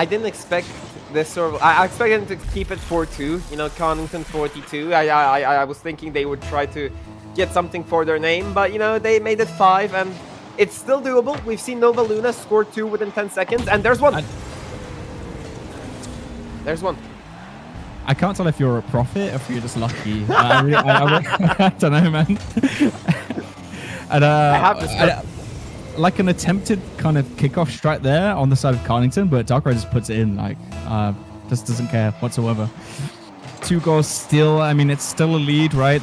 didn't expect this sort of. I expected them to keep it 4-2. You know, Connington 42. I was thinking they would try to get something for their name, but you know they made it 5, and it's still doable. We've seen Nova Luna score 2 within 10 seconds, and there's one. There's one. I can't tell if you're a prophet or if you're just lucky. I don't know, man. And I have to like an attempted kind of kickoff strike there on the side of Connington, but Darkrai just puts it in, like, just doesn't care whatsoever. 2 goals still. I mean, it's still a lead, right?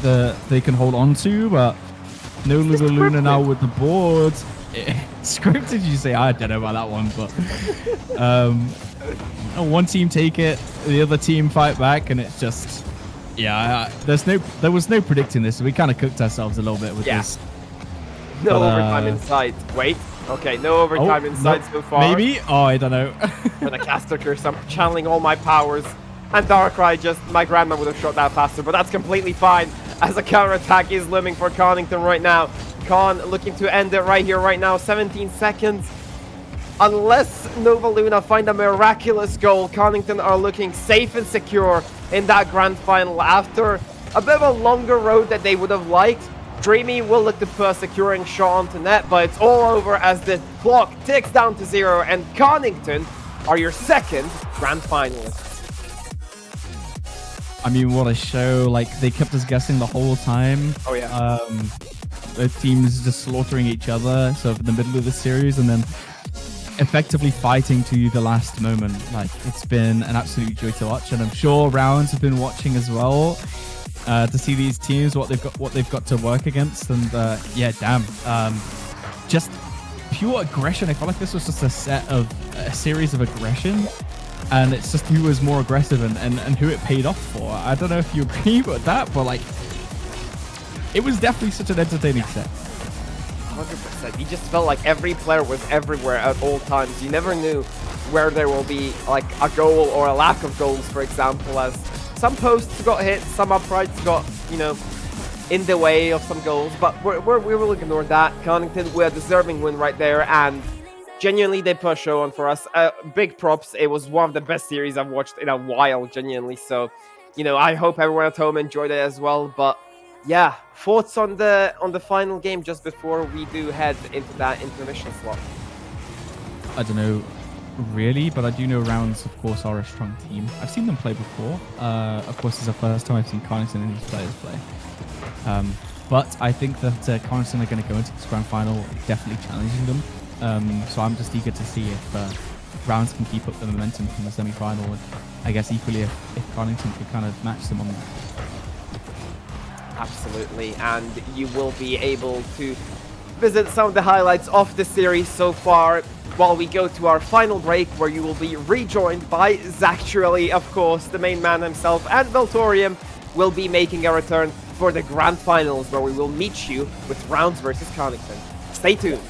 They can hold on to, but no Nova Luna now with the board. Scripted, you say? I don't know about that one, but one team take it, the other team fight back, and it's just, yeah. There was no predicting this. So we kind of cooked ourselves a little bit with this. No overtime in sight. Wait. Okay, no overtime in sight so far. Maybe? Oh, I don't know. For the caster curse, I'm channeling all my powers. And Darkrai just, my grandma would have shot that faster, but that's completely fine as a counterattack is looming for Connington right now. Con looking to end it right here, right now. 17 seconds. Unless Nova Luna find a miraculous goal, Connington are looking safe and secure in that grand final after a bit of a longer road that they would have liked. Dreamy will look to put a securing shot onto net, but it's all over as the clock ticks down to 0, and Connington are your second grand finalists. I mean, what a show. Like, they kept us guessing the whole time. Oh, yeah. The teams just slaughtering each other, so in the middle of the series, and then effectively fighting to the last moment. Like, it's been an absolute joy to watch, and I'm sure Rounds have been watching as well, to see these teams, what they've got to work against. And yeah, damn. Just pure aggression. I felt like this was just a series of aggression, and it's just who was more aggressive and who it paid off for. I don't know if you agree with that, but like, it was definitely such an entertaining set. 100%. You just felt like every player was everywhere at all times. You never knew where there will be like a goal or a lack of goals, for example, as some posts got hit, some uprights got, you know, in the way of some goals, but we will ignore that. Connington with a deserving win right there, and genuinely they put a show on for us. Big props. It was one of the best series I've watched in a while, genuinely. So, you know, I hope everyone at home enjoyed it as well. But yeah, thoughts on the final game just before we do head into that intermission slot? I don't know really, but I do know Rounds, of course, are a strong team. I've seen them play before. Of course, it's the first time I've seen Connington and these players play. But I think that Connington are going to go into this grand final definitely challenging them. So I'm just eager to see if Rounds can keep up the momentum from the semi-final, and I guess equally if Connington can kind of match them on that. Absolutely, and you will be able to visit some of the highlights of the series so far while we go to our final break, where you will be rejoined by Zactually, of course, the main man himself, and Veltorium will be making a return for the grand finals, where we will meet you with Rounds versus Connington. Stay tuned.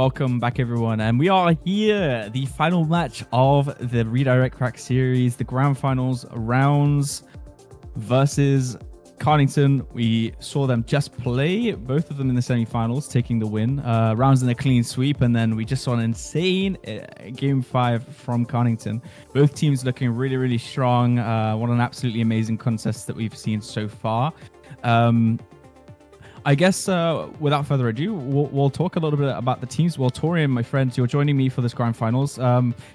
welcome back everyone, and we are here, the final match of the Redirect Crack series, the grand finals, Rounds versus Carnington. We saw them just play, both of them in the semi-finals, taking the win. Rounds in a clean sweep, and then we just saw an insane game 5 from Carnington. Both teams looking really, really strong. What an absolutely amazing contest that we've seen so far. I guess without further ado, we'll talk a little bit about the teams. Well, Torian, my friend, you're joining me for this grand finals.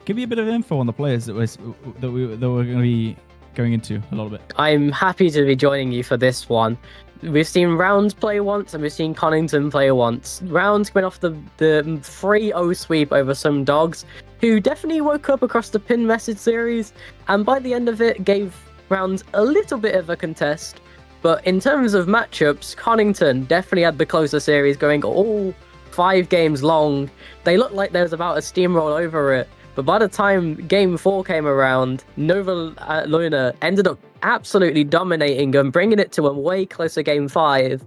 Give me a bit of info on the players that we're going to be going into a little bit. I'm happy to be joining you for this one. We've seen Rounds play once, and we've seen Connington play once. Rounds went off the 3-0 sweep over some Dogs, who definitely woke up across the pin message series, and by the end of it, gave Rounds a little bit of a contest. But in terms of matchups, Connington definitely had the closer series, going all 5 games long. They looked like there was about a steamroll over it. But by the time Game 4 came around, Nova Luna ended up absolutely dominating and bringing it to a way closer Game 5.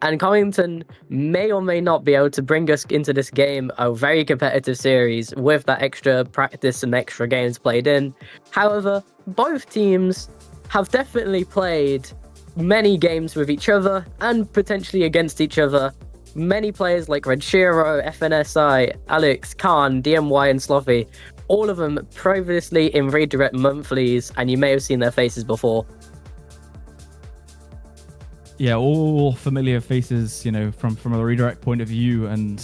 And Connington may or may not be able to bring us into this game, a very competitive series with that extra practice and extra games played in. However, both teams have definitely played many games with each other and potentially against each other. Many players like Red Shiro, FNSI, Alex, Khan, DMY and Slothy, all of them previously in Redirect monthlies, and you may have seen their faces before. Yeah, all familiar faces, you know, from a Redirect point of view. And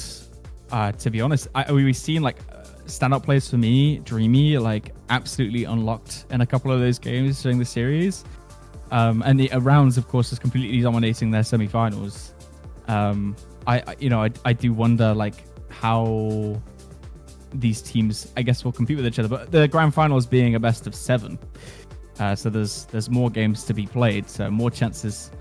to be honest, we've seen like stand-up players for me, Dreamy, like absolutely unlocked in a couple of those games during the series. And the Rounds, of course, is completely dominating their semi-finals. I do wonder like how these teams, I guess, will compete with each other. But the grand finals being a best of 7, so there's more games to be played, so more chances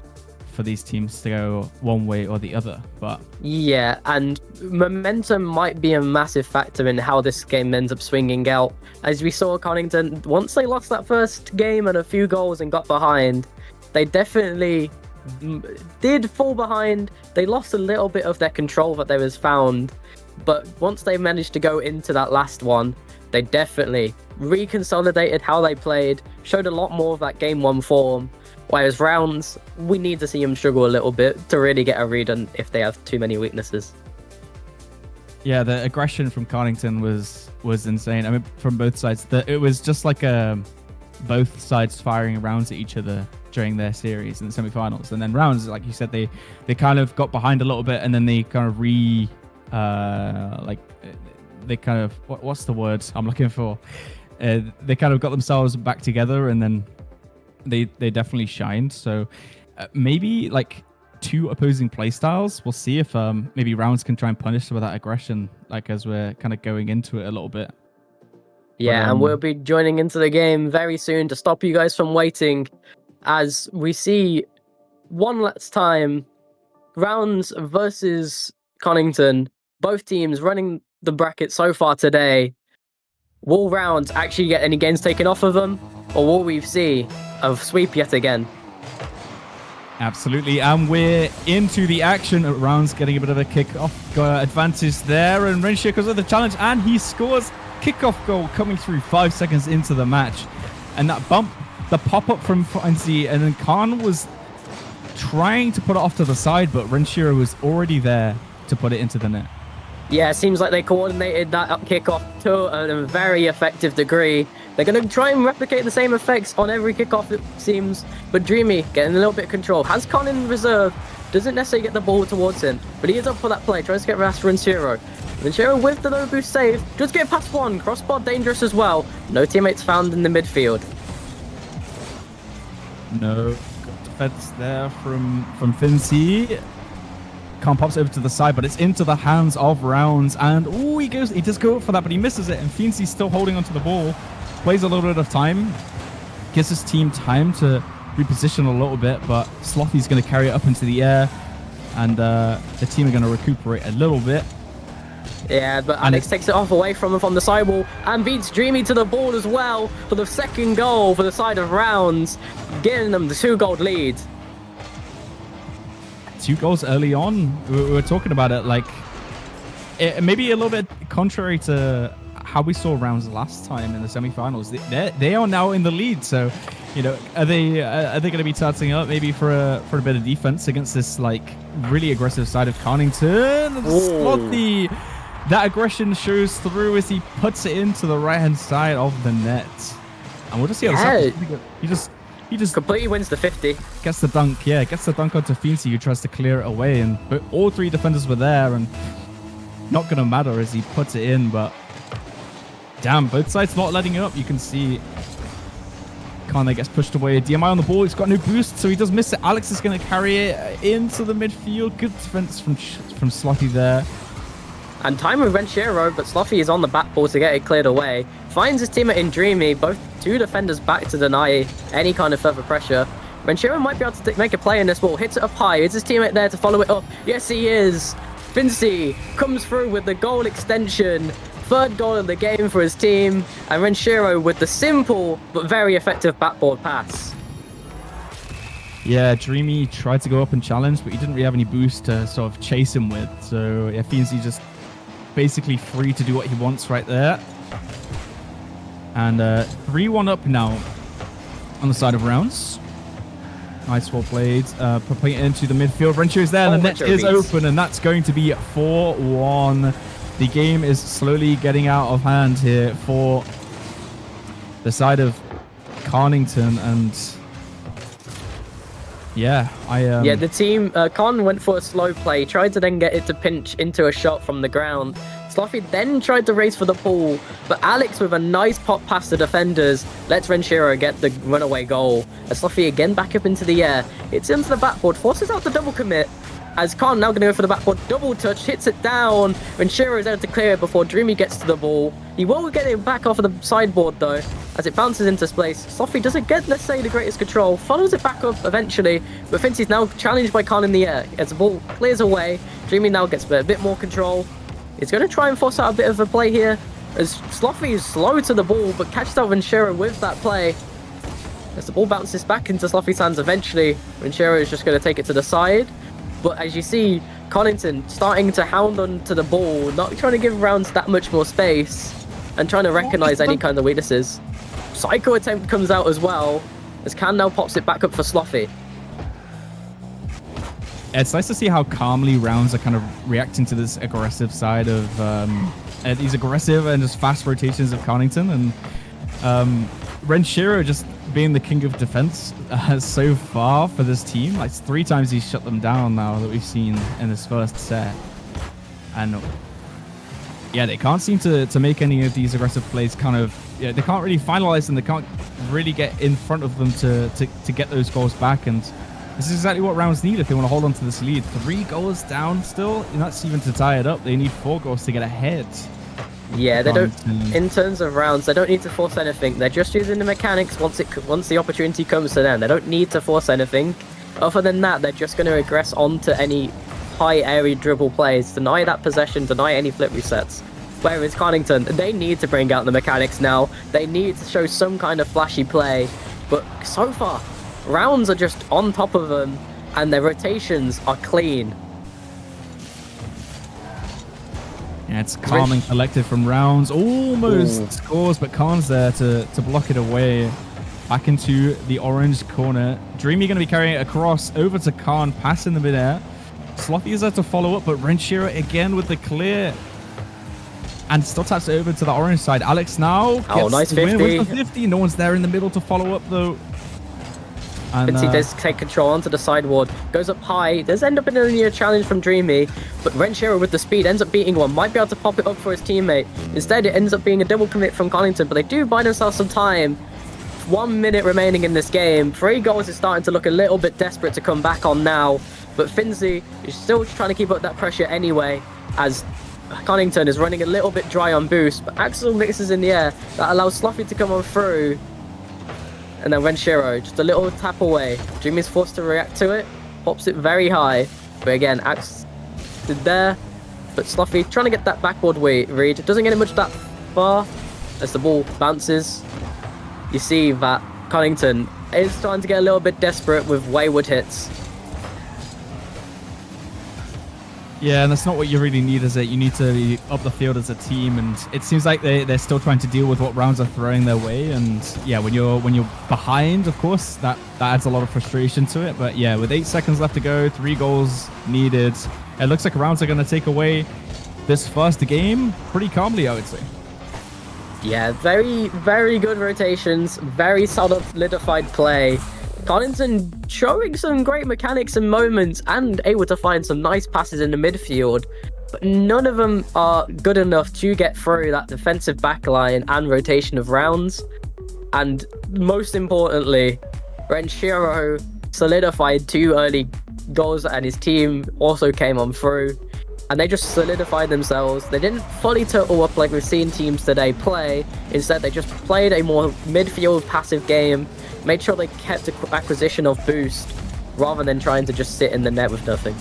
for these teams to go one way or the other. But yeah, and momentum might be a massive factor in how this game ends up swinging out. As we saw Connington, once they lost that first game and a few goals and got behind, they definitely did fall behind. They lost a little bit of their control that they was found, but once they managed to go into that last one, they definitely reconsolidated how they played, showed a lot more of that game 1 form. Whereas Rounds, we need to see them struggle a little bit to really get a read on if they have too many weaknesses. yeah, the aggression from Carnington was insane. I mean, from both sides. It was just like both sides firing rounds at each other during their series in the semi-finals. And then Rounds, like you said, they kind of got behind a little bit, and then they kind of what's the word I'm looking for? They kind of got themselves back together, and then they definitely shined. So maybe like 2 opposing playstyles. We'll see if maybe Rounds can try and punish some of that aggression, like as we're kind of going into it a little bit. Yeah, But, and we'll be joining into the game very soon to stop you guys from waiting, as we see one last time Rounds versus Connington. Both teams running the bracket so far today. Will Rounds actually get any games taken off of them, or will we see a sweep yet again? Absolutely, and we're into the action. Rounds getting a bit of a kick-off advantage there, and Renshia goes with the challenge, and he scores. Kick-off goal coming through 5 seconds into the match. And that bump, the pop-up from Fancy, and then Khan was trying to put it off to the side, but Renshiro was already there to put it into the net. Yeah, it seems like they coordinated that up kickoff to a very effective degree. They're going to try and replicate the same effects on every kickoff, it seems. But Dreamy getting a little bit of control. Has Con in reserve. Doesn't necessarily get the ball towards him. But he is up for that play. Tries to get past Renshiro. Renshiro with the low boost save. Just get past one. Crossbar dangerous as well. No teammates found in the midfield. No defense there from Fincy. Khan pops over to the side, but it's into the hands of Rounds, and he does go for that, but he misses it, and Fincy's still holding onto the ball. Plays a little bit of time, gives his team time to reposition a little bit, but Slothy's going to carry it up into the air, and the team are going to recuperate a little bit. Yeah, but Alex takes it off away from him from the sidewall and beats Dreamy to the ball as well for the second goal for the side of Rounds, getting them the 2-goal lead. 2 goals early on. We were talking about it, like maybe a little bit contrary to how we saw rounds last time in the semifinals. They are now in the lead, so are they going to be starting up maybe for a bit of defense against this like really aggressive side of Carnington? Slothy, that aggression shows through as he puts it into the right hand side of the net, and we'll just see how this happens. He just completely wins the 50. Gets the dunk, gets the dunk onto Fiency, who tries to clear it away, but all 3 defenders were there, and not going to matter as he puts it in, but damn, both sides not letting it up. You can see Kane gets pushed away. DMI on the ball, he's got no boost, so he does miss it. Alex is going to carry it into the midfield. Good defense from Slothy there. And time with Renshiro, but Slothy is on the back ball to get it cleared away. Finds his teammate in Dreamy, both 2 defenders back to deny any kind of further pressure. Renshiro might be able to make a play in this ball, hits it up high. Is his teammate there to follow it up? Yes, he is. Fincey comes through with the goal extension. 3rd goal of the game for his team. And Renshiro with the simple but very effective backboard pass. Yeah, Dreamy tried to go up and challenge, but he didn't really have any boost to sort of chase him with. So yeah, Fiency just basically free to do what he wants right there. And 3-1 up now on the side of rounds. Nice well played. Putting it into the midfield. Renshiro is there, and the net is open, and that's going to be 4-1. The game is slowly getting out of hand here for the side of Carnington, and the team, Con went for a slow play, tried to then get it to pinch into a shot from the ground. Slothy then tried to race for the ball, but Alex with a nice pop past the defenders lets Renshiro get the runaway goal. As Slothy again back up into the air, hits into the backboard, forces out the double commit. As Khan now going to go for the backboard, double touch, hits it down. Renshiro is able to clear it before Dreamy gets to the ball. He will get it back off of the sideboard though, as it bounces into space. Slothy doesn't get, let's say, the greatest control, follows it back up eventually, but Fincey's now challenged by Khan in the air. As the ball clears away, Dreamy now gets a bit more control. He's going to try and force out a bit of a play here, as Slothy is slow to the ball, but catches out Renshiro with that play. As the ball bounces back into Slothy's hands eventually, Renshiro is just going to take it to the side. But as you see, Connangton starting to hound onto the ball, not trying to give rounds that much more space, and trying to recognize any kind of weaknesses. Psycho attempt comes out as well, as Can now pops it back up for Slothy. It's nice to see how calmly rounds are kind of reacting to this aggressive side of these aggressive and just fast rotations of Connangton, and Renshiro just being the king of defense so far for this team. Like 3 times he's shut them down now that we've seen in this first set. And yeah, they can't seem to make any of these aggressive plays they can't really finalize them. They can't really get in front of them to get those goals back. And this is exactly what rounds need if they want to hold on to this lead. 3 goals down still, and that's even to tie it up. They need 4 goals to get ahead. Yeah, they don't. In terms of rounds, they don't need to force anything. They're just using the mechanics once the opportunity comes to them. They don't need to force anything. Other than that, they're just going to regress onto any high area dribble plays, deny that possession, deny any flip resets. Whereas Connangton, they need to bring out the mechanics now. They need to show some kind of flashy play. But so far, rounds are just on top of them, and their rotations are clean. Yeah, it's calm and collected from rounds. Almost scores, but Khan's there to block it away. Back into the orange corner. Dreamy going to be carrying it across over to Khan, pass in the midair. Slothy is there to follow up, but Renshiro again with the clear. And still taps it over to the orange side. Alex now gets nice the win 50. with the 50. No one's there in the middle to follow up though. And Fincey does take control onto the sideboard, goes up high, does end up in a challenge from Dreamy, but Renshiro with the speed ends up beating one, might be able to pop it up for his teammate. Instead, it ends up being a double commit from Connangton, but they do buy themselves some time. 1 minute remaining in this game. 3 goals is starting to look a little bit desperate to come back on now, but Fincey is still trying to keep up that pressure anyway, as Connangton is running a little bit dry on boost, but Axel mixes in the air. That allows Slothy to come on through. And then Renshiro, just a little tap away. Dreamy's forced to react to it, pops it very high. But again, Axe did there. But Slothy trying to get that backboard read. Doesn't get it much that far as the ball bounces. You see that Connangton is starting to get a little bit desperate with wayward hits. Yeah, and that's not what you really need, is it? You need to be up the field as a team, and it seems like they're still trying to deal with what rounds are throwing their way. And yeah, when you're behind, of course, that adds a lot of frustration to it. But yeah, with 8 seconds left to go, 3 goals needed, it looks like rounds are going to take away this first game pretty calmly, I would say. Yeah, very, very good rotations, very solidified play. Connaughton showing some great mechanics and moments and able to find some nice passes in the midfield, but none of them are good enough to get through that defensive backline and rotation of rounds. And most importantly, Renshiro solidified 2 early goals and his team also came on through. And they just solidified themselves. They didn't fully total up like we've seen teams today play. Instead, they just played a more midfield passive game, made sure they kept acquisition of boost, rather than trying to just sit in the net with nothing.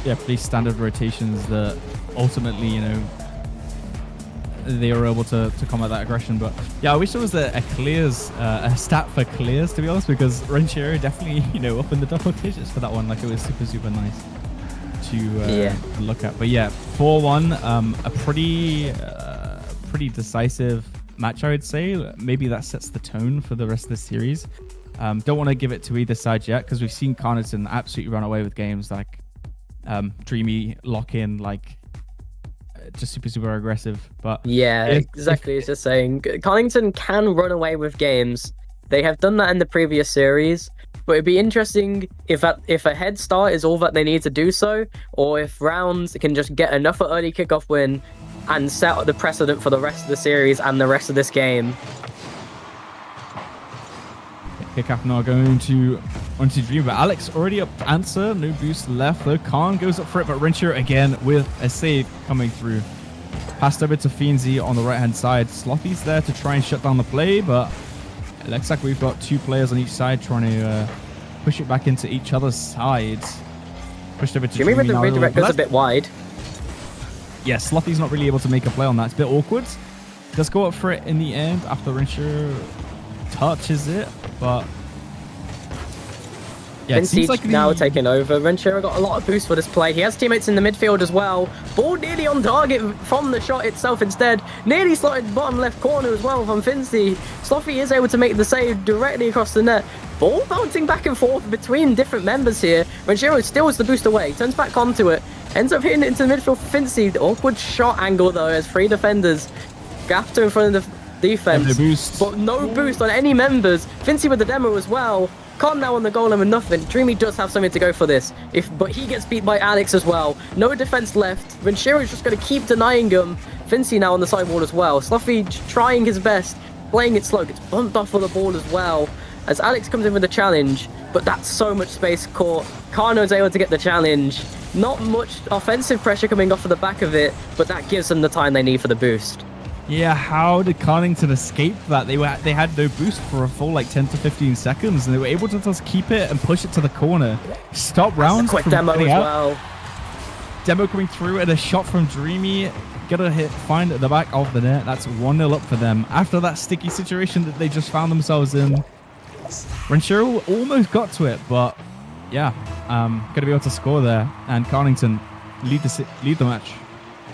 Yeah, pretty standard rotations that ultimately, you know, they were able to combat that aggression. But yeah, I wish there was a clears, a stat for clears, to be honest, because Renshiro definitely, you know, up in the double digits for that one. Like, it was super, super nice to look at. But yeah, 4-1, a pretty decisive match, I would say. Maybe that sets the tone for the rest of the series. Don't want to give it to either side yet, because we've seen Connaughton absolutely run away with games like Dreamy lock in, like just super, super aggressive. But yeah, exactly. It's just saying Connaughton can run away with games. They have done that in the previous series. But it'd be interesting if a head start is all that they need to do so, or if rounds can just get enough of early kickoff win and set the precedent for the rest of the series and the rest of this game. Kickoff now going to Dream, but Alex already up to answer. No boost left though. Khan goes up for it, but Renshiro again with a save coming through. Passed over to Fienzi on the right hand side. Slothy's there to try and shut down the play, but it looks like we've got 2 players on each side trying to push it back into each other's sides. Pushed over to Jimmy with the now, redirect goes a bit wide. Yeah, Slothy's not really able to make a play on that. It's a bit awkward. Does go up for it in the end after Renshiro touches it, but yeah, it seems like now taking over. Renshiro got a lot of boost for this play. He has teammates in the midfield as well. Ball nearly on target from the shot itself instead. Nearly slotted bottom left corner as well from Finsey. Slothy is able to make the save directly across the net. Ball bouncing back and forth between different members here. Renshiro steals the boost away, turns back onto it, ends up hitting it into the midfield for Finsey. Awkward shot angle though, as 3 defenders gapped in front of the defense. But no boost on any members. Finsey with the demo as well. Con now on the goal line with nothing. Dreamy does have something to go for this. But he gets beat by Alex as well. No defense left. Renshiro is just going to keep denying him. Finsey now on the sideboard as well. Slothy trying his best, playing it slow. Gets bumped off for the ball as well, as Alex comes in with the challenge. But that's so much space caught. Kano's able to get the challenge. Not much offensive pressure coming off of the back of it, but that gives them the time they need for the boost. Yeah, how did Connaughton escape that? They had no boost for a full like 10 to 15 seconds, and they were able to just keep it and push it to the corner. Stop rounds. Quick demo as well. Demo coming through and a shot from Dreamy. Get a hit, find at the back of the net. That's 1-0 up for them after that sticky situation that they just found themselves in. Renshiro almost got to it, but yeah, gonna be able to score there, and Connaughton lead the match.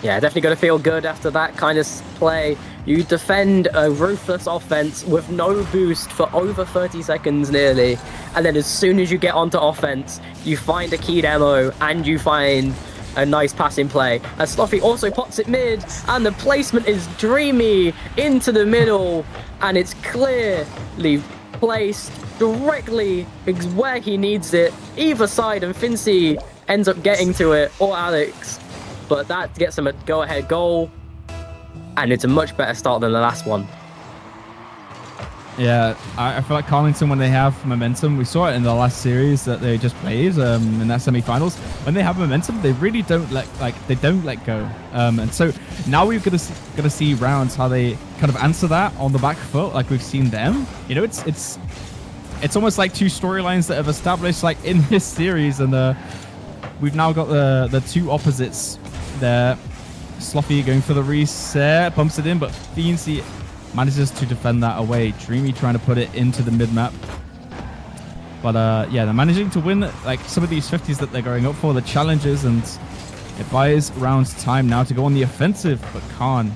Yeah, definitely going to feel good after that kind of play. You defend a ruthless offense with no boost for over 30 seconds nearly. And then as soon as you get onto offense, you find a key demo and you find a nice passing play. As Slothy also pots it mid, and the placement is Dreamy into the middle. And it's clearly placed directly where he needs it. Either side, and Finsey ends up getting to it, or Alex. But that gets them a go-ahead goal, and it's a much better start than the last one. Yeah, I feel like Connaughton, when they have momentum, we saw it in the last series that they just played in that semi-finals. When they have momentum, they really don't let go. And so now we're gonna see rounds how they kind of answer that on the back foot, like we've seen them. You know, it's almost like 2 storylines that have established like in this series, and we've now got the 2 opposites there. Slothy going for the reset, bumps it in, but Fienzi manages to defend that away. Dreamy trying to put it into the mid-map. But yeah, they're managing to win like some of these 50s that they're going up for, the challenges, and it buys rounds time now to go on the offensive, but Khan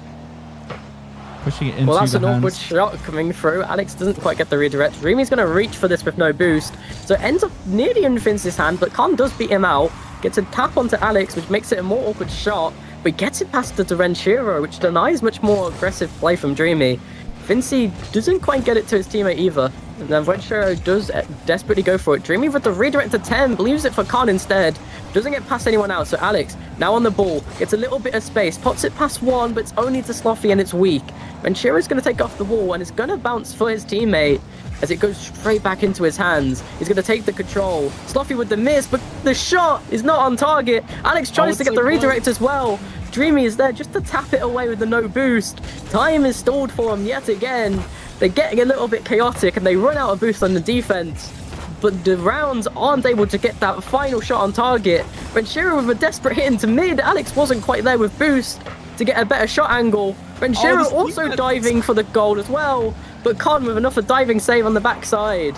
pushing it into Well, that's the an awkward hands. shot coming through. Alex doesn't quite get the redirect. Reemy's going to reach for this with no boost. So it ends up nearly in Vince's hand, but Khan does beat him out. Gets a tap onto Alex, which makes it a more awkward shot. But gets it past the Renshiro, which denies much more aggressive play from Dreamy. Vincey doesn't quite get it to his teammate either. And then Renshiro does desperately go for it. Dreamy with the redirect to 10, leaves it for Khan instead. Doesn't get past anyone else. So Alex, now on the ball, gets a little bit of space, pops it past one, but it's only to Sloffy and it's weak. Renshiro's going to take off the wall and it's going to bounce for his teammate as it goes straight back into his hands. He's going to take the control. Sloffy with the miss, but the shot is not on target. Alex tries to get the redirect as well. Dreamy is there just to tap it away with the no boost. Time is stalled for him yet again. They're getting a little bit chaotic and they run out of boost on the defense. But the rounds aren't able to get that final shot on target. Renshiro with a desperate hit into mid. Alex wasn't quite there with boost to get a better shot angle. Renshiro also diving for the goal as well. But Khan with enough of diving save on the backside.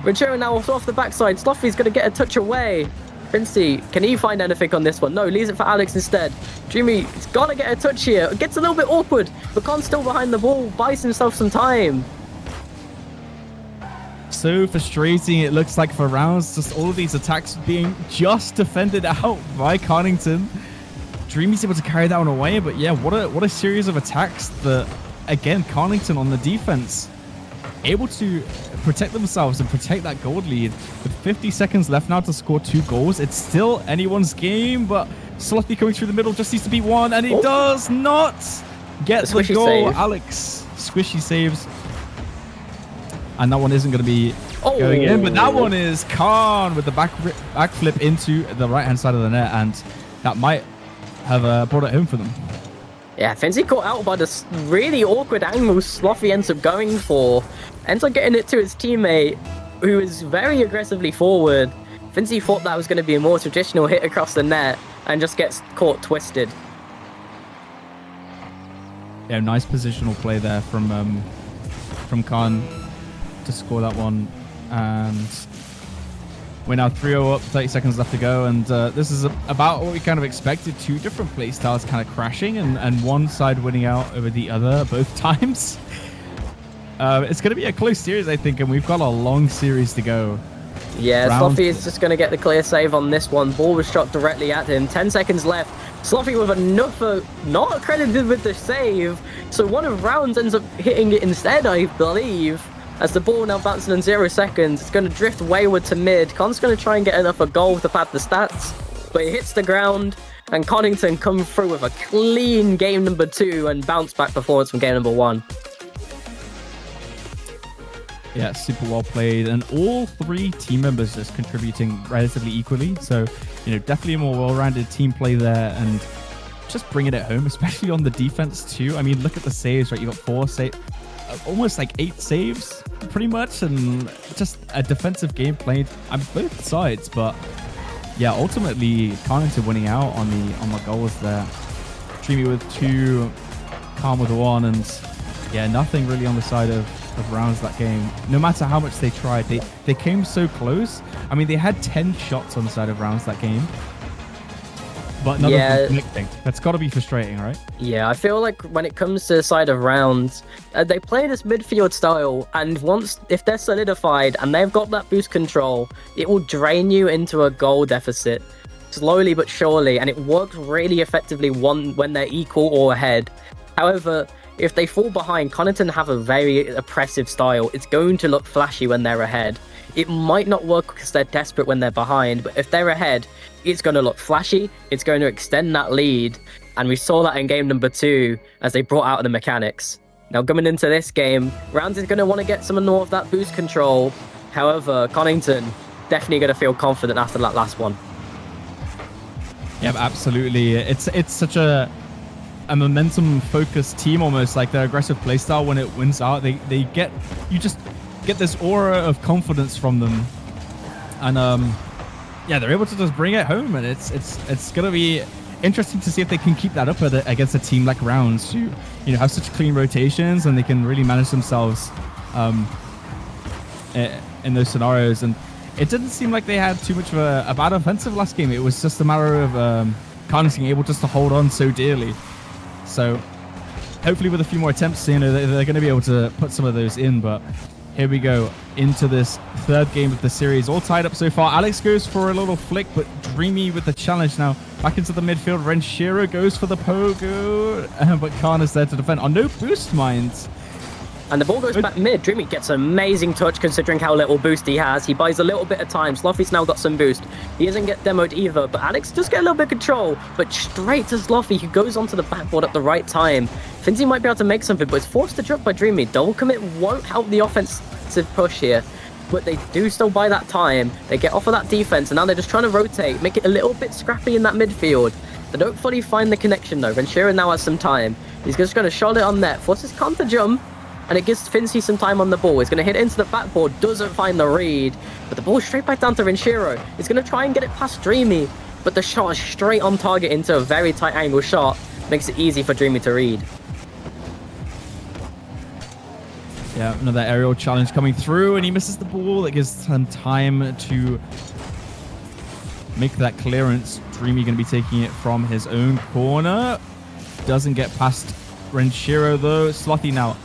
Renshiro now off the backside. Sloffy's going to get a touch away. Vincey, can he find anything on this one? No, leaves it for Alex instead. Dreamy's got to get a touch here. It gets a little bit awkward, but Khan's still behind the ball, buys himself some time. So frustrating, it looks like, for rounds. Just all of these attacks being just defended out by Connington. Dreamy's able to carry that one away, but yeah, what a series of attacks that, again, Connington on the defense, able to protect themselves and protect that gold lead. With 50 seconds left now to score 2 goals, it's still anyone's game, but Sloppy coming through the middle just needs to beat one, and he does not get the goal. Save. Alex, squishy saves. And that one isn't going to be going in, but that one is Khan with the backflip into the right-hand side of the net, and that might have brought it home for them. Yeah, Vincey caught out by this really awkward angle Sloffy ends up going for. Ends up getting it to his teammate, who is very aggressively forward. Vincey thought that was going to be a more traditional hit across the net, and just gets caught twisted. Yeah, nice positional play there from Khan to score that one, and we're now 3-0 up, 30 seconds left to go, and this is about what we kind of expected. 2 different play styles kind of crashing, and one side winning out over the other both times. It's going to be a close series, I think, and we've got a long series to go. Yeah, Sloffy is just going to get the clear save on this one. Ball was shot directly at him. 10 seconds left. Sloffy with enough, not credited with the save, so one of rounds ends up hitting it instead, I believe. As the ball now bouncing in 0 seconds, it's going to drift wayward to mid. Con's going to try and get enough of goal to pad the stats, but it hits the ground, and Connington come through with a clean game number 2 and bounce back performance from game number 1. Yeah, super well played, and all 3 team members just contributing relatively equally. So, definitely a more well-rounded team play there, and just bringing it home, especially on the defense too. I mean, look at the saves, right? You got 4 saves. Almost like 8 saves, pretty much, and just a defensive game played on both sides. But yeah, ultimately, Connington winning out on the goals there. Dreamy with 2, Khan with 1, and yeah, nothing really on the side of rounds that game. No matter how much they tried, they came so close. I mean, they had 10 shots on the side of rounds that game, but none of them connecting. That's got to be frustrating, right? Yeah, I feel like when it comes to the side of rounds, they play this midfield style, and if they're solidified and they've got that boost control, it will drain you into a goal deficit, slowly but surely, and it works really effectively when they're equal or ahead. However, if they fall behind, Connaughton have a very oppressive style. It's going to look flashy when they're ahead. It might not work because they're desperate when they're behind, but if they're ahead, it's going to look flashy, it's going to extend that lead, and we saw that in game number 2 as they brought out the mechanics. Now coming into this game, Rounds is going to want to get some more of that boost control. However, Connington definitely going to feel confident after that last one. Yeah, absolutely. It's such a momentum-focused team, almost like their aggressive playstyle. When it wins out, you just get this aura of confidence from them, and yeah, they're able to just bring it home, and it's gonna be interesting to see if they can keep that up against a team like Rounds, who have such clean rotations, and they can really manage themselves in those scenarios. And it didn't seem like they had too much of a bad offensive last game. It was just a matter of Carnage being able just to hold on so dearly. So hopefully with a few more attempts, they're going to be able to put some of those in. But here we go into this third game of the series. All tied up so far. Alex goes for a little flick, but Dreamy with the challenge now. Back into the midfield. Renshiro goes for the pogo, but Khan is there to defend. On no boost, minds. And the ball goes back mid. Dreamy gets an amazing touch considering how little boost he has. He buys a little bit of time. Sloffy's now got some boost. He doesn't get demoed either, but Alex does get a little bit of control. But straight to Sloffy, who goes onto the backboard at the right time. Finzi might be able to make something, but it's forced to drop by Dreamy. Double commit won't help the offensive push here. But they do still buy that time. They get off of that defense, and now they're just trying to rotate, make it a little bit scrappy in that midfield. They don't fully find the connection though. Renshiro now has some time. He's just going to shot it on net, forces Khan to jump, and it gives Finzi some time on the ball. He's going to hit it into the backboard, doesn't find the read, but the ball straight back down to Renshiro. He's going to try and get it past Dreamy, but the shot is straight on target into a very tight angle shot. Makes it easy for Dreamy to read. Yeah, another aerial challenge coming through, and he misses the ball. That gives him time to make that clearance. Dreamy going to be taking it from his own corner. Doesn't get past Renshiro though. Slothy now.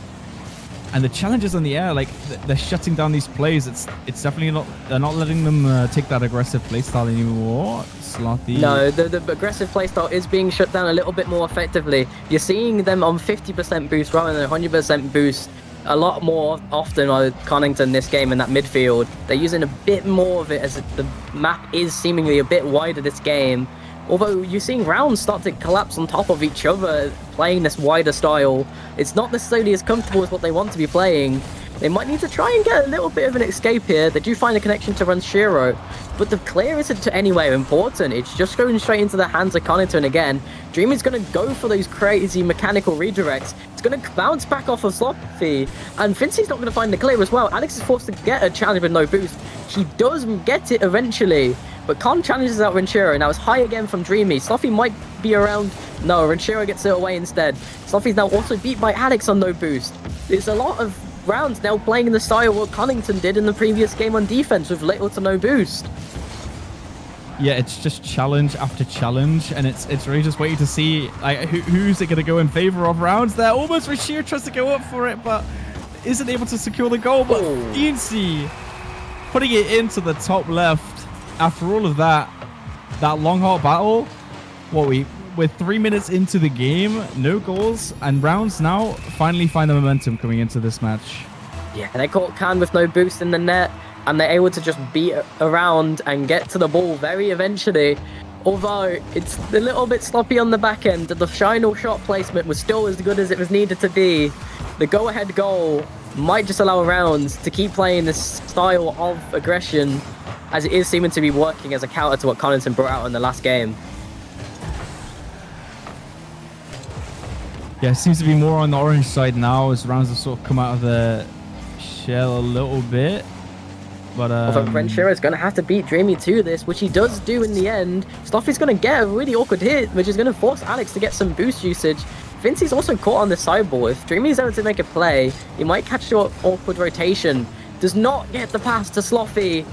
And the challenges on the air, like they're shutting down these plays. It's definitely not. They're not letting them take that aggressive playstyle anymore. Slothy. No, the aggressive playstyle is being shut down a little bit more effectively. You're seeing them on 50% boost rather than 100% boost. A lot more often on Connington this game in that midfield. They're using a bit more of it as the map is seemingly a bit wider this game. Although you're seeing rounds start to collapse on top of each other, playing this wider style. It's not necessarily as comfortable as what they want to be playing. They might need to try and get a little bit of an escape here. They do find a connection to Renshiro, but the clear isn't to anywhere important. It's just going straight into the hands of Connington again. Dreamy's going to go for those crazy mechanical redirects. It's going to bounce back off of Sloppy, and Fincy's not going to find the clear as well. Alex is forced to get a challenge with no boost. He does get it eventually, but Khan challenges out Renshiro. Now it's high again from Dreamy. Sloppy might be around. No, Renshiro gets it away instead. Sloppy's now also beat by Alex on no boost. There's a lot of rounds now playing in the style what Connington did in the previous game on defense with little to no boost. Yeah, it's just challenge after challenge, and it's really just waiting to see like who's it going to go in favor of. Rounds there, almost Rashir tries to go up for it, but isn't able to secure the goal. But Finzi putting it into the top left after all of that long hard battle. We're 3 minutes into the game, no goals, and Rounds now finally find the momentum coming into this match. Yeah, they caught Khan with no boost in the net, and they're able to just beat around and get to the ball very eventually. Although it's a little bit sloppy on the back end, the final shot placement was still as good as it was needed to be. The go-ahead goal might just allow Rounds to keep playing this style of aggression, as it is seeming to be working as a counter to what Connington brought out in the last game. Yeah, it seems to be more on the orange side now as Rounds have sort of come out of the shell a little bit. But although Renshiro is going to have to beat Dreamy to this, which he does do in the end. Sloffy's going to get a really awkward hit, which is going to force Alex to get some boost usage. Fincy's also caught on the sideball. If Dreamy's able to make a play, he might catch your awkward rotation. Does not get the pass to Sloffy.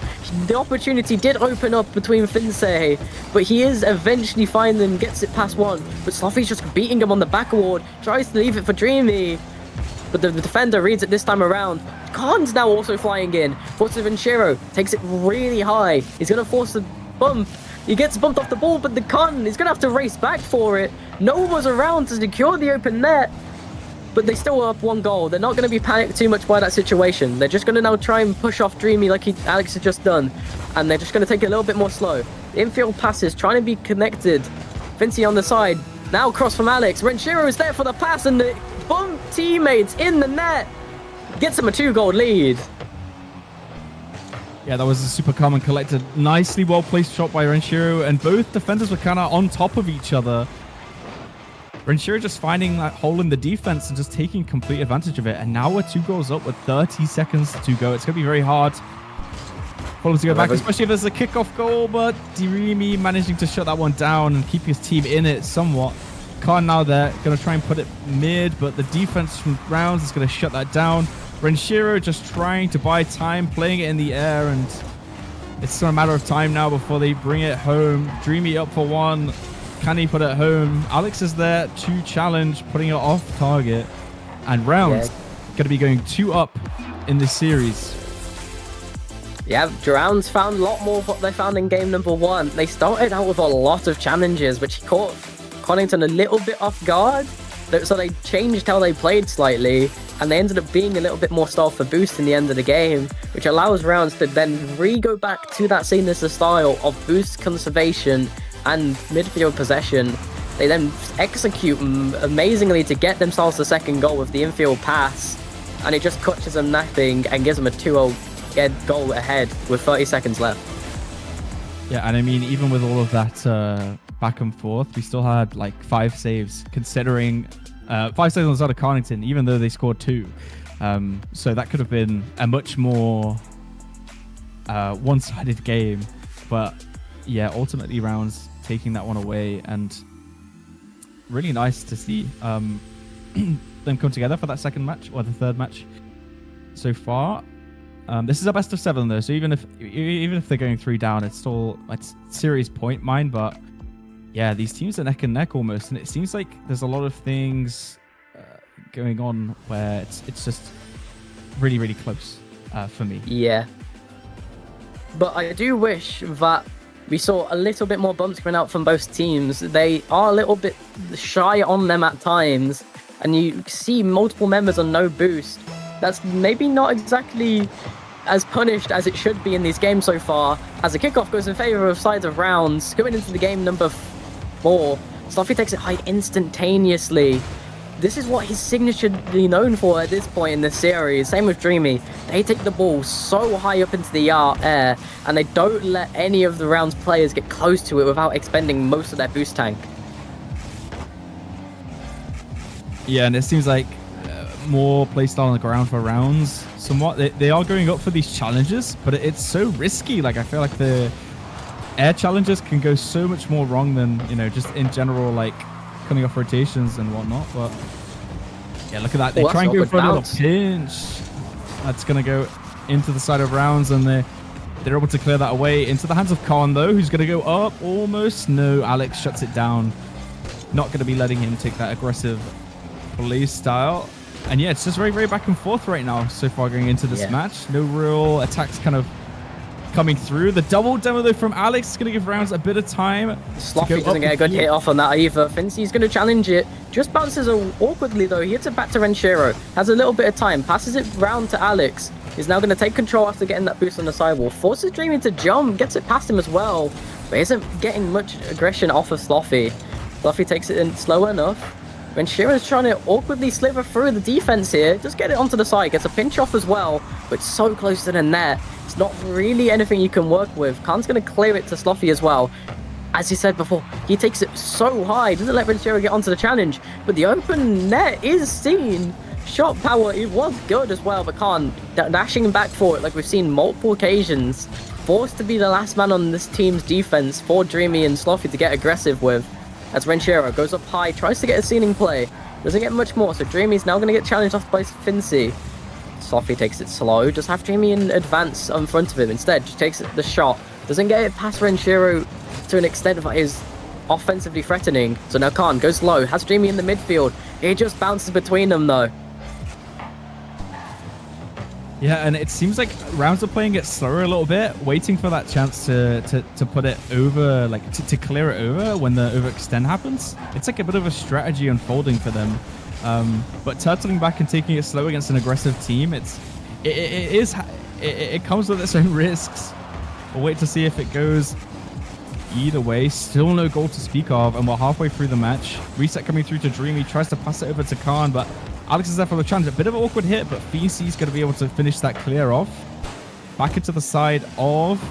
The opportunity did open up between Fince, but he is eventually fine and gets it past one. But Sloffy's just beating him on the backward, tries to leave it for Dreamy. But the defender reads it this time around. Khan's now also flying in. Forces Renshiro, takes it really high. He's going to force the bump. He gets bumped off the ball, but the Khan is going to have to race back for it. No one was around to secure the open net. But they still are up one goal. They're not going to be panicked too much by that situation. They're just going to now try and push off Dreamy like Alex has just done. And they're just going to take it a little bit more slow. The infield passes, trying to be connected. Fincy on the side. Now cross from Alex. Renshiro is there for the pass, and the bump teammates in the net. Gets him a 2-goal lead. Yeah, that was a super calm and collected. Nicely well-placed shot by Renshiro, and both defenders were kind of on top of each other. Renshiro just finding that hole in the defense and just taking complete advantage of it. And now we're 2 goals up with 30 seconds to go. It's going to be very hard for them to go back, especially if there's a kickoff goal. But Dreamy managing to shut that one down and keep his team in it somewhat. Khan now there, going to try and put it mid, but the defense from Rounds is going to shut that down. Renshiro just trying to buy time, playing it in the air, and It's a matter of time now before they bring it home. Dreamy up for one. Can he put it home? Alex is there to challenge, putting it off target. And Rounds going to be going 2 up in this series. Yeah, Rounds found a lot more of what they found in game number 1. They started out with a lot of challenges, which caught Connington a little bit off guard. So they changed how they played slightly, and they ended up being a little bit more style for boost in the end of the game, which allows Rounds to then go back to that signature style of boost conservation and midfield possession. They then execute amazingly to get themselves the second goal with the infield pass, and it just catches them napping and gives them a 2-0 goal ahead with 30 seconds left. Yeah, and I mean, even with all of that back and forth, we still had like 5 saves, considering 5 saves on the side of Carnington, even though they scored 2. So that could have been a much more one-sided game. But yeah, ultimately Rounds taking that one away, and really nice to see them come together for that second match, or the third match so far. This is a best of 7 though, so even if they're going 3 down, it's still series point mine. But yeah, these teams are neck and neck almost, and it seems like there's a lot of things going on where it's just really, really close for me. Yeah, but I do wish that we saw a little bit more bumps coming out from both teams. They are a little bit shy on them at times, and you see multiple members on no boost. That's maybe not exactly as punished as it should be in these games so far, as the kickoff goes in favor of sides of Rounds. Going into the game number 4, Sloppy takes it high instantaneously. This is what he's signaturely known for at this point in the series. Same with Dreamy. They take the ball so high up into the air, and they don't let any of the Rounds players get close to it without expending most of their boost tank. Yeah, and it seems like more playstyle on the ground for Rounds. Somewhat, they are going up for these challenges, but it's so risky. Like, I feel like the air challenges can go so much more wrong than, just in general, like cutting off rotations and whatnot. But yeah, look at that. They try and go for a little pinch. That's gonna go into the side of Rounds, and they're able to clear that away into the hands of Khan though, who's gonna go up almost. No, Alex shuts it down. Not gonna be letting him take that aggressive play style. And yeah, it's just very, very back and forth right now so far going into this match. No real attacks kind of coming through. The double demo though from Alex is going to give Rounds a bit of time. Sloppy doesn't get a good hit off on that either. Fincy's going to challenge it. Just bounces awkwardly though. He hits it back to Renshiro. Has a little bit of time. Passes it round to Alex. He's now going to take control after getting that boost on the sidewall. Forces Dreamy to jump. Gets it past him as well. But isn't getting much aggression off of Sloppy. Sloppy takes it in slow enough. Renshiro's trying to awkwardly sliver through the defense here. Just get it onto the side. Gets a pinch off as well. But so close to the net. It's not really anything you can work with. Khan's going to clear it to Sloppy as well. As he said before, he takes it so high. Doesn't let Renshiro get onto the challenge. But the open net is seen. Shot power, it was good as well. But Khan dashing back for it like we've seen multiple occasions. Forced to be the last man on this team's defense for Dreamy and Sloppy to get aggressive with. As Renshiro goes up high, tries to get a ceiling play. Doesn't get much more, so Dreamy's now going to get challenged off by Fincy. Sloppy takes it slow, just have Dreamy in advance in front of him. Instead, just takes the shot. Doesn't get it past Renshiro to an extent that is offensively threatening. So now Khan goes low, has Dreamy in the midfield. It just bounces between them though. Yeah, and it seems like Rounds are playing it slower a little bit, waiting for that chance to put it over, like to clear it over when the overextend happens. It's like a bit of a strategy unfolding for them. But turtling back and taking it slow against an aggressive team, it comes with its own risks. We'll wait to see if it goes either way. Still no goal to speak of, and we're halfway through the match. Reset coming through to Dreamy, tries to pass it over to Khan, but Alex is there for the challenge. A bit of an awkward hit, but Feasy's going to be able to finish that clear off. Back into the side of,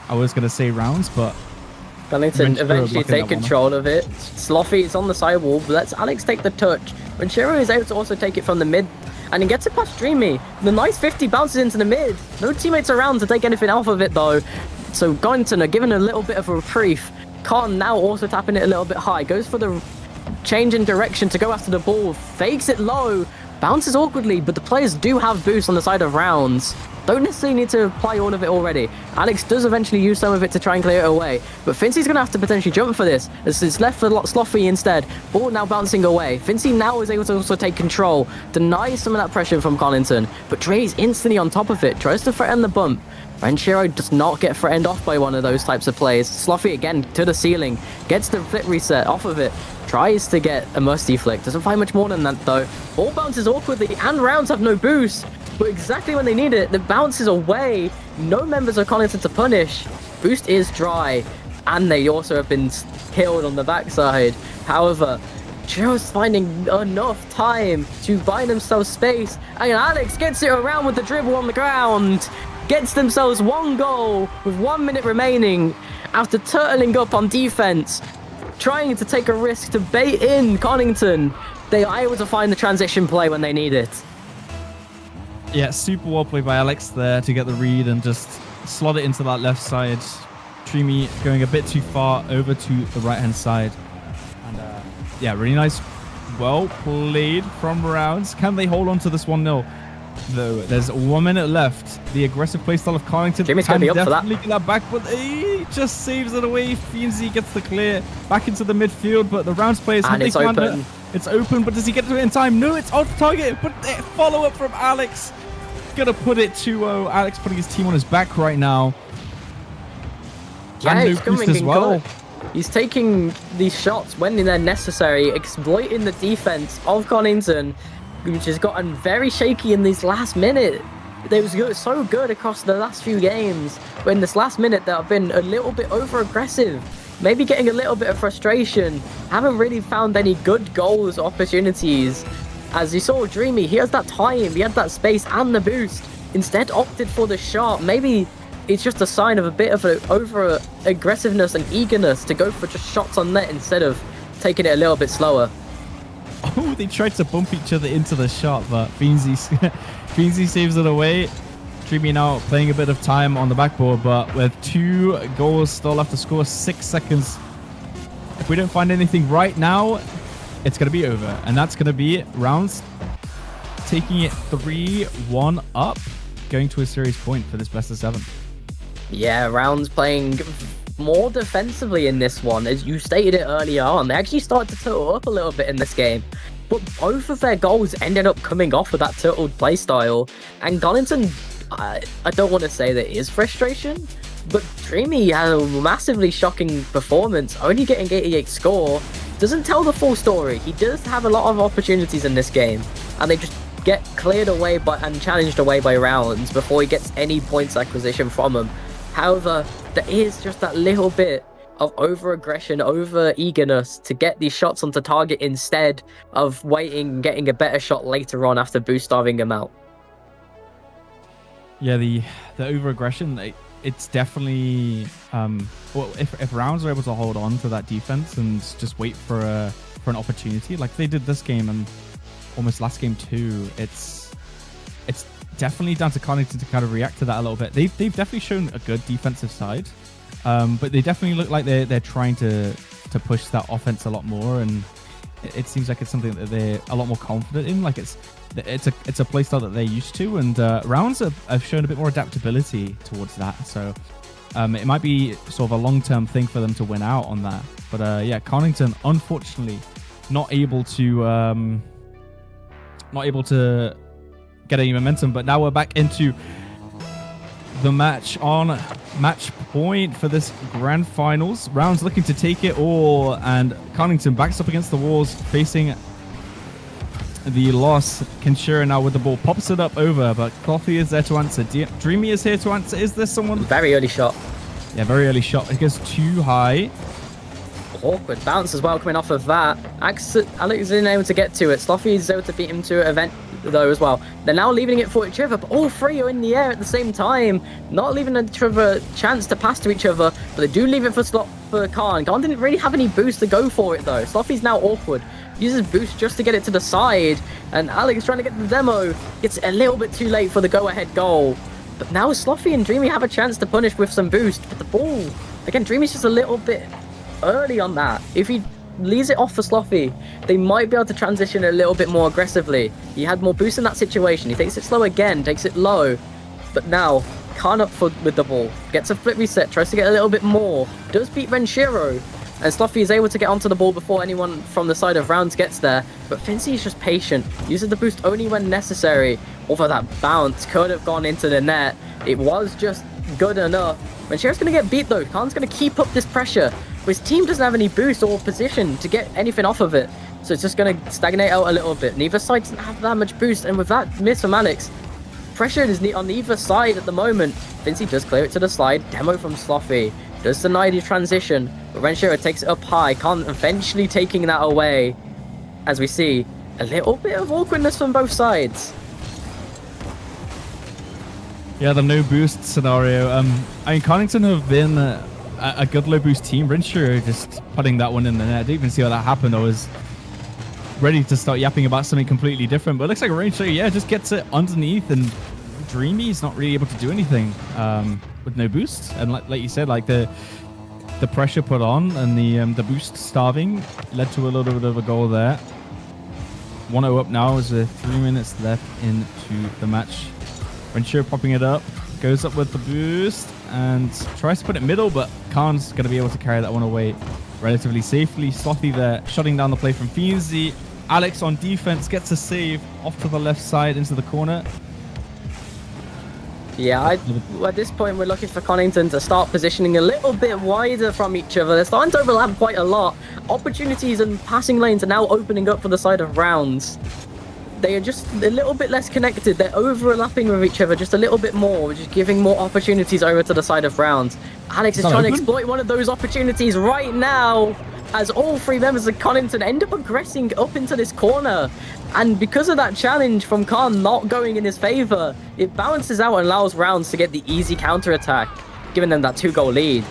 I was going to say Rounds, but Bellington eventually take control of it. Sloppy is on the sidewall, but lets Alex take the touch. Renshiro is able to also take it from the mid, and he gets it past Dreamy. The nice 50 bounces into the mid. No teammates around to take anything off of it though. So Gonton are given a little bit of a reprieve. Khan now also tapping it a little bit high. Goes for the change in direction to go after the ball. Fakes it low. Bounces awkwardly, but the players do have boost on the side of Rounds. Don't necessarily need to apply all of it already. Alex does eventually use some of it to try and clear it away, but Fincy's going to have to potentially jump for this, as it's left for Sloffy instead. Ball now bouncing away. Fincy now is able to also take control, denies some of that pressure from Connangton, but Dre's instantly on top of it, tries to threaten the bump. Renshiro does not get threatened off by one of those types of plays. Sloffy again to the ceiling, gets the flip reset off of it, tries to get a musty flick, doesn't find much more than that though. Ball bounces awkwardly and rounds have no boost, but exactly when they need it, the bounce is away. No members of Connangton to punish. Boost is dry, and they also have been killed on the backside. However, just finding enough time to buy themselves space, and Alex gets it around with the dribble on the ground. Gets themselves 1 goal with 1 minute remaining after turtling up on defense, trying to take a risk to bait in Connangton. They are able to find the transition play when they need it. Yeah, super well played by Alex there to get the read and just slot it into that left side. Dreamy going a bit too far over to the right-hand side. And yeah, really nice. Well played from Rounds. Can they hold on to this 1-0? Though there's 1 minute left. The aggressive playstyle of Connangton Jimmy's going to be up for that. Get that back, but he just saves it away. Fienzy gets the clear back into the midfield, but the Rounds players and it's open. It's open, but does he get to it in time? No, it's off target, but follow up from Alex. Gonna put it 2-0. Alex putting his team on his back right now. Yeah, he's coming as well. good. He's taking these shots when they're necessary, exploiting the defense of Connangton, which has gotten very shaky in these last minute. They was so good across the last few games, but in this last minute they have been a little bit over aggressive, maybe getting a little bit of frustration. Haven't really found any good goals opportunities. As you saw Dreamy, he has that time, he had that space and the boost. Instead opted for the shot. Maybe it's just a sign of a bit of an over aggressiveness and eagerness to go for just shots on net instead of taking it a little bit slower. Oh, they tried to bump each other into the shot, but Fienzy saves it away. Dreamy now playing a bit of time on the backboard, but with 2 goals still left to score, 6 seconds. If we don't find anything right now, it's going to be over. And that's going to be Rounds taking it 3-1 up, going to a series point for this best of 7. Yeah, Rounds playing more defensively in this one. As you stated it earlier on, they actually started to turtle up a little bit in this game, but both of their goals ended up coming off with that turtled playstyle. And Connangton, I don't want to say that it is frustration, but Dreamy had a massively shocking performance, only getting 88 score. Doesn't tell the full story. He does have a lot of opportunities in this game, and they just get cleared away and challenged away by Rounds before he gets any points acquisition from them. However, there is just that little bit of over-aggression, over-eagerness to get these shots onto target instead of waiting and getting a better shot later on after boost starving him out. Yeah, the over-aggression, it's definitely... well, if Rounds are able to hold on to that defense and just wait for an opportunity, like they did this game and almost last game too, it's definitely down to Connangton to kind of react to that a little bit. They've definitely shown a good defensive side, but they definitely look like they're trying to push that offense a lot more, and it seems like it's something that they're a lot more confident in. Like it's a playstyle that they're used to, and Rounds have shown a bit more adaptability towards that. So it might be sort of a long-term thing for them to win out on that. But yeah, Connangton unfortunately not able to get any momentum. But now we're back into the match on match point for this grand finals. Rounds looking to take it all, and Connangton backs up against the walls, facing the loss. Kenshiro now with the ball, pops it up over, but Coffee is there to answer. Dreamy is here to answer. Is there someone? Very early shot. Yeah, very early shot. It goes too high. Awkward bounce as well coming off of that. Alex isn't able to get to it. Sloffy is able to beat him to an event though as well. They're now leaving it for each other, but all 3 are in the air at the same time, not leaving each other a chance to pass to each other, but they do leave it for Khan. Khan didn't really have any boost to go for it though. Sloffy's now awkward. Uses boost just to get it to the side, and Alex trying to get the demo. Gets a little bit too late for the go-ahead goal. But now Sloffy and Dreamy have a chance to punish with some boost, but the ball, again, Dreamy's just a little bit early on that. If he leaves it off for Sloffy, they might be able to transition a little bit more aggressively. He had more boost in that situation. He takes it slow again, takes it low. But now, Khan up with the ball, gets a flip reset, tries to get a little bit more, does beat Renshiro, and Sloppy is able to get onto the ball before anyone from the side of Rounds gets there. But Finzi is just patient, uses the boost only when necessary. Although that bounce could have gone into the net, it was just good enough. Renshiro's going to get beat though. Khan's going to keep up this pressure, but his team doesn't have any boost or position to get anything off of it. So it's just going to stagnate out a little bit. Neither side doesn't have that much boost, and with that miss from Alex, pressure is on either side at the moment. Finzi does clear it to the slide. Demo from Sloppy. Does deny the transition, but Renshiro takes it up high. Khan eventually taking that away. As we see, a little bit of awkwardness from both sides. Yeah, the no boost scenario. I mean, Connington have been a good low boost team. Renshiro just putting that one in the net. I didn't even see how that happened. I was ready to start yapping about something completely different, but it looks like Renshiro, yeah, just gets it underneath, and Dreamy's not really able to do anything with no boost. And like you said, like the pressure put on and the boost starving led to a little bit of a goal there. 1-0 up now as with 3 minutes left into the match. Renshiro popping it up, goes up with the boost and tries to put it middle, but Khan's going to be able to carry that one away relatively safely. Sloppy there, shutting down the play from Finzi. Alex on defense gets a save off to the left side into the corner. Yeah, at this point, we're looking for Connington to start positioning a little bit wider from each other. They're starting to overlap quite a lot. Opportunities and passing lanes are now opening up for the side of Rounds. They are just a little bit less connected. They're overlapping with each other just a little bit more, which is giving more opportunities over to the side of Rounds. Alex is trying to exploit one of those opportunities right now, as all three members of Connington end up aggressing up into this corner. And because of that challenge from Khan not going in his favor, it balances out and allows Rounds to get the easy counter-attack, giving them that 2-goal lead.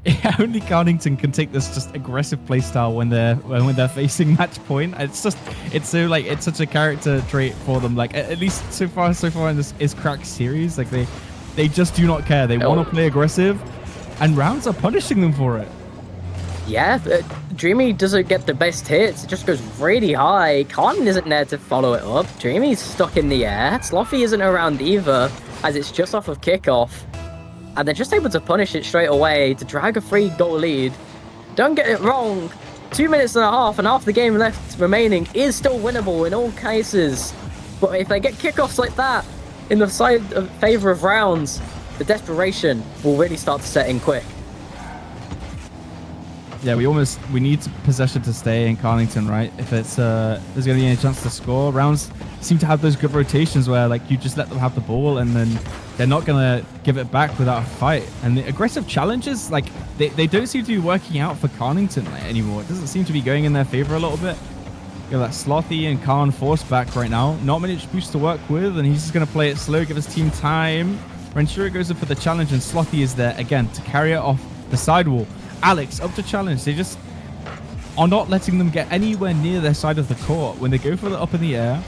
Yeah, only Connington can take this just aggressive playstyle when they're facing match point. It's such a character trait for them. Like at least so far in this is Crack series, like they just do not care. They want to play aggressive, and Rounds are punishing them for it. Yeah, Dreamy doesn't get the best hits. It just goes really high. Khan isn't there to follow it up. Dreamy's stuck in the air. Sloppy isn't around either, as it's just off of kickoff. And they're just able to punish it straight away to drag a 3-goal lead. Don't get it wrong. 2 minutes and a half and half the game left remaining is still winnable in all cases. But if they get kickoffs like that in the side of favor of Rounds, the desperation will really start to set in quick. Yeah, we need possession to stay in Connington, right? If it's there's gonna be any chance to score. Rounds seem to have those good rotations where like you just let them have the ball and then they're not gonna give it back without a fight. And the aggressive challenges, like they don't seem to be working out for Connington anymore. It doesn't seem to be going in their favor a little bit. You got that Slothy and Khan forced back right now. Not much boost to work with, and he's just gonna play it slow, give his team time. Renshiro goes up for the challenge, and Slothy is there again to carry it off the sidewall. Alex up to challenge. They just are not letting them get anywhere near their side of the court. When they go for the up in the air,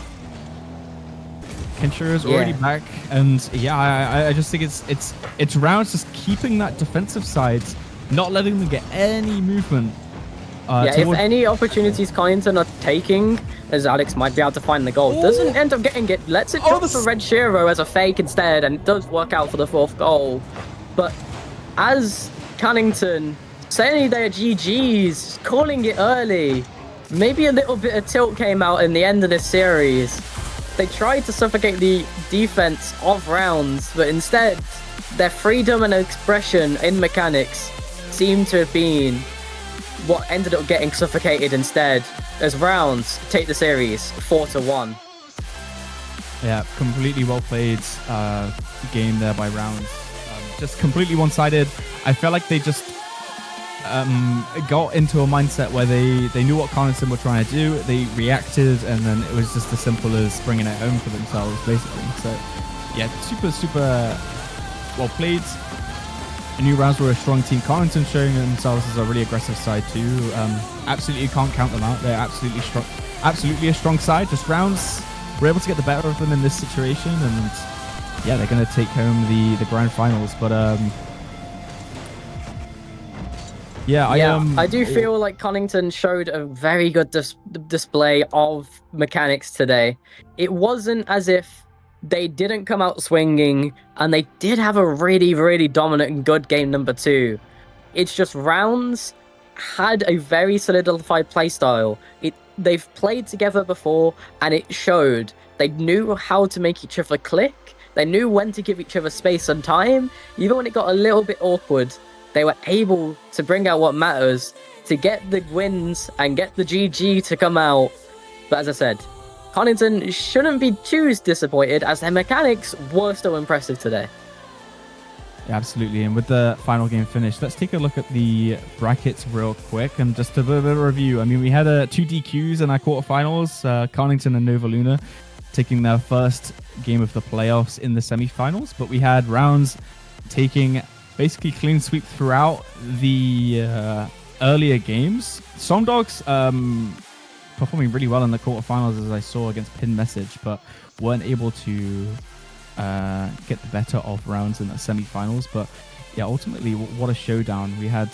Kenshiro's already back, and yeah, I just think it's Rounds just keeping that defensive side, not letting them get any movement. If any opportunities Connington are taking, as Alex might be able to find the goal, doesn't end up getting it, lets it drop for Renshiro as a fake instead, and it does work out for the 4th goal. But as Connington saying their GGs, calling it early, maybe a little bit of tilt came out in the end of this series. They tried to suffocate the defense of Rounds, but instead, their freedom and expression in mechanics seemed to have been what ended up getting suffocated instead, as Rounds take the series 4-1. Yeah, completely well played game there by Rounds. Just completely one-sided. I felt like they just got into a mindset where they knew what Connington were trying to do, they reacted, and then it was just as simple as bringing it home for themselves, basically. So, yeah, super well played. The new Rounds were a strong team. Connington showing themselves as a really aggressive side too. Absolutely can't count them out. They're absolutely a strong side. Just Rounds were able to get the better of them in this situation, and yeah, they're going to take home the grand finals. But I do feel like Connington showed a very good display of mechanics today. It wasn't as if they didn't come out swinging, and they did have a really, really dominant and good game number 2. It's just Rounds had a very solidified playstyle. They've played together before, and it showed. They knew how to make each other click. They knew when to give each other space and time. Even when it got a little bit awkward, they were able to bring out what matters, to get the wins and get the GG to come out. But as I said, Connington shouldn't be too disappointed, as their mechanics were still impressive today. Yeah, absolutely. And with the final game finished, let's take a look at the brackets real quick and just a bit of a review. I mean, we had 2 DQs in our quarterfinals, Connington and Nova Luna taking their first game of the playoffs in the semifinals, but we had Rounds taking basically clean sweep throughout the earlier games. Dawgs performing really well in the quarterfinals, as I saw against Pin Message, but weren't able to get the better of Rounds in the semifinals. But yeah, ultimately, what a showdown. We had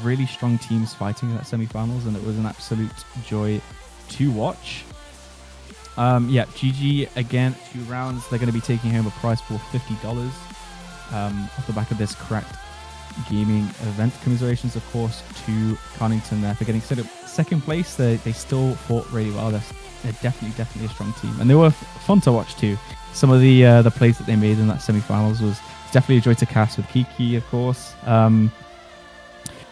really strong teams fighting in that semifinals, and it was an absolute joy to watch. Yeah, GG again, 2 rounds. They're going to be taking home a prize pool of $50 off the back of this Cracked Gaming event. Commiserations, of course, to Connington there for getting second place. They still fought really well. They're definitely a strong team, and they were fun to watch too. Some of the plays that they made in that semifinals was definitely a joy to cast with Kiki, of course.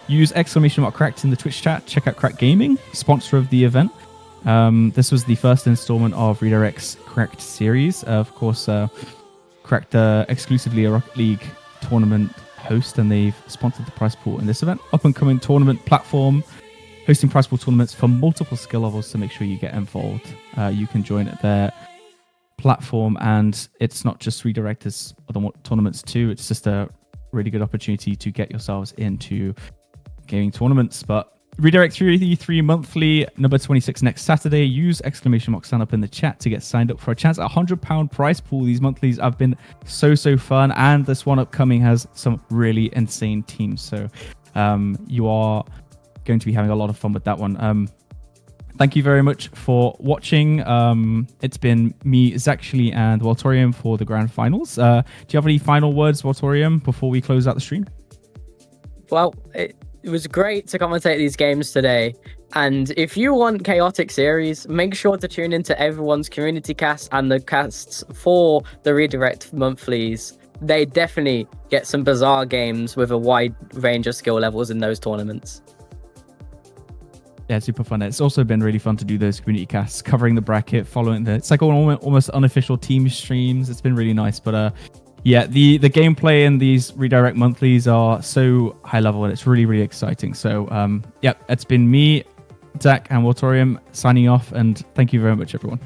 Use !Cracked in the Twitch chat. Check out Cracked Gaming, sponsor of the event. This was the first installment of Redirect's Cracked series. Of course, Cracked exclusively a Rocket League tournament host, and they've sponsored the prize pool in this event. Up and coming tournament platform, hosting prize pool tournaments for multiple skill levels, so make sure you get involved. You can join at their platform, and it's not just Redirect, there's other tournaments too. It's just a really good opportunity to get yourselves into gaming tournaments. But Redirect 3 monthly, number 26 next Saturday. Use !Sign up in the chat to get signed up for a chance at £100 prize pool. These monthlies have been so fun, and this one upcoming has some really insane teams. So you are going to be having a lot of fun with that one. Thank you very much for watching. It's been me, Zachary, and Waltorium for the grand finals. Do you have any final words, Waltorium, before we close out the stream? Well, it was great to commentate these games today. And if you want chaotic series, make sure to tune into everyone's community cast and the casts for the Redirect monthlies. They definitely get some bizarre games with a wide range of skill levels in those tournaments. Yeah, super fun. It's also been really fun to do those community casts, covering the bracket, following it's like almost unofficial team streams. It's been really nice. But yeah, the gameplay in these Redirect monthlies are so high level, and it's really exciting. So yeah, it's been me, Zach, and Waltorium signing off, and thank you very much, everyone.